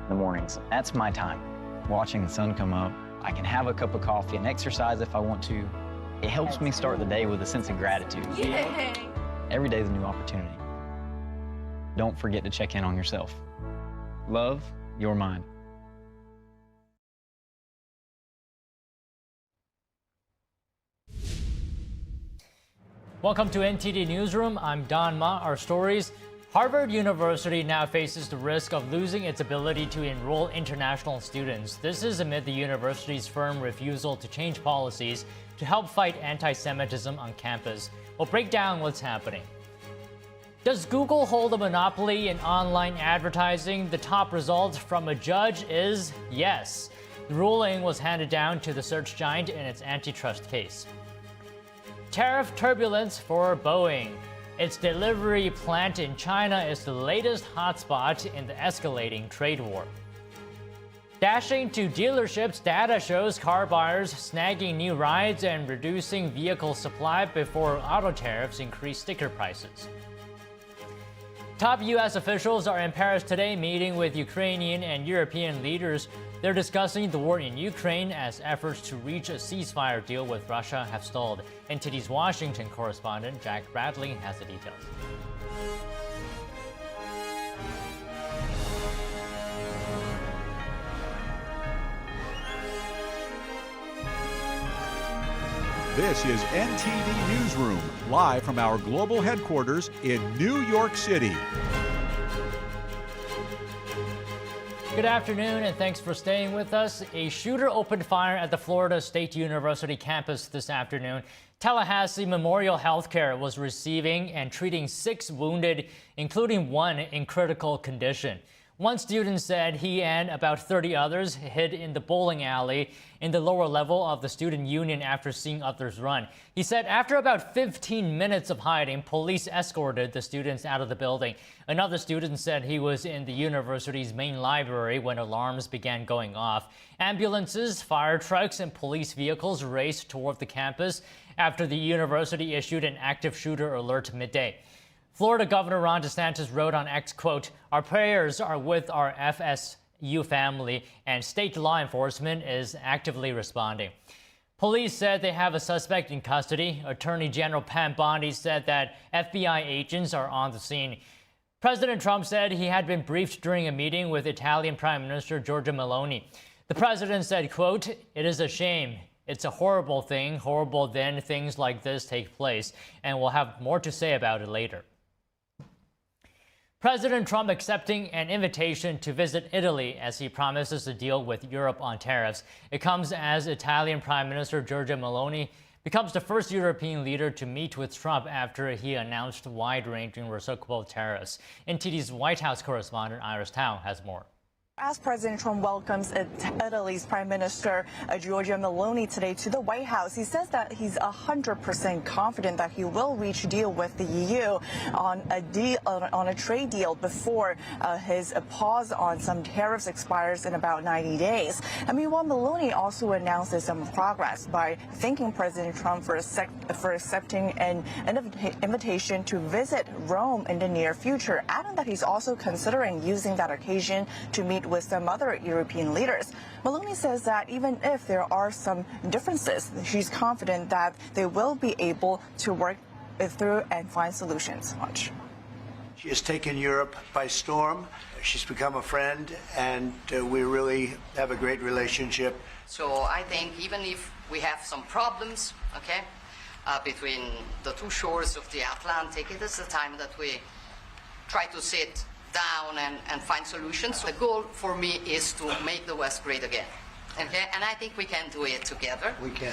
The mornings, that's my time. Watching the sun come up, I can have a cup of coffee and exercise if I want to. It helps me start the day with a sense of gratitude. Yay! Every day is a new opportunity. Don't forget to check in on yourself. Love your mind. Welcome to NTD Newsroom. I'm Don Ma. Our stories. Harvard University now faces the risk of losing its ability to enroll international students. This is amid the university's firm refusal to change policies to help fight anti-Semitism on campus. We'll break down what's happening. Does Google hold a monopoly in online advertising? The top result from a judge is yes. The ruling was handed down to the search giant in its antitrust case. Tariff turbulence for Boeing. Its delivery plant in China is the latest hotspot in the escalating trade war. Dashing to dealerships, data shows car buyers snagging new rides and reducing vehicle supply before auto tariffs increase sticker prices. Top U.S. officials are in Paris today meeting with Ukrainian and European leaders. They're discussing the war in Ukraine as efforts to reach a ceasefire deal with Russia have stalled. NTD's Washington correspondent Jack Bradley has the details. This is NTD Newsroom, live from our global headquarters in New York City. Good afternoon, and thanks for staying with us. A shooter opened fire at the Florida State University campus this afternoon. Tallahassee Memorial Healthcare was receiving and treating 6 wounded, including 1 in critical condition. One student said he and about 30 others hid in the bowling alley in the lower level of the student union after seeing others run. He said after about 15 minutes of hiding, police escorted the students out of the building. Another student said he was in the university's main library when alarms began going off. Ambulances, fire trucks, and police vehicles raced toward the campus after the university issued an active shooter alert midday. Florida Governor Ron DeSantis wrote on X, quote, "Our prayers are with our FSU family, and state law enforcement is actively responding." Police said they have a suspect in custody. Attorney General Pam Bondi said that FBI agents are on the scene. President Trump said he had been briefed during a meeting with Italian Prime Minister Giorgia Meloni. The president said, quote, "It is a shame. It's a horrible thing, horrible then things like this take place, and we'll have more to say about it later." President Trump accepting an invitation to visit Italy as he promises to deal with Europe on tariffs. It comes as Italian Prime Minister Giorgia Meloni becomes the first European leader to meet with Trump after he announced wide-ranging reciprocal tariffs. NTD's White House correspondent Iris Tao has more. As President Trump welcomes Italy's Prime Minister Giorgia Meloni today to the White House, he says that he's 100% confident that he will reach a deal with the EU on a trade deal before his pause on some tariffs expires in about 90 days. And meanwhile, Meloni also announces some progress by thanking President Trump for accepting an invitation to visit Rome in the near future, adding that he's also considering using that occasion to meet with some other European leaders. Meloni says that even if there are some differences, she's confident that they will be able to work through and find solutions. Watch. She has taken Europe by storm. She's become a friend, and we really have a great relationship. So I think even if we have some problems, okay, between the two shores of the Atlantic, it is the time that we try to sit down and find solutions. The goal for me is to make the West great again. Okay? And I think we can do it together. We can.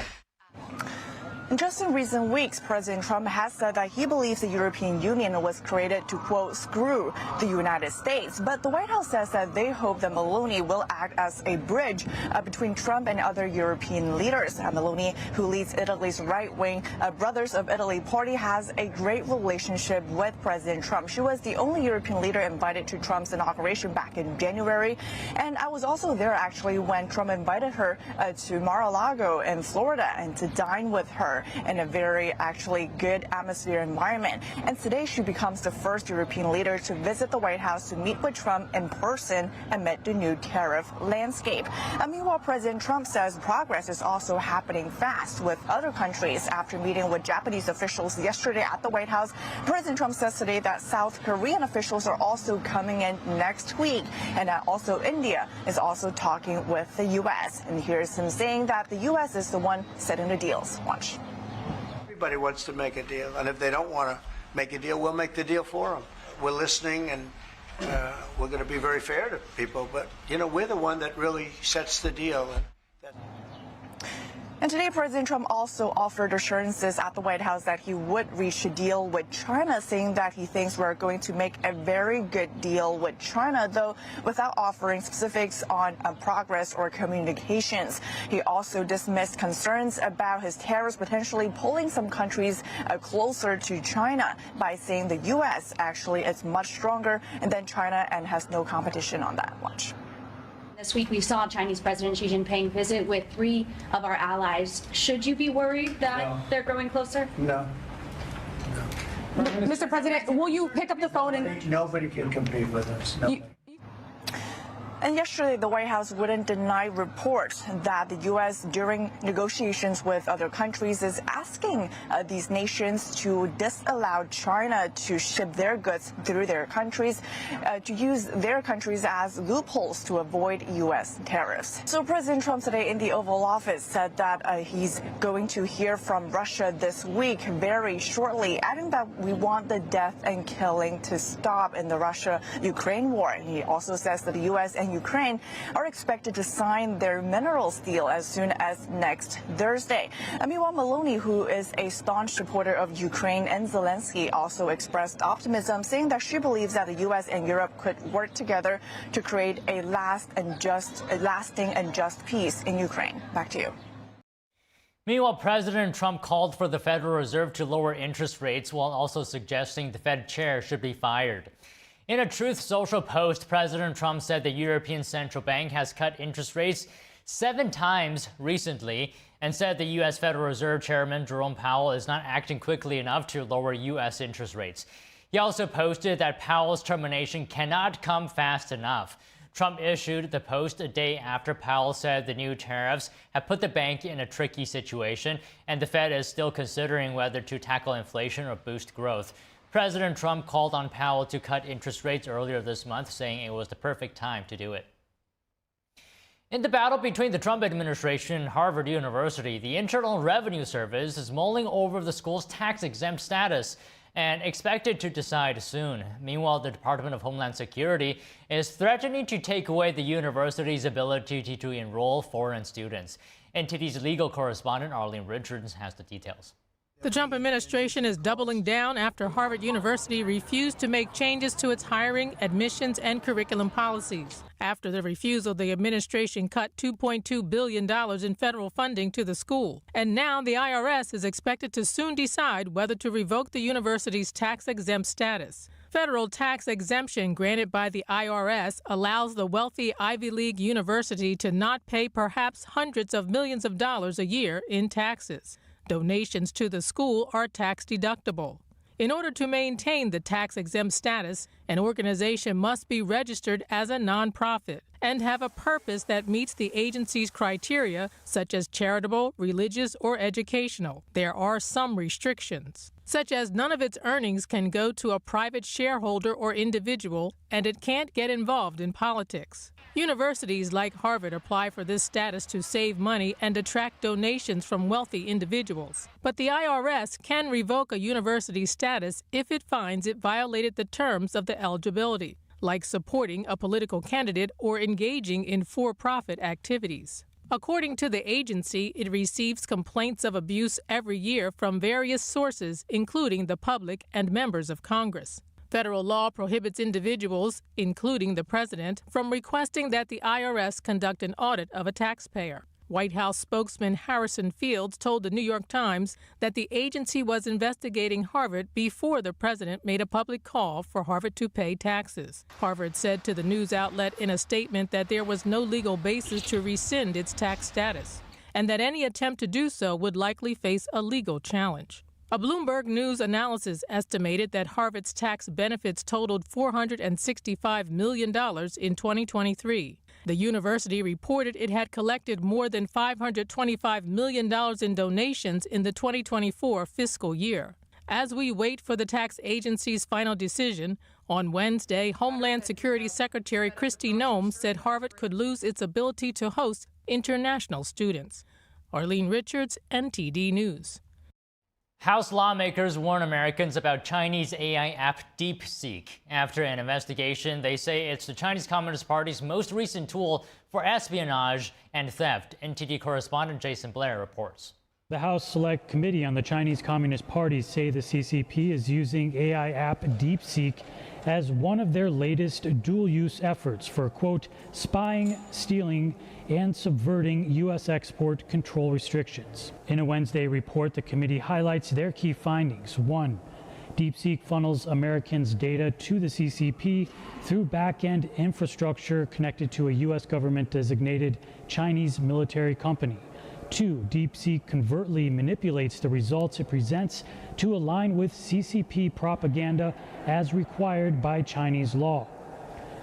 Just in recent weeks, President Trump has said that he believes the European Union was created to, quote, screw the United States. But the White House says that they hope that Meloni will act as a bridge between Trump and other European leaders. Meloni, who leads Italy's right-wing Brothers of Italy party, has a great relationship with President Trump. She was the only European leader invited to Trump's inauguration back in January. And I was also there, actually, when Trump invited her to Mar-a-Lago in Florida and to dine with her in a very actually good atmosphere environment. And today she becomes the first European leader to visit the White House to meet with Trump in person amid the new tariff landscape. Meanwhile, President Trump says progress is also happening fast with other countries. After meeting with Japanese officials yesterday at the White House, President Trump says today that South Korean officials are also coming in next week, and that also India is also talking with the U.S. And here's him saying that the U.S. is the one setting the deals. Watch. Everybody wants to make a deal, and if they don't want to make a deal, we'll make the deal for them. We're listening, and we're going to be very fair to people, but, you know, we're the one that really sets the deal. And today, President Trump also offered assurances at the White House that he would reach a deal with China, saying that he thinks we're going to make a very good deal with China, though without offering specifics on progress or communications. He also dismissed concerns about his tariffs potentially pulling some countries closer to China by saying the U.S. actually is much stronger than China and has no competition on that. Watch. This week, we saw Chinese President Xi Jinping visit with 3 of our allies. Should you be worried that they're growing closer? No. Mr. President, will you pick up the phone and... Nobody can compete with us. Nobody. And yesterday, the White House wouldn't deny reports that the U.S., during negotiations with other countries, is asking these nations to disallow China to ship their goods through their countries, to use their countries as loopholes to avoid U.S. tariffs. So President Trump today in the Oval Office said that he's going to hear from Russia this week very shortly, adding that we want the death and killing to stop in the Russia-Ukraine war. And he also says that the U.S. and Ukraine are expected to sign their minerals deal as soon as next Thursday. Meanwhile, Meloni, who is a staunch supporter of Ukraine and Zelensky, also expressed optimism, saying that she believes that the U.S. and Europe could work together to create a lasting and just peace in Ukraine. Back to you. Meanwhile, President Trump called for the Federal Reserve to lower interest rates while also suggesting the Fed chair should be fired. In a Truth Social post, President Trump said the European Central Bank has cut interest rates 7 times recently and said the U.S. Federal Reserve Chairman Jerome Powell is not acting quickly enough to lower U.S. interest rates. He also posted that Powell's termination cannot come fast enough. Trump issued the post a day after Powell said the new tariffs have put the bank in a tricky situation, and the Fed is still considering whether to tackle inflation or boost growth. President Trump called on Powell to cut interest rates earlier this month, saying it was the perfect time to do it. In the battle between the Trump administration and Harvard University, the Internal Revenue Service is mulling over the school's tax-exempt status and expected to decide soon. Meanwhile, the Department of Homeland Security is threatening to take away the university's ability to enroll foreign students. NTD's legal correspondent Arlene Richards has the details. The Trump administration is doubling down after Harvard University refused to make changes to its hiring, admissions, and curriculum policies. After the refusal, the administration cut $2.2 billion in federal funding to the school. And now the IRS is expected to soon decide whether to revoke the university's tax-exempt status. Federal tax exemption granted by the IRS allows the wealthy Ivy League university to not pay perhaps hundreds of millions of dollars a year in taxes. Donations to the school are tax deductible. In order to maintain the tax-exempt status, an organization must be registered as a nonprofit and have a purpose that meets the agency's criteria, such as charitable, religious, or educational. There are some restrictions, such as none of its earnings can go to a private shareholder or individual, and it can't get involved in politics. Universities like Harvard apply for this status to save money and attract donations from wealthy individuals. But the IRS can revoke a university's status if it finds it violated the terms of the eligibility, like supporting a political candidate or engaging in for-profit activities. According to the agency, it receives complaints of abuse every year from various sources, including the public and members of Congress. Federal law prohibits individuals, including the president, from requesting that the IRS conduct an audit of a taxpayer. White House spokesman Harrison Fields told the New York Times that the agency was investigating Harvard before the president made a public call for Harvard to pay taxes. Harvard said to the news outlet in a statement that there was no legal basis to rescind its tax status, and that any attempt to do so would likely face a legal challenge. A Bloomberg News analysis estimated that Harvard's tax benefits totaled $465 million in 2023. The university reported it had collected more than $525 million in donations in the 2024 fiscal year. As we wait for the tax agency's final decision, on Wednesday, Homeland Security Secretary Kristi Noem said Harvard could lose its ability to host international students. Arlene Richards, NTD News. House lawmakers warn Americans about Chinese AI app DeepSeek. After an investigation, they say it's the Chinese Communist Party's most recent tool for espionage and theft. NTD correspondent Jason Blair reports. The House Select Committee on the Chinese Communist Party say the CCP is using AI app DeepSeek as one of their latest dual-use efforts for, quote, spying, stealing, and subverting U.S. export control restrictions. In a Wednesday report, the committee highlights their key findings. 1. DeepSeek funnels Americans' data to the CCP through back-end infrastructure connected to a U.S. government-designated Chinese military company. 2. DeepSeek covertly manipulates the results it presents to align with CCP propaganda as required by Chinese law.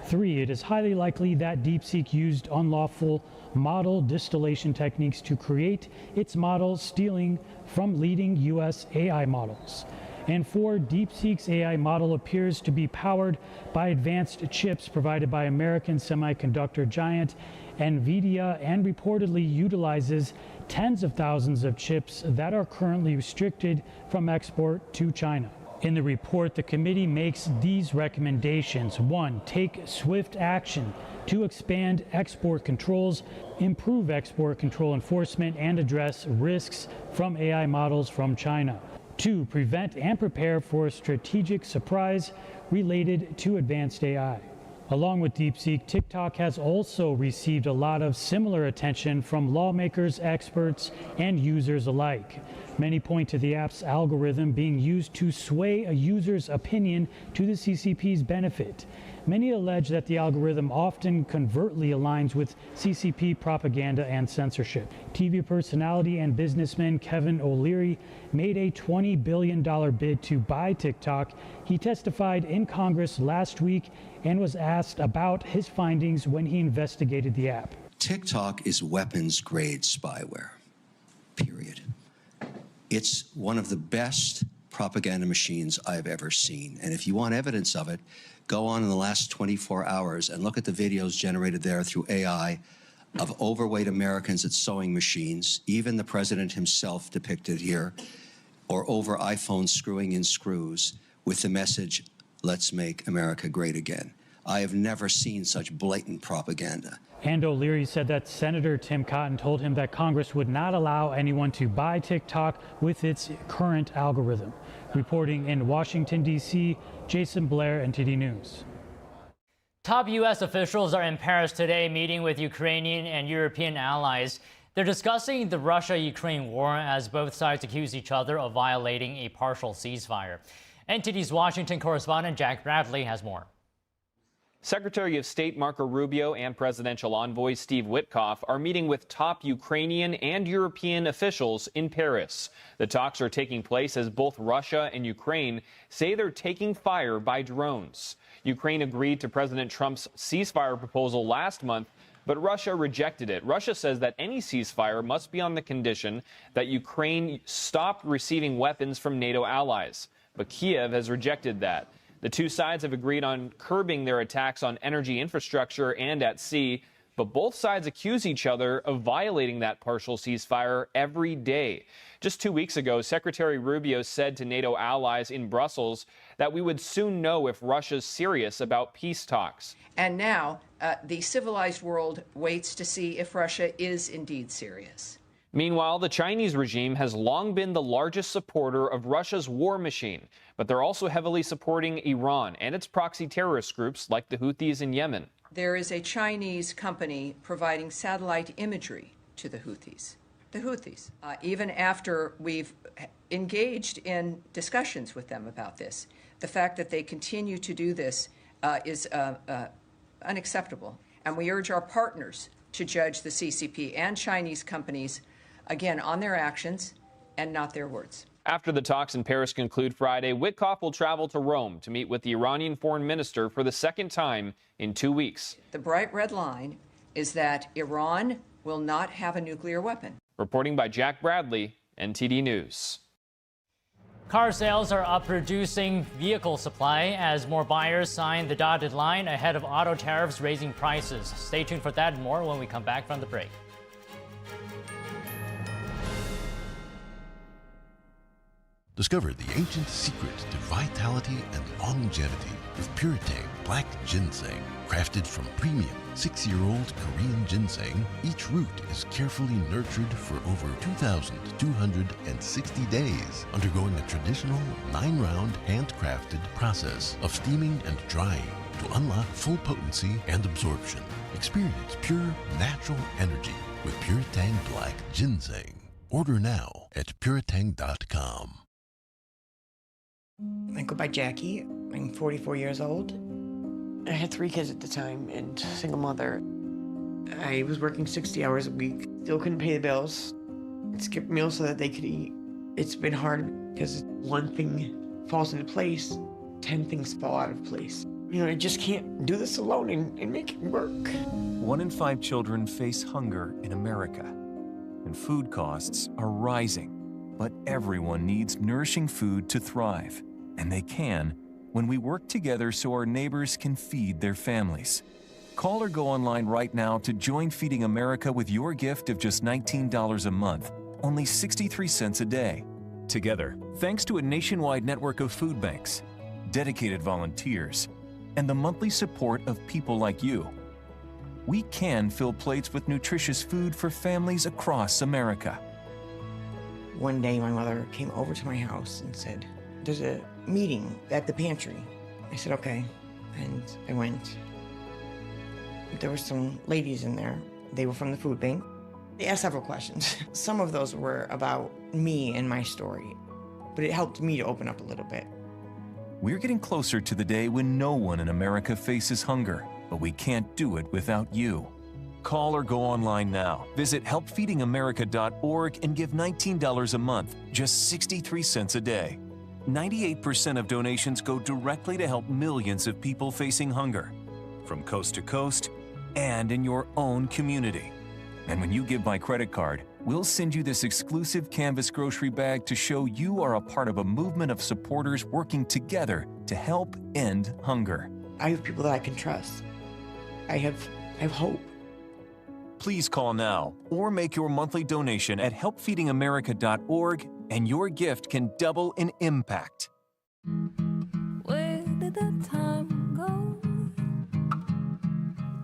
3. It is highly likely that DeepSeek used unlawful model distillation techniques to create its models, stealing from leading U.S. AI models. And 4. DeepSeek's AI model appears to be powered by advanced chips provided by American semiconductor giant NVIDIA and reportedly utilizes tens of thousands of chips that are currently restricted from export to China. In the report, the committee makes these recommendations. 1. Take swift action to expand export controls, improve export control enforcement, and address risks from AI models from China. 2. Prevent and prepare for a strategic surprise related to advanced AI. Along with DeepSeek, TikTok has also received a lot of similar attention from lawmakers, experts, and users alike. Many point to the app's algorithm being used to sway a user's opinion to the CCP's benefit. Many allege that the algorithm often covertly aligns with CCP propaganda and censorship. TV personality and businessman Kevin O'Leary made a $20 billion bid to buy TikTok. He testified in Congress last week and was asked about his findings when he investigated the app. TikTok is weapons-grade spyware, period. It's one of the best propaganda machines I've ever seen. And if you want evidence of it, go on in the last 24 hours and look at the videos generated there through AI of overweight Americans at sewing machines, even the president himself depicted here, or over iPhones screwing in screws with the message, "Let's make America great again." I have never seen such blatant propaganda. And O'Leary said that Senator Tim Cotton told him that Congress would not allow anyone to buy TikTok with its current algorithm. Reporting in Washington, D.C., Jason Blair, NTD News. Top U.S. officials are in Paris today meeting with Ukrainian and European allies. They're discussing the Russia-Ukraine war as both sides accuse each other of violating a partial ceasefire. NTD's Washington correspondent Jack Bradley has more. Secretary of State Marco Rubio and presidential envoy Steve Witkoff are meeting with top Ukrainian and European officials in Paris. The talks are taking place as both Russia and Ukraine say they're taking fire by drones. Ukraine agreed to President Trump's ceasefire proposal last month, but Russia rejected it. Russia says that any ceasefire must be on the condition that Ukraine stop receiving weapons from NATO allies. But Kiev has rejected that. The two sides have agreed on curbing their attacks on energy infrastructure and at sea, but both sides accuse each other of violating that partial ceasefire every day. Just 2 weeks ago, Secretary Rubio said to NATO allies in Brussels that we would soon know if Russia's serious about peace talks. And now the civilized world waits to see if Russia is indeed serious. Meanwhile, the Chinese regime has long been the largest supporter of Russia's war machine, but they're also heavily supporting Iran and its proxy terrorist groups like the Houthis in Yemen. There is a Chinese company providing satellite imagery to the Houthis. Even after we've engaged in discussions with them about this, the fact that they continue to do this is unacceptable. And we urge our partners to judge the CCP and Chinese companies, again, on their actions and not their words. After the talks in Paris conclude Friday, Witkoff will travel to Rome to meet with the Iranian foreign minister for the second time in 2 weeks. The bright red line is that Iran will not have a nuclear weapon. Reporting by Jack Bradley, NTD News. Car sales are up, reducing vehicle supply as more buyers sign the dotted line ahead of auto tariffs raising prices. Stay tuned for that and more when we come back from the break. Discover the ancient secret to vitality and longevity with Puretang Black Ginseng. Crafted from premium 6-year-old Korean ginseng, each root is carefully nurtured for over 2,260 days, undergoing a traditional 9-round handcrafted process of steaming and drying to unlock full potency and absorption. Experience pure, natural energy with Puretang Black Ginseng. Order now at puretang.com. I go by Jackie. I'm 44 years old. I had 3 kids at the time and single mother. I was working 60 hours a week. Still couldn't pay the bills. Skipped meals so that they could eat. It's been hard because one thing falls into place, 10 things fall out of place. You know, I just can't do this alone and make it work. 1 in 5 children face hunger in America, and food costs are rising. But everyone needs nourishing food to thrive, and they can when we work together so our neighbors can feed their families. Call or go online right now to join Feeding America with your gift of just $19 a month, only 63 cents a day. Together, thanks to a nationwide network of food banks, dedicated volunteers, and the monthly support of people like you, we can fill plates with nutritious food for families across America. One day my mother came over to my house and said, "There's a meeting at the pantry." I said, "Okay." And I went. There were some ladies in there. They were from the food bank. They asked several questions. Some of those were about me and my story, but it helped me to open up a little bit. We're getting closer to the day when no one in America faces hunger, but we can't do it without you. Call or go online now. Visit helpfeedingamerica.org and give $19 a month, just 63 cents a day. 98% of donations go directly to help millions of people facing hunger, from coast to coast and in your own community. And when you give by credit card, we'll send you this exclusive canvas grocery bag to show you are a part of a movement of supporters working together to help end hunger. I have people that I can trust. I have hope. Please call now or make your monthly donation at helpfeedingamerica.org, and your gift can double in impact. Where did the time go?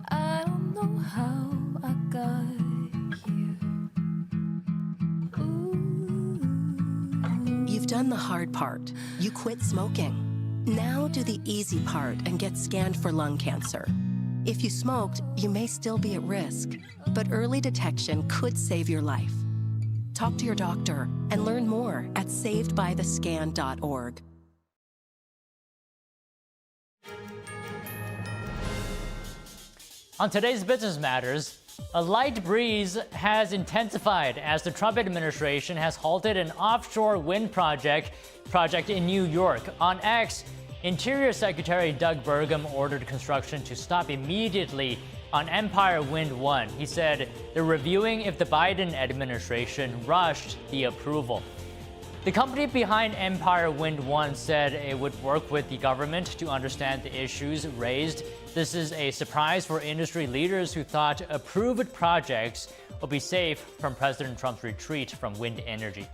I don't know how. done the hard part. You quit smoking. Now do the easy part and get scanned for lung cancer. If you smoked, you may still be at risk, but early detection could save your life. Talk to your doctor and learn more at savedbythescan.org. On today's Business Matters, a light breeze has intensified as the Trump administration has halted an offshore wind project in New York. On X, Interior Secretary Doug Burgum ordered construction to stop immediately on Empire Wind 1. He said they're reviewing if the Biden administration rushed the approval. The company behind Empire Wind 1 said it would work with the government to understand the issues raised. This is a surprise for industry leaders who thought approved projects would be safe from President Trump's retreat from wind energy.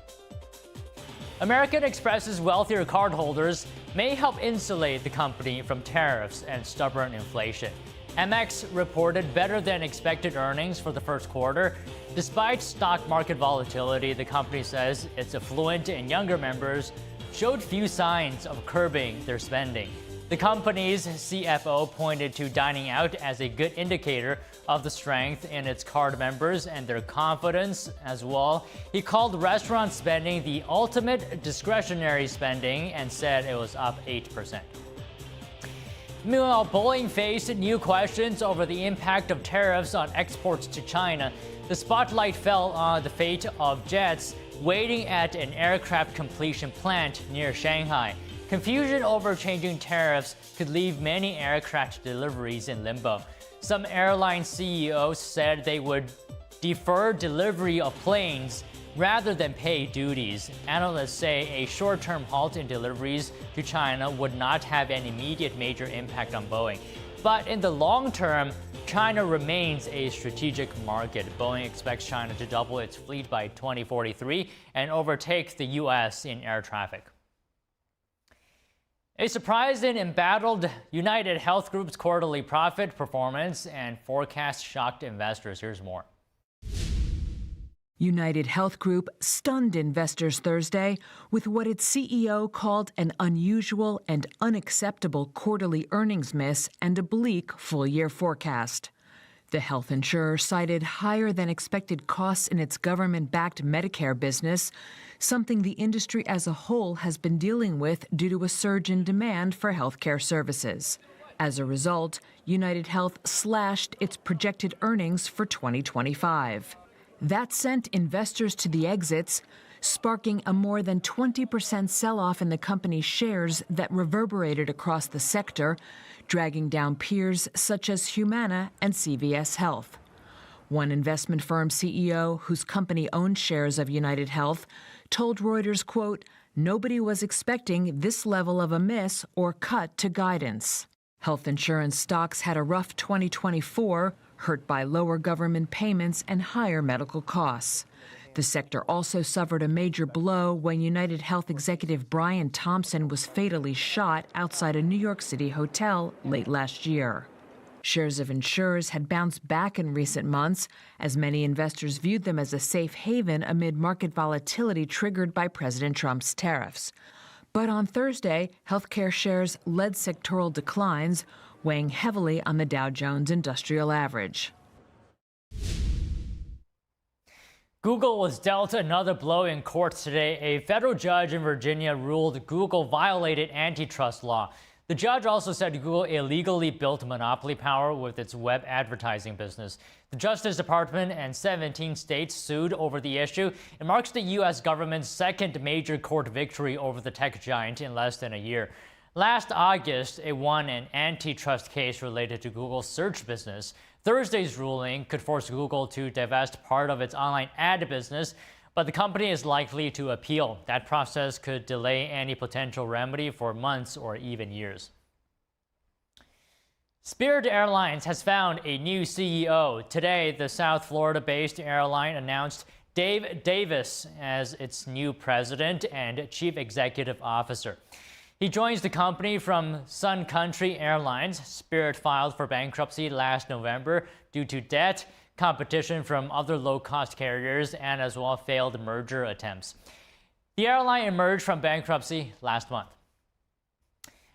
American Express's wealthier cardholders may help insulate the company from tariffs and stubborn inflation. Amex reported better than expected earnings for the first quarter. Despite stock market volatility, the company says its affluent and younger members showed few signs of curbing their spending. The company's CFO pointed to dining out as a good indicator of the strength in its card members and their confidence as well. He called restaurant spending the ultimate discretionary spending and said it was up 8%. Meanwhile, Boeing faced new questions over the impact of tariffs on exports to China. The spotlight fell on the fate of jets waiting at an aircraft completion plant near Shanghai. Confusion over changing tariffs could leave many aircraft deliveries in limbo. Some airline CEOs said they would defer delivery of planes rather than pay duties. Analysts say a short-term halt in deliveries to China would not have an immediate major impact on Boeing. But in the long term, China remains a strategic market. Boeing expects China to double its fleet by 2043 and overtake the U.S. in air traffic. A surprised and embattled United Health Group's quarterly profit performance and forecast shocked investors. Here's more. United Health Group stunned investors Thursday with what its CEO called an unusual and unacceptable quarterly earnings miss and a bleak full-year forecast. The health insurer cited higher than expected costs in its government-backed Medicare business, something the industry as a whole has been dealing with due to a surge in demand for healthcare services. As a result, United Health slashed its projected earnings for 2025. That sent investors to the exits, sparking a more than 20% sell-off in the company's shares that reverberated across the sector, dragging down peers such as Humana and CVS Health. One investment firm CEO, whose company owned shares of United Health, told Reuters, quote, "Nobody was expecting this level of a miss or cut to guidance." Health insurance stocks had a rough 2024, hurt by lower government payments and higher medical costs. The sector also suffered a major blow when United Health executive Brian Thompson was fatally shot outside a New York City hotel late last year. Shares of insurers had bounced back in recent months, as many investors viewed them as a safe haven amid market volatility triggered by President Trump's tariffs. But on Thursday, healthcare shares led sectoral declines, weighing heavily on the Dow Jones Industrial Average. Google was dealt another blow in court today. A federal judge in Virginia ruled Google violated antitrust law. The judge also said Google illegally built monopoly power with its web advertising business. The Justice Department and 17 states sued over the issue. It marks the U.S. government's second major court victory over the tech giant in less than a year. Last August, it won an antitrust case related to Google's search business. Thursday's ruling could force Google to divest part of its online ad business, but the company is likely to appeal. That process could delay any potential remedy for months or even years. Spirit Airlines has found a new CEO. Today, the South Florida-based airline announced Dave Davis as its new president and chief executive officer. He joins the company from Sun Country Airlines. Spirit filed for bankruptcy last November due to debt, competition from other low-cost carriers, and as well failed merger attempts. The airline emerged from bankruptcy last month.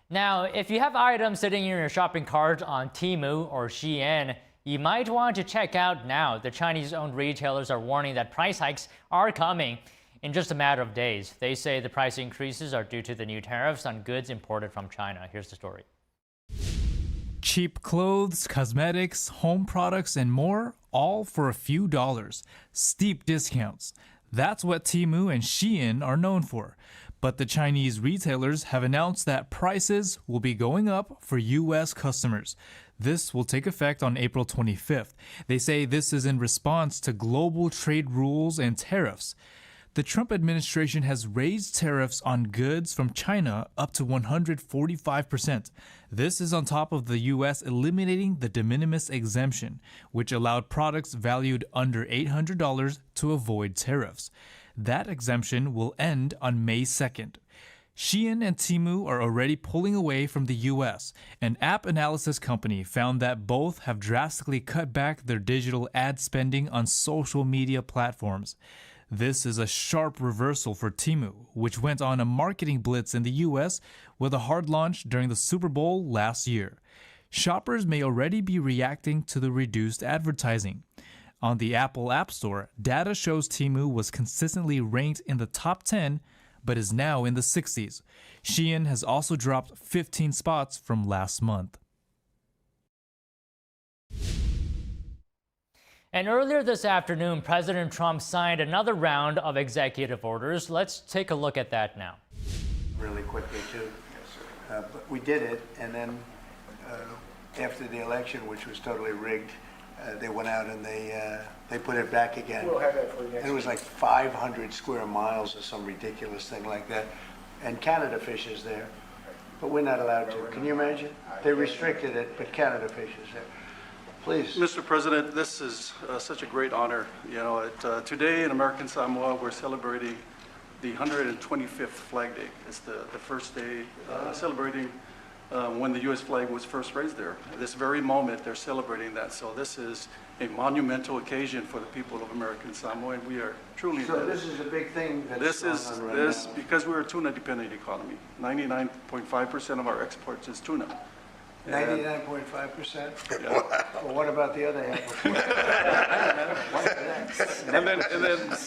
Now, if you have items sitting in your shopping cart on Temu or Shein, you might want to check out now. The Chinese-owned retailers are warning that price hikes are coming in just a matter of days. They say the price increases are due to the new tariffs on goods imported from China. Here's the story. Cheap clothes, cosmetics, home products, and more, all for a few dollars. Steep discounts. That's what Temu and Shein are known for. But the Chinese retailers have announced that prices will be going up for U.S. customers. This will take effect on April 25th. They say this is in response to global trade rules and tariffs. The Trump administration has raised tariffs on goods from China up to 145%. This is on top of the U.S. eliminating the de minimis exemption, which allowed products valued under $800 to avoid tariffs. That exemption will end on May 2nd. Shein and Temu are already pulling away from the U.S. An app analysis company found that both have drastically cut back their digital ad spending on social media platforms. This is a sharp reversal for Temu, which went on a marketing blitz in the U.S. with a hard launch during the Super Bowl last year. Shoppers may already be reacting to the reduced advertising. On the Apple App Store, data shows Temu was consistently ranked in the top 10, but is now in the 60s. Shein has also dropped 15 spots from last month. And earlier this afternoon, President Trump signed another round of executive orders. Let's take a look at that now. Really quickly, too. But we did it, and then after the election, which was totally rigged, they went out and they put it back again. We'll have that for you next And it was like 500 square miles or some ridiculous thing like that. And Canada fishes there, but we're not allowed to. Can you imagine? They restricted it, but Canada fishes there. Please. Mr. President, this is such a great honor. You know, today in American Samoa, we're celebrating the 125th Flag Day. It's the first day celebrating when the U.S. flag was first raised there. At this very moment, they're celebrating that. So this is a monumental occasion for the people of American Samoa, and we are truly. So this is a big thing. That's going on right now. Because we're a tuna-dependent economy. 99.5% of our exports is tuna. 99.5%? Yeah. Well, what about the other half? and then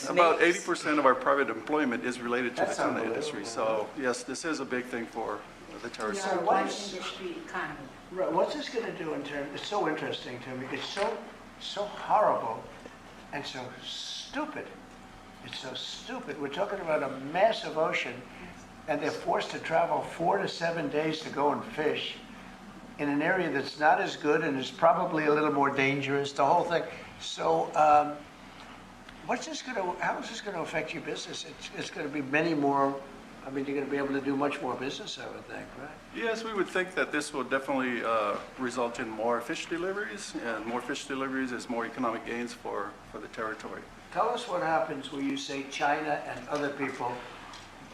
about 80% of our private employment is related to the tuna industry. So yes, this is a big thing for the terrorists. So what's this going to do in terms? It's so interesting to me. It's so horrible and so stupid. It's so stupid. We're talking about a massive ocean, and they're forced to travel 4 to 7 days to go and fish in an area that's not as good and is probably a little more dangerous, the whole thing. So how is this going to affect your business? It's going to be many more, I mean, you're going to be able to do much more business, I would think, right? Yes, we would think that this will definitely result in more fish deliveries, and more fish deliveries is more economic gains for the territory. Tell us what happens when you say China and other people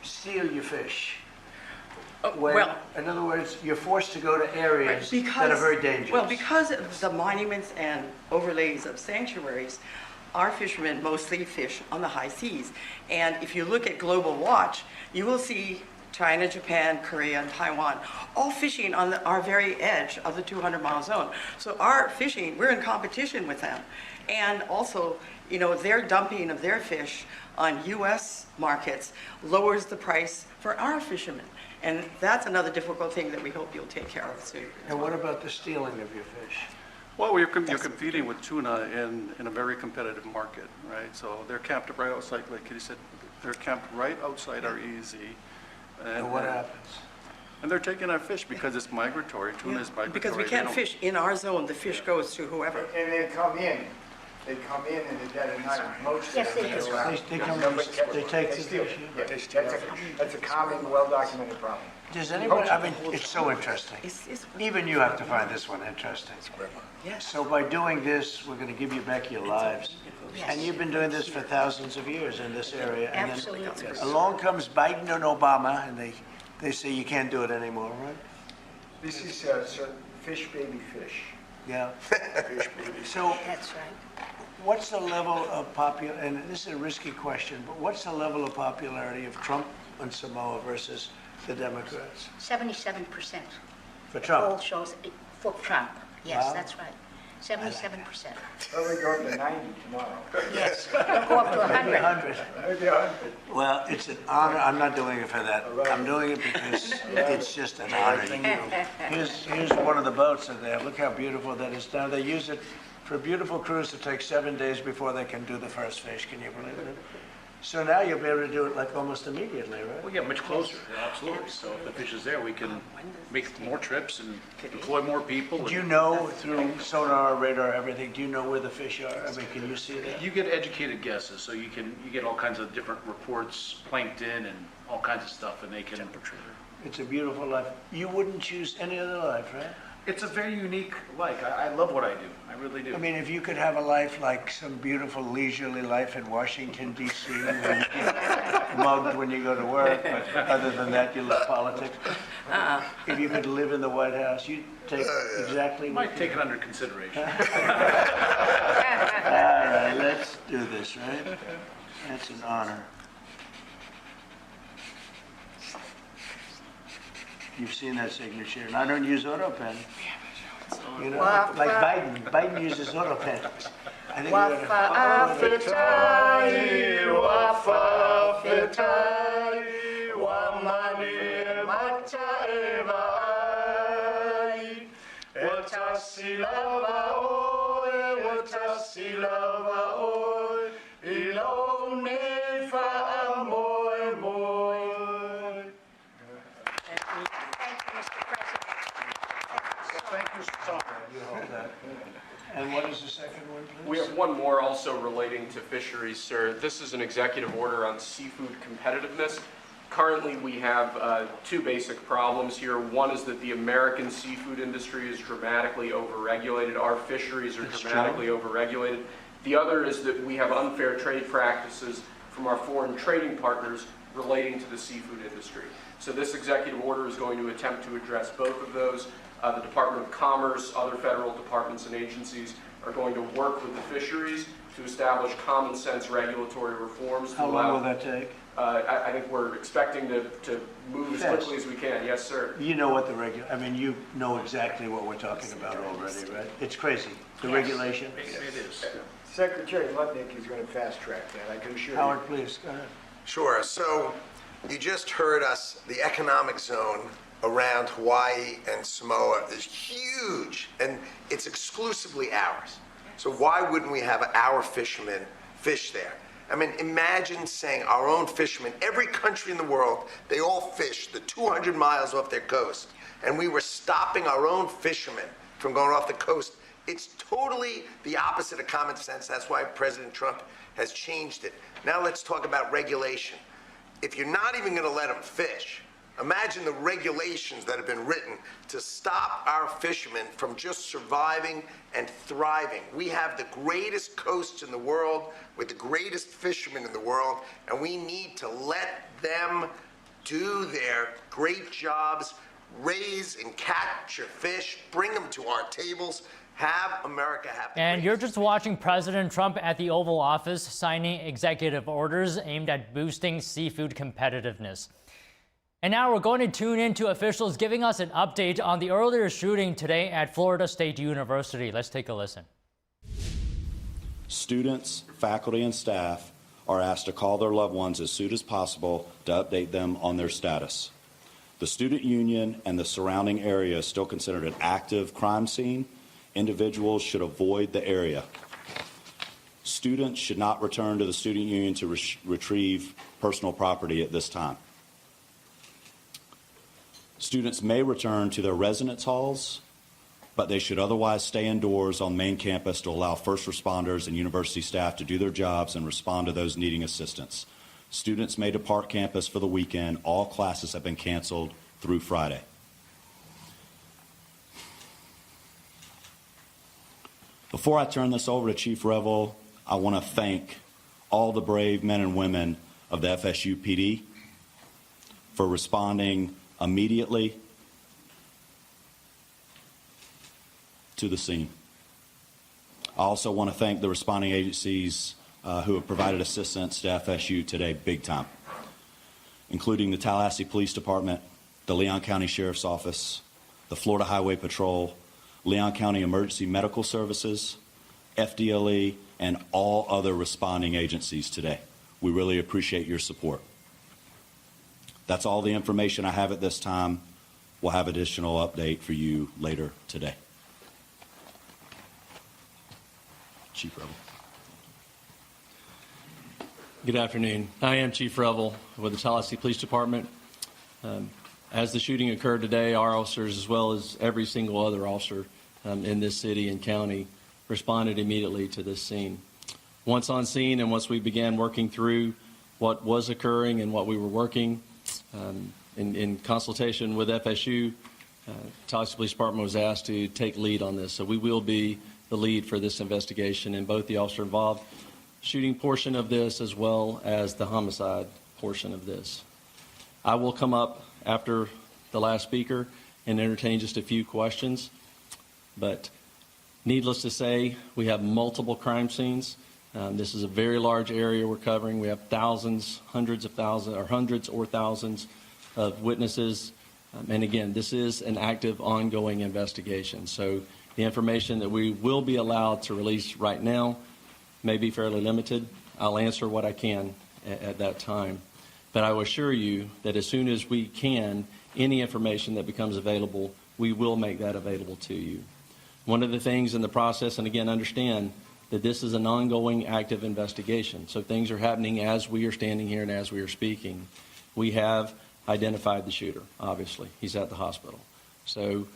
steal your fish. Well, in other words, you're forced to go to areas that are very dangerous. Well, because of the monuments and overlays of sanctuaries, our fishermen mostly fish on the high seas. And if you look at Global Watch, you will see China, Japan, Korea, and Taiwan all fishing on our very edge of the 200-mile zone. So our fishing, we're in competition with them. And also, you know, their dumping of their fish on U.S. markets lowers the price for our fishermen. And that's another difficult thing that we hope you'll take care of soon. And what about the stealing of your fish? Well, you're competing with tuna in a very competitive market, right? So they're camped right outside, like you said, they're camped right outside our EEZ. And what happens? And they're taking our fish because it's migratory. Tuna is migratory. Because we can't fish in our zone. The fish goes to whoever. And they come in. They come in the dead of night. Most Yes, they do. They come in, they take the fish. That's a common, well-documented problem. Does anybody, I mean, it's so interesting. Even you have to find this one interesting. Yes. So by doing this, we're going to give you back your lives. Yes. And you've been doing this for thousands of years in this area. And Absolutely. then along comes Biden and Obama, and they say you can't do it anymore, right? This is fish baby fish. Yeah. Fish baby. So That's right. What's the level of and this is a risky question, but what's the level of popularity of Trump and Samoa versus the Democrats? 77%. For Trump? Poll shows for Trump. Yes, Wow. that's right. 77%. Well, we go up to 90 tomorrow. Yes, go up to 100. Maybe 100. Well, it's an honor. I'm not doing it for that. I'm doing it because it's just an honor. You know. Here's one of the boats that they have. Look how beautiful that is down. They use it for a beautiful cruise to take 7 days before they can do the first fish. Can you believe it? So now you'll be able to do it like almost immediately, right? Well, yeah, much closer, absolutely. So if the fish is there, we can make more trips and deploy more people. Do you know through sonar, radar, everything, do you know where the fish are? I mean, can you see that? You get educated guesses, so you get all kinds of different reports, plankton and all kinds of stuff, and they can. Temperature. It's a beautiful life. You wouldn't choose any other life, right? It's a very unique life. I love what I do. I really do. I mean, if you could have a life like some beautiful leisurely life in Washington, D.C., when you're mugged when you go to work, but other than that, you love politics. If you could live in the White House, you'd take exactly what Might take it under consideration. All right, let's do this, right? That's an honor. You've seen that signature, and I don't use AutoPen. You know, like Biden. Biden uses AutoPen. I think And what is the second one, please? We have one more also relating to fisheries, sir. This is an executive order on seafood competitiveness. Currently, we have two basic problems here. One is that the American seafood industry is dramatically overregulated. Our fisheries are dramatically overregulated. The other is that we have unfair trade practices from our foreign trading partners relating to the seafood industry. So this executive order is going to attempt to address both of those. The Department of Commerce, other federal departments and agencies are going to work with the fisheries to establish common sense regulatory reforms. How long will that take? I think we're expecting to move as quickly as we can. Yes, sir. You know what I mean, you know exactly what we're talking about already, right? It's crazy. The regulation. It is. Secretary Lutnick is going to fast track that, I can assure you. Howard, please, go ahead. Sure. So you just heard us, the economic zone around Hawaii and Samoa is huge, and it's exclusively ours. So why wouldn't we have our fishermen fish there? I mean, imagine saying our own fishermen, every country in the world, they all fish the 200 miles off their coast, and we were stopping our own fishermen from going off the coast. It's totally the opposite of common sense. That's why President Trump has changed it. Now let's talk about regulation. If you're not even going to let them fish, imagine the regulations that have been written to stop our fishermen from just surviving and thriving. We have the greatest coasts in the world with the greatest fishermen in the world, and we need to let them do their great jobs, raise and capture fish, bring them to our tables, have America happy. And you're just watching President Trump at the Oval Office signing executive orders aimed at boosting seafood competitiveness. And now we're going to tune in to officials giving us an update on the earlier shooting today at Florida State University. Let's take a listen. Students, faculty, and staff are asked to call their loved ones as soon as possible to update them on their status. The student union and the surrounding area is still considered an active crime scene. Individuals should avoid the area. Students should not return to the student union to retrieve personal property at this time. Students may return to their residence halls, but they should otherwise stay indoors on main campus to allow first responders and university staff to do their jobs and respond to those needing assistance. Students may depart campus for the weekend. All classes have been canceled through Friday. Before I turn this over to Chief Revel, I want to thank all the brave men and women of the FSU PD for responding immediately to the scene. I also want to thank the responding agencies who have provided assistance to FSU today big time, including the Tallahassee Police Department, the Leon County Sheriff's Office, the Florida Highway Patrol, Leon County Emergency Medical Services, FDLE, and all other responding agencies today. We really appreciate your support. That's all the information I have at this time. We'll have additional update for you later today. Chief Rebel. Good afternoon. I am Chief Rebel with the Tallahassee Police Department. As the shooting occurred today, our officers, as well as every single other officer in this city and county, responded immediately to this scene. Once on scene and once we began working through what was occurring and what we were working in consultation with FSU, Tallahassee Police Department was asked to take lead on this. So we will be the lead for this investigation in both the officer involved shooting portion of this as well as the homicide portion of this. I will come up after the last speaker and entertain just a few questions, but needless to say, we have multiple crime scenes. This is a very large area we're covering. We have thousands, hundreds or thousands of witnesses. And again, this is an active, ongoing investigation. So the information that we will be allowed to release right now may be fairly limited. I'll answer what I can at that time. But I will assure you that as soon as we can, any information that becomes available, we will make that available to you. One of the things in the process, and again, understand that this is an ongoing active investigation. So things are happening as we are standing here and as we are speaking. We have identified the shooter, obviously. He's at the hospital. So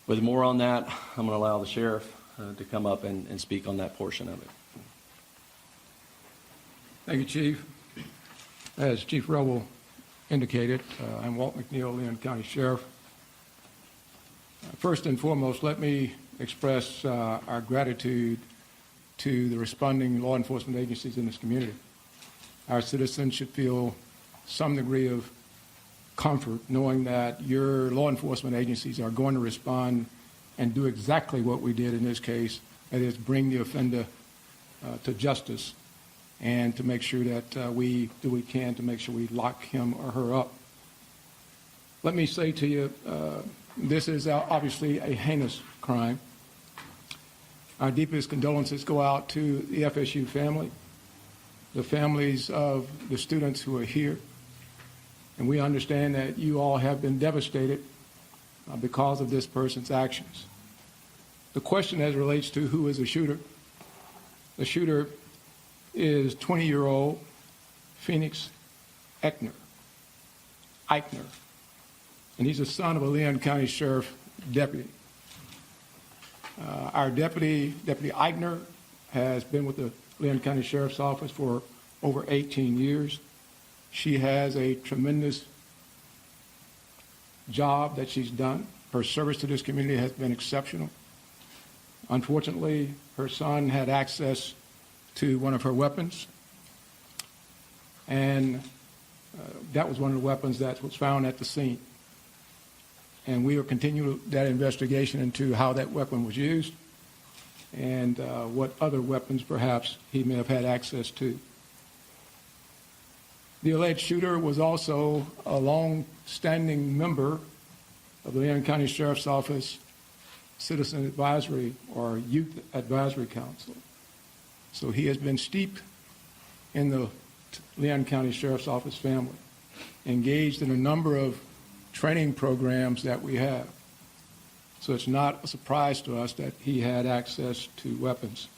with more on that, I'm going to allow the sheriff to come up and speak on that portion of it. Thank you, Chief. As Chief Rebel indicated, I'm Walt McNeil, Leon County Sheriff. First and foremost, let me express our gratitude to the responding law enforcement agencies in this community. Our citizens should feel some degree of comfort knowing that your law enforcement agencies are going to respond and do exactly what we did in this case, that is bring the offender to justice and to make sure that we do what we can to make sure we lock him or her up. Let me say to you, this is obviously a heinous crime. Our deepest condolences go out to the FSU family, the families of the students who are here, and we understand that you all have been devastated because of this person's actions. The question as it relates to who is the shooter is 20-year-old Phoenix Eichner, and he's the son of a Leon County Sheriff deputy. Our Deputy Eichner has been with the Leon County Sheriff's Office for over 18 years. She has a tremendous job that she's done. Her service to this community has been exceptional. Unfortunately, her son had access to one of her weapons, and that was one of the weapons that was found at the scene. And we will continue that investigation into how that weapon was used and what other weapons perhaps he may have had access to. The alleged shooter was also a long-standing member of the Leon County Sheriff's Office Citizen Advisory or Youth Advisory Council. So he has been steeped in the Leon County Sheriff's Office family, engaged in a number of training programs that we have. So it's not a surprise to us that he had access to weapons.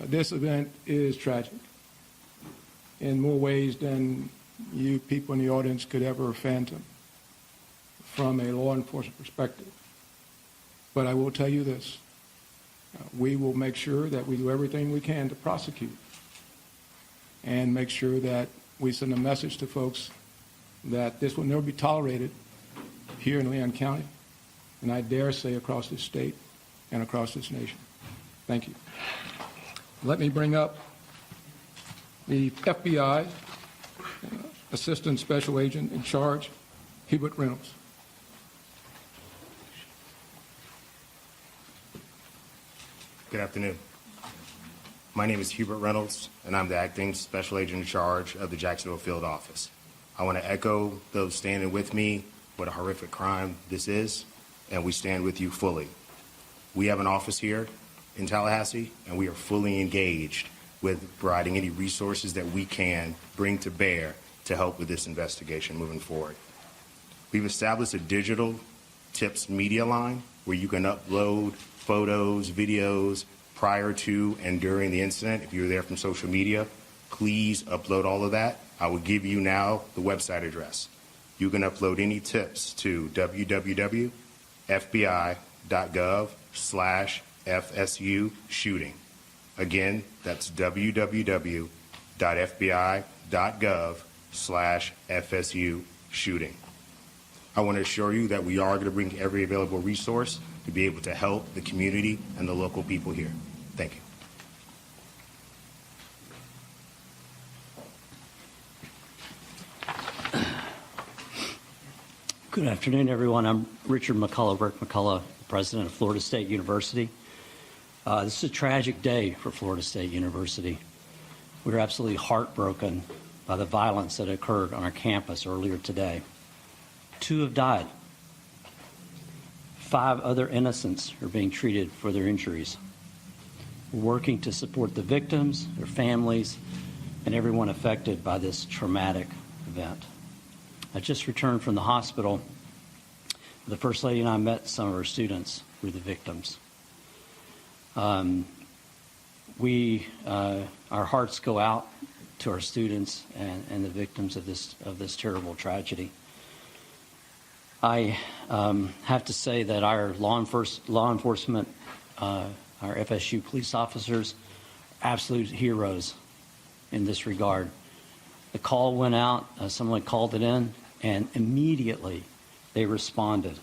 This event is tragic in more ways than you people in the audience could ever fathom from a law enforcement perspective. But I will tell you this, we will make sure that we do everything we can to prosecute and make sure that we send a message to folks that this will never be tolerated here in Leon County, and I dare say across this state and across this nation. Thank you. Let me bring up the FBI Assistant Special Agent in charge, Hubert Reynolds. Good afternoon. My name is Hubert Reynolds, and I'm the acting special agent in charge of the Jacksonville field office. I want to echo those standing with me what a horrific crime this is, and we stand with you fully. We have an office here in Tallahassee, and we are fully engaged with providing any resources that we can bring to bear to help with this investigation moving forward. We've established a digital tips media line where you can upload photos, videos prior to and during the incident. If you were there from social media, please upload all of that. I will give you now the website address. You can upload any tips to www.fbi.gov/FSU shooting. Again, that's www.fbi.gov/FSU shooting. I want to assure you that we are going to bring every available resource to be able to help the community and the local people here. Thank you. Good afternoon, everyone. I'm Richard McCullough, Rick McCullough, president of Florida State University. This is a tragic day for Florida State University. We were absolutely heartbroken by the violence that occurred on our campus earlier today. 2 have died. 5 other innocents are being treated for their injuries. We're working to support the victims, their families, and everyone affected by this traumatic event. I just returned from the hospital. The First Lady and I met some of our students who were the victims. Our hearts go out to our students and the victims of this terrible tragedy. I have to say that our law enforcement, our FSU police officers, are absolute heroes in this regard. The call went out, someone called it in, and immediately they responded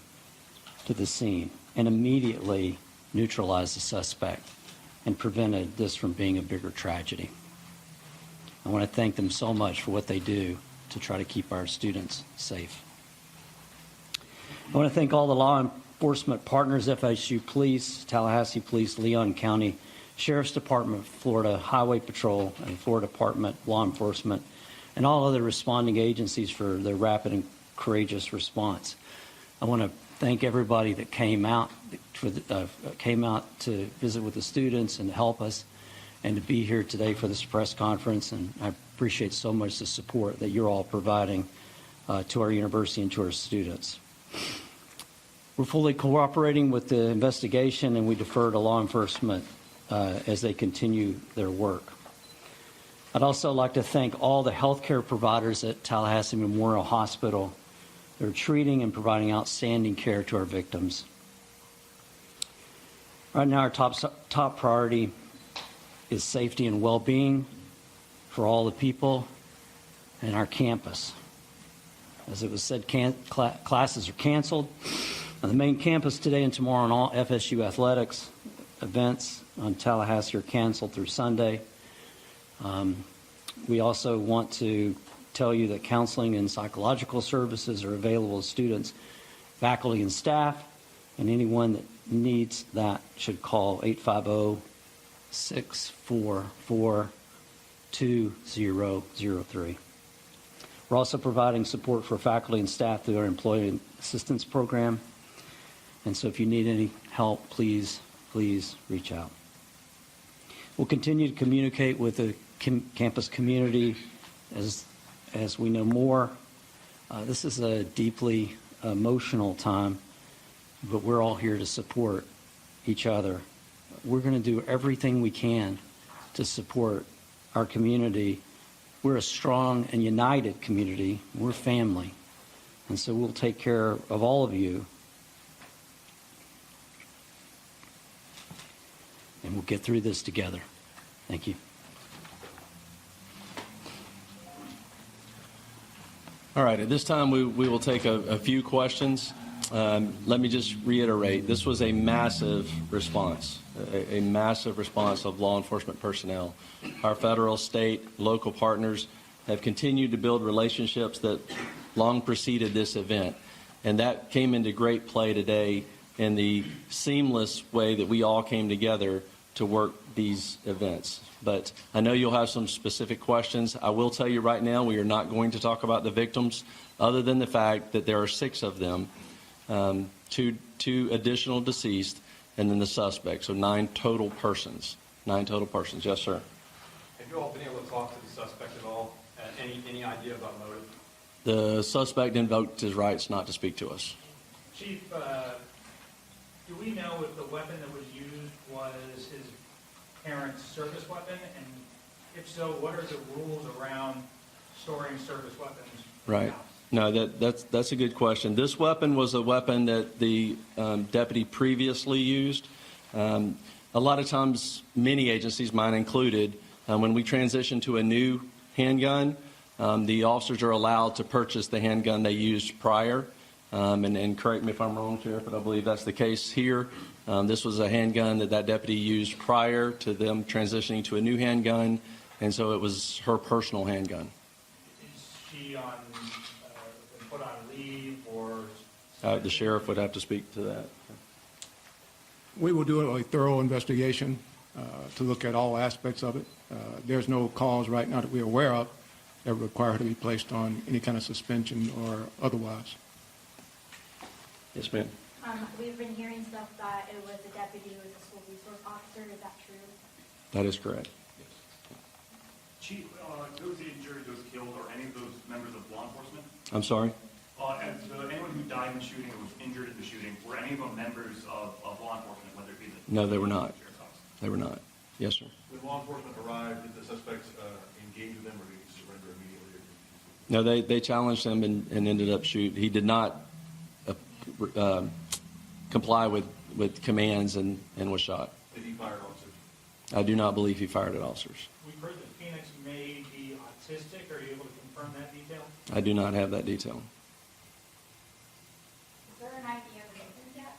to the scene and immediately neutralized the suspect and prevented this from being a bigger tragedy. I want to thank them so much for what they do to try to keep our students safe. I want to thank all the law enforcement partners, FSU Police, Tallahassee Police, Leon County Sheriff's Department, Florida Highway Patrol, and Florida Department Law Enforcement, and all other responding agencies for their rapid and courageous response. I want to thank everybody that came out to visit with the students and to help us and to be here today for this press conference. And I appreciate so much the support that you're all providing to our university and to our students. We're fully cooperating with the investigation, and we defer to law enforcement as they continue their work. I'd also like to thank all the healthcare providers at Tallahassee Memorial Hospital. They're treating and providing outstanding care to our victims. Right now, our top priority is safety and well-being for all the people and our campus. As it was said, classes are canceled on the main campus today and tomorrow, and all FSU athletics events on Tallahassee are canceled through Sunday. We also want to tell you that counseling and psychological services are available to students, faculty, and staff, and anyone that needs that should call 850-644-2003. We're also providing support for faculty and staff through our employee assistance program. And so if you need any help, please reach out. We'll continue to communicate with the campus community as we know more. This is a deeply emotional time, but we're all here to support each other. We're going to do everything we can to support our community. We're a strong and united community. We're family. And so we'll take care of all of you. And we'll get through this together. Thank you. All right, at this time we will take a few questions. Let me just reiterate, this was a massive response, a massive response of law enforcement personnel. Our federal, state, local partners have continued to build relationships that long preceded this event, and that came into great play today in the seamless way that we all came together to work these events. But I know you'll have some specific questions. I will tell you right now, we are not going to talk about the victims, other than the fact that there are 6 of them, two additional deceased, and then the suspect. So 9 total persons. 9 total persons. Yes, sir. Have you all been able to talk to the suspect at all? Any idea about motive? The suspect invoked his rights not to speak to us. Chief, do we know if the weapon that was used was his parents' service weapon? And if so, what are the rules around storing service weapons? Right. No, that's a good question. This weapon was a weapon that the deputy previously used. A lot of times, many agencies, mine included, when we transition to a new handgun, the officers are allowed to purchase the handgun they used prior. And correct me if I'm wrong, Sheriff, but I believe that's the case here. This was a handgun that deputy used prior to them transitioning to a new handgun, and so it was her personal handgun. Is she put on leave or? The sheriff would have to speak to that. We will do a thorough investigation to look at all aspects of it. There's no cause right now that we're aware of that would require her to be placed on any kind of suspension or otherwise. Yes, ma'am. We've been hearing stuff that it was a deputy who was a school resource officer. Is that true? That is correct. Chief, those injured, those killed, or any of those members of law enforcement? I'm sorry? Anyone who died in the shooting or was injured in the shooting, were any of them members of law enforcement, whether it be the... No, they were not. They were not. Yes, sir. When law enforcement arrived, did the suspects engage with them or did he surrender immediately? No, they challenged him and ended up shooting. He did not comply with commands and was shot. Did he fire at officers? I do not believe he fired at officers. We've heard that Phoenix may be autistic. Are you able to confirm that detail? I do not have that detail. Is there an idea of the victim yet?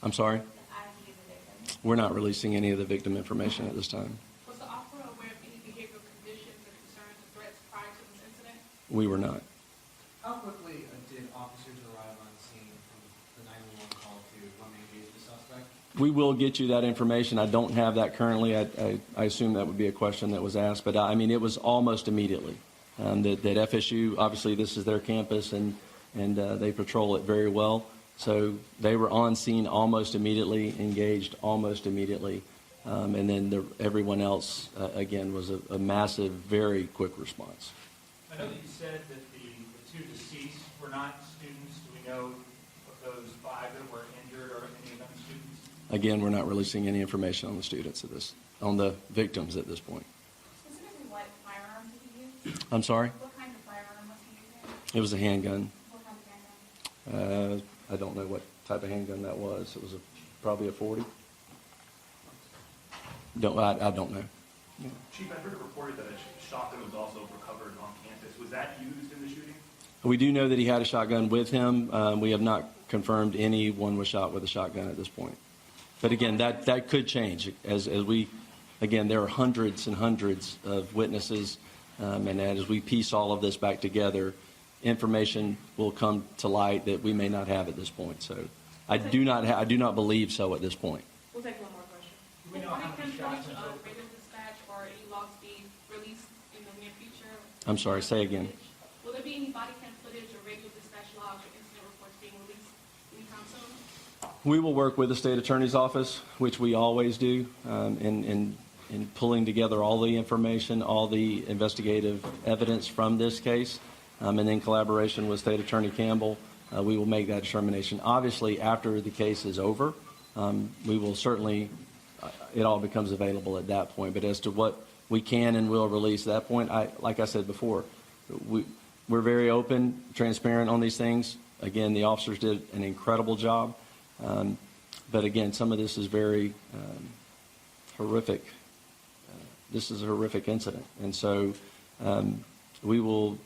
I'm sorry? An idea of the victim? We're not releasing any of the victim information at this time. Was the officer aware of any behavioral conditions or concerns or threats prior to this incident? We were not. How quickly did officers arrive on scene from the 911 call to when they engaged the suspect? We will get you that information. I don't have that currently. I assume that would be a question that was asked, but I mean, it was almost immediately. That FSU, obviously this is their campus and they patrol it very well. So they were on scene almost immediately, engaged almost immediately. And then everyone else, again, was a massive, very quick response. I know that you said that the 2 deceased were not students. Do we know of those 5 that were injured or any of them students? Again, we're not releasing any information on the victims at this point. Specifically, what firearm did he use? I'm sorry? What kind of firearm was he using? It was a handgun. What kind of handgun? I don't know what type of handgun that was. It was probably a 40. I don't know. Chief, I heard it reported that a shotgun was also recovered on campus. Was that used in the shooting? We do know that he had a shotgun with him. We have not confirmed anyone was shot with a shotgun at this point. But again, that could change again, there are hundreds and hundreds of witnesses, and as we piece all of this back together, information will come to light that we may not have at this point. So I do not believe so at this point. We'll take one more question. Do we know Will how body many cam shots footage in of total? radio dispatch or any logs be released in the near future? I'm sorry, say again. Will there be any body cam footage or radio dispatch logs or incident reports being released anytime soon? We will work with the state attorney's office, which we always do, in pulling together all the information, all the investigative evidence from this case, and in collaboration with State Attorney Campbell, we will make that determination. Obviously, after the case is over, we will certainly, it all becomes available at that point. But as to what we can and will release at that point, like I said before, we're very open, transparent on these things. Again, the officers did an incredible job. But again, some of this is very horrific. This is a horrific incident. And so we will,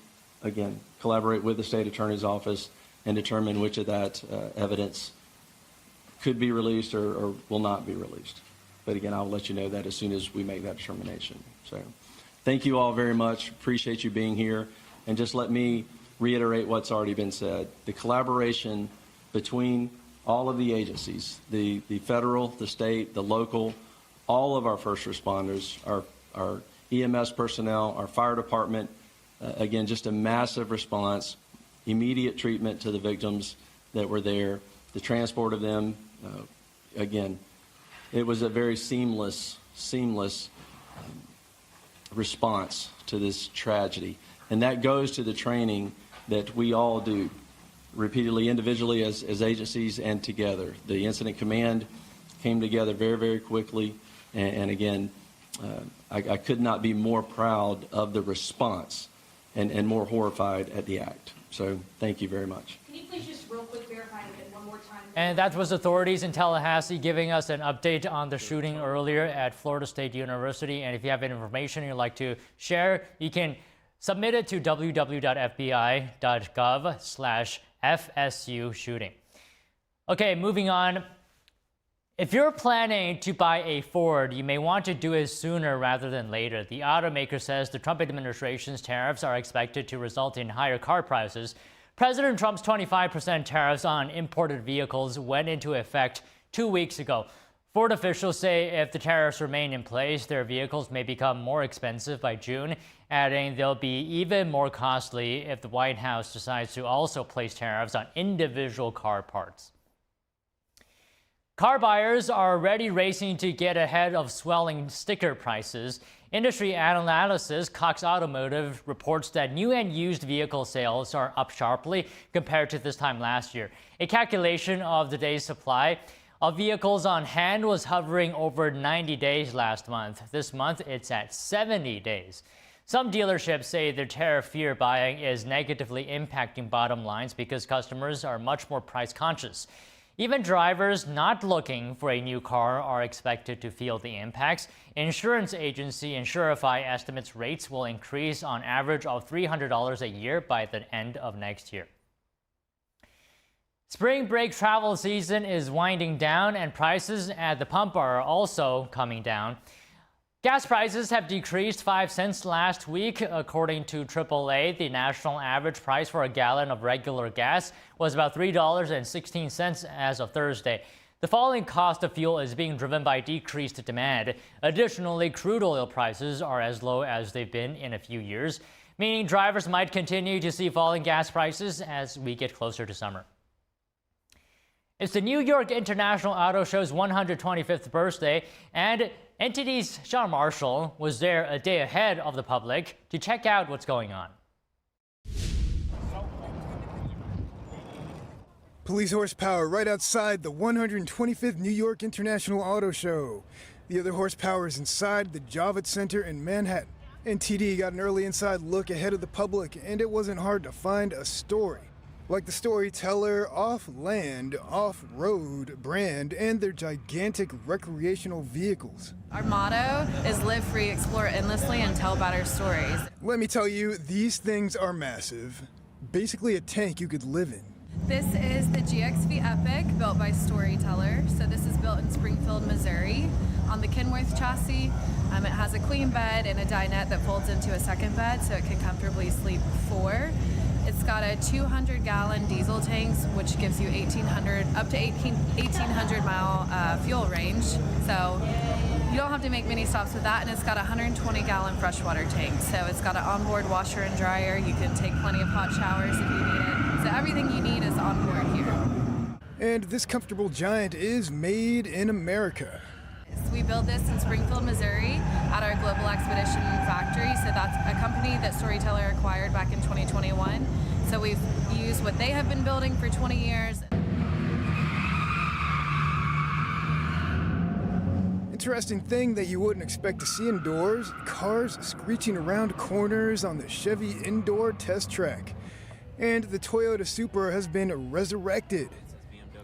again, collaborate with the state attorney's office and determine which of that evidence could be released or will not be released. But again, I'll let you know that as soon as we make that determination. So thank you all very much. Appreciate you being here. And just let me reiterate what's already been said. The collaboration between all of the agencies, the federal, the state, the local, all of our first responders, our EMS personnel, our fire department. Again, just a massive response, immediate treatment to the victims that were there, the transport of them. Again, it was a very seamless response to this tragedy. And that goes to the training that we all do repeatedly, individually as agencies and together. The incident command came together very, very quickly. And again, I could not be more proud of the response and more horrified at the act. So thank you very much. Can you please just real quick verify it one more time? And that was authorities in Tallahassee giving us an update on the shooting earlier at Florida State University. And if you have any information you'd like to share, you can submit it to www.fbi.gov/FSU shooting. Okay, moving on. If you're planning to buy a Ford, you may want to do it sooner rather than later. The automaker says the Trump administration's tariffs are expected to result in higher car prices. President Trump's 25% tariffs on imported vehicles went into effect 2 weeks ago. Ford officials say if the tariffs remain in place, their vehicles may become more expensive by June, adding they'll be even more costly if the White House decides to also place tariffs on individual car parts. Car buyers are already racing to get ahead of swelling sticker prices. Industry analysis Cox Automotive reports that new and used vehicle sales are up sharply compared to this time last year. A calculation of the day's supply of vehicles on hand was hovering over 90 days last month. This month, it's at 70 days. Some dealerships say their tariff fear buying is negatively impacting bottom lines because customers are much more price conscious. Even drivers not looking for a new car are expected to feel the impacts. Insurance agency Insurify estimates rates will increase on average of $300 a year by the end of next year. Spring break travel season is winding down and prices at the pump are also coming down. Gas prices have decreased 5 cents last week. According to AAA, the national average price for a gallon of regular gas was about $3.16 as of Thursday. The falling cost of fuel is being driven by decreased demand. Additionally, crude oil prices are as low as they've been in a few years, meaning drivers might continue to see falling gas prices as we get closer to summer. It's the New York International Auto Show's 125th birthday, and NTD's Sean Marshall was there a day ahead of the public to check out what's going on. Police horsepower right outside the 125th New York International Auto Show. The other horsepower is inside the Javits Center in Manhattan. NTD got an early inside look ahead of the public, and it wasn't hard to find a story. Like the storyteller, off-land, off-road brand, and their gigantic recreational vehicles. Our motto is live free, explore endlessly, and tell better stories. Let me tell you, these things are massive. Basically a tank you could live in. This is the GXV Epic, built by Storyteller. So this is built in Springfield, Missouri, on the Kenworth chassis. It has a queen bed and a dinette that folds into a second bed, so it can comfortably sleep 4. It's got a 200-gallon diesel tank, which gives you up to 1,800-mile fuel range. So you don't have to make many stops with that, and it's got a 120-gallon freshwater tank. So it's got an onboard washer and dryer. You can take plenty of hot showers if you need it. So everything you need is on board here. And this comfortable giant is made in America. We build this in Springfield, Missouri at our Global Expedition factory. So that's a company that Storyteller acquired back in 2021. So we've used what they have been building for 20 years. Interesting thing that you wouldn't expect to see indoors, cars screeching around corners on the Chevy indoor test track. And the Toyota Supra has been resurrected.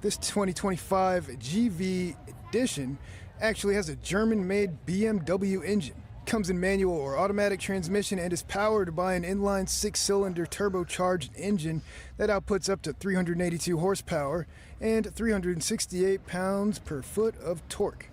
This 2025 GV edition actually has a German-made BMW engine. Comes in manual or automatic transmission and is powered by an inline 6-cylinder turbocharged engine that outputs up to 382 horsepower and 368 pounds per foot of torque.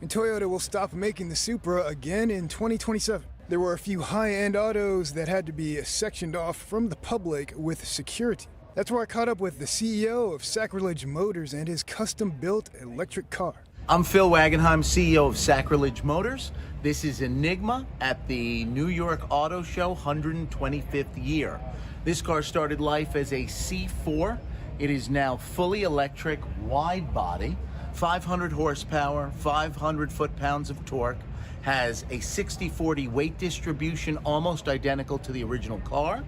And Toyota will stop making the Supra again in 2027. There were a few high-end autos that had to be sectioned off from the public with security. That's where I caught up with the CEO of Sacrilege Motors and his custom-built electric car. I'm Phil Wagenheim, CEO of Sacrilege Motors. This is Enigma at the New York Auto Show 125th year. This car started life as a C4. It is now fully electric, wide body, 500 horsepower, 500 foot-pounds of torque, has a 60-40 weight distribution almost identical to the original car,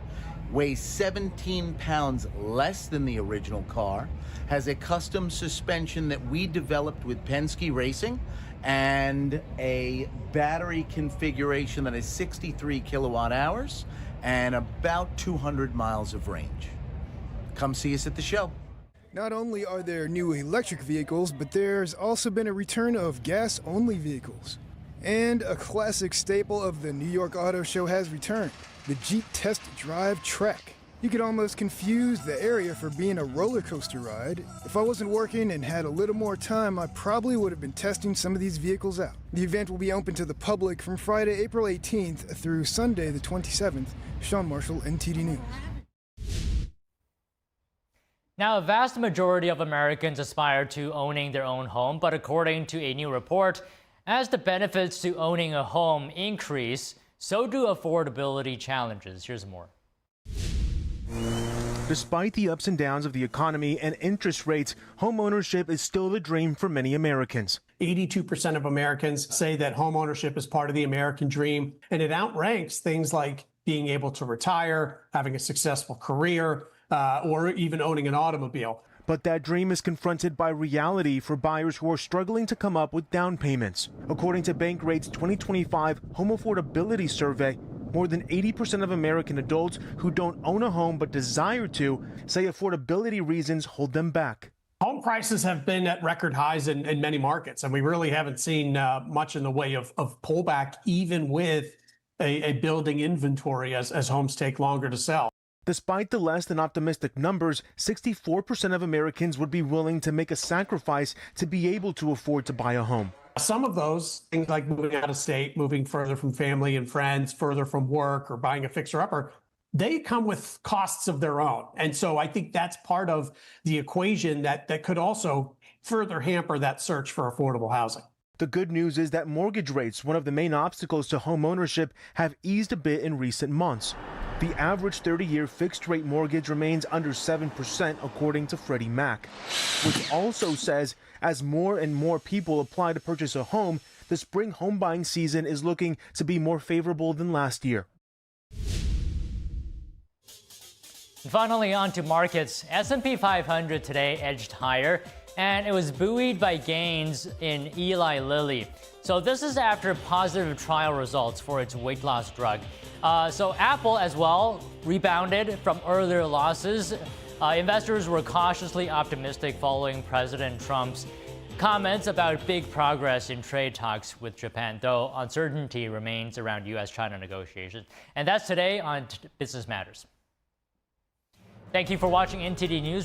weighs 17 pounds less than the original car, has a custom suspension that we developed with Penske Racing, and a battery configuration that is 63 kilowatt hours and about 200 miles of range. Come see us at the show. Not only are there new electric vehicles, but there's also been a return of gas-only vehicles. And a classic staple of the New York Auto Show has returned, the Jeep Test Drive Trek. You could almost confuse the area for being a roller coaster ride. If I wasn't working and had a little more time, I probably would have been testing some of these vehicles out. The event will be open to the public from Friday, April 18th through Sunday, the 27th. Sean Marshall, NTD News. Now, a vast majority of Americans aspire to owning their own home, but according to a new report, as the benefits to owning a home increase, so do affordability challenges. Here's more. Despite the ups and downs of the economy and interest rates, homeownership is still the dream for many Americans. 82% of Americans say that homeownership is part of the American dream, and it outranks things like being able to retire, having a successful career, or even owning an automobile. But that dream is confronted by reality for buyers who are struggling to come up with down payments. According to Bankrate's 2025 Home Affordability Survey, more than 80% of American adults who don't own a home but desire to say affordability reasons hold them back. Home prices have been at record highs in many markets, and we really haven't seen much in the way of pullback, even with a building inventory as homes take longer to sell. Despite the less than optimistic numbers, 64% of Americans would be willing to make a sacrifice to be able to afford to buy a home. Some of those, things like moving out of state, moving further from family and friends, further from work, or buying a fixer-upper, they come with costs of their own. And so I think that's part of the equation that could also further hamper that search for affordable housing. The good news is that mortgage rates, one of the main obstacles to home ownership, have eased a bit in recent months. The average 30-year fixed-rate mortgage remains under 7%, according to Freddie Mac, which also says as more and more people apply to purchase a home, the spring home buying season is looking to be more favorable than last year. Finally, on to markets. S&P 500 today edged higher, and it was buoyed by gains in Eli Lilly. So this is after positive trial results for its weight loss drug. So Apple as well rebounded from earlier losses. Investors were cautiously optimistic following President Trump's comments about big progress in trade talks with Japan, though uncertainty remains around U.S.-China negotiations. And that's today on Business Matters. Thank you for watching NTD Newsroom.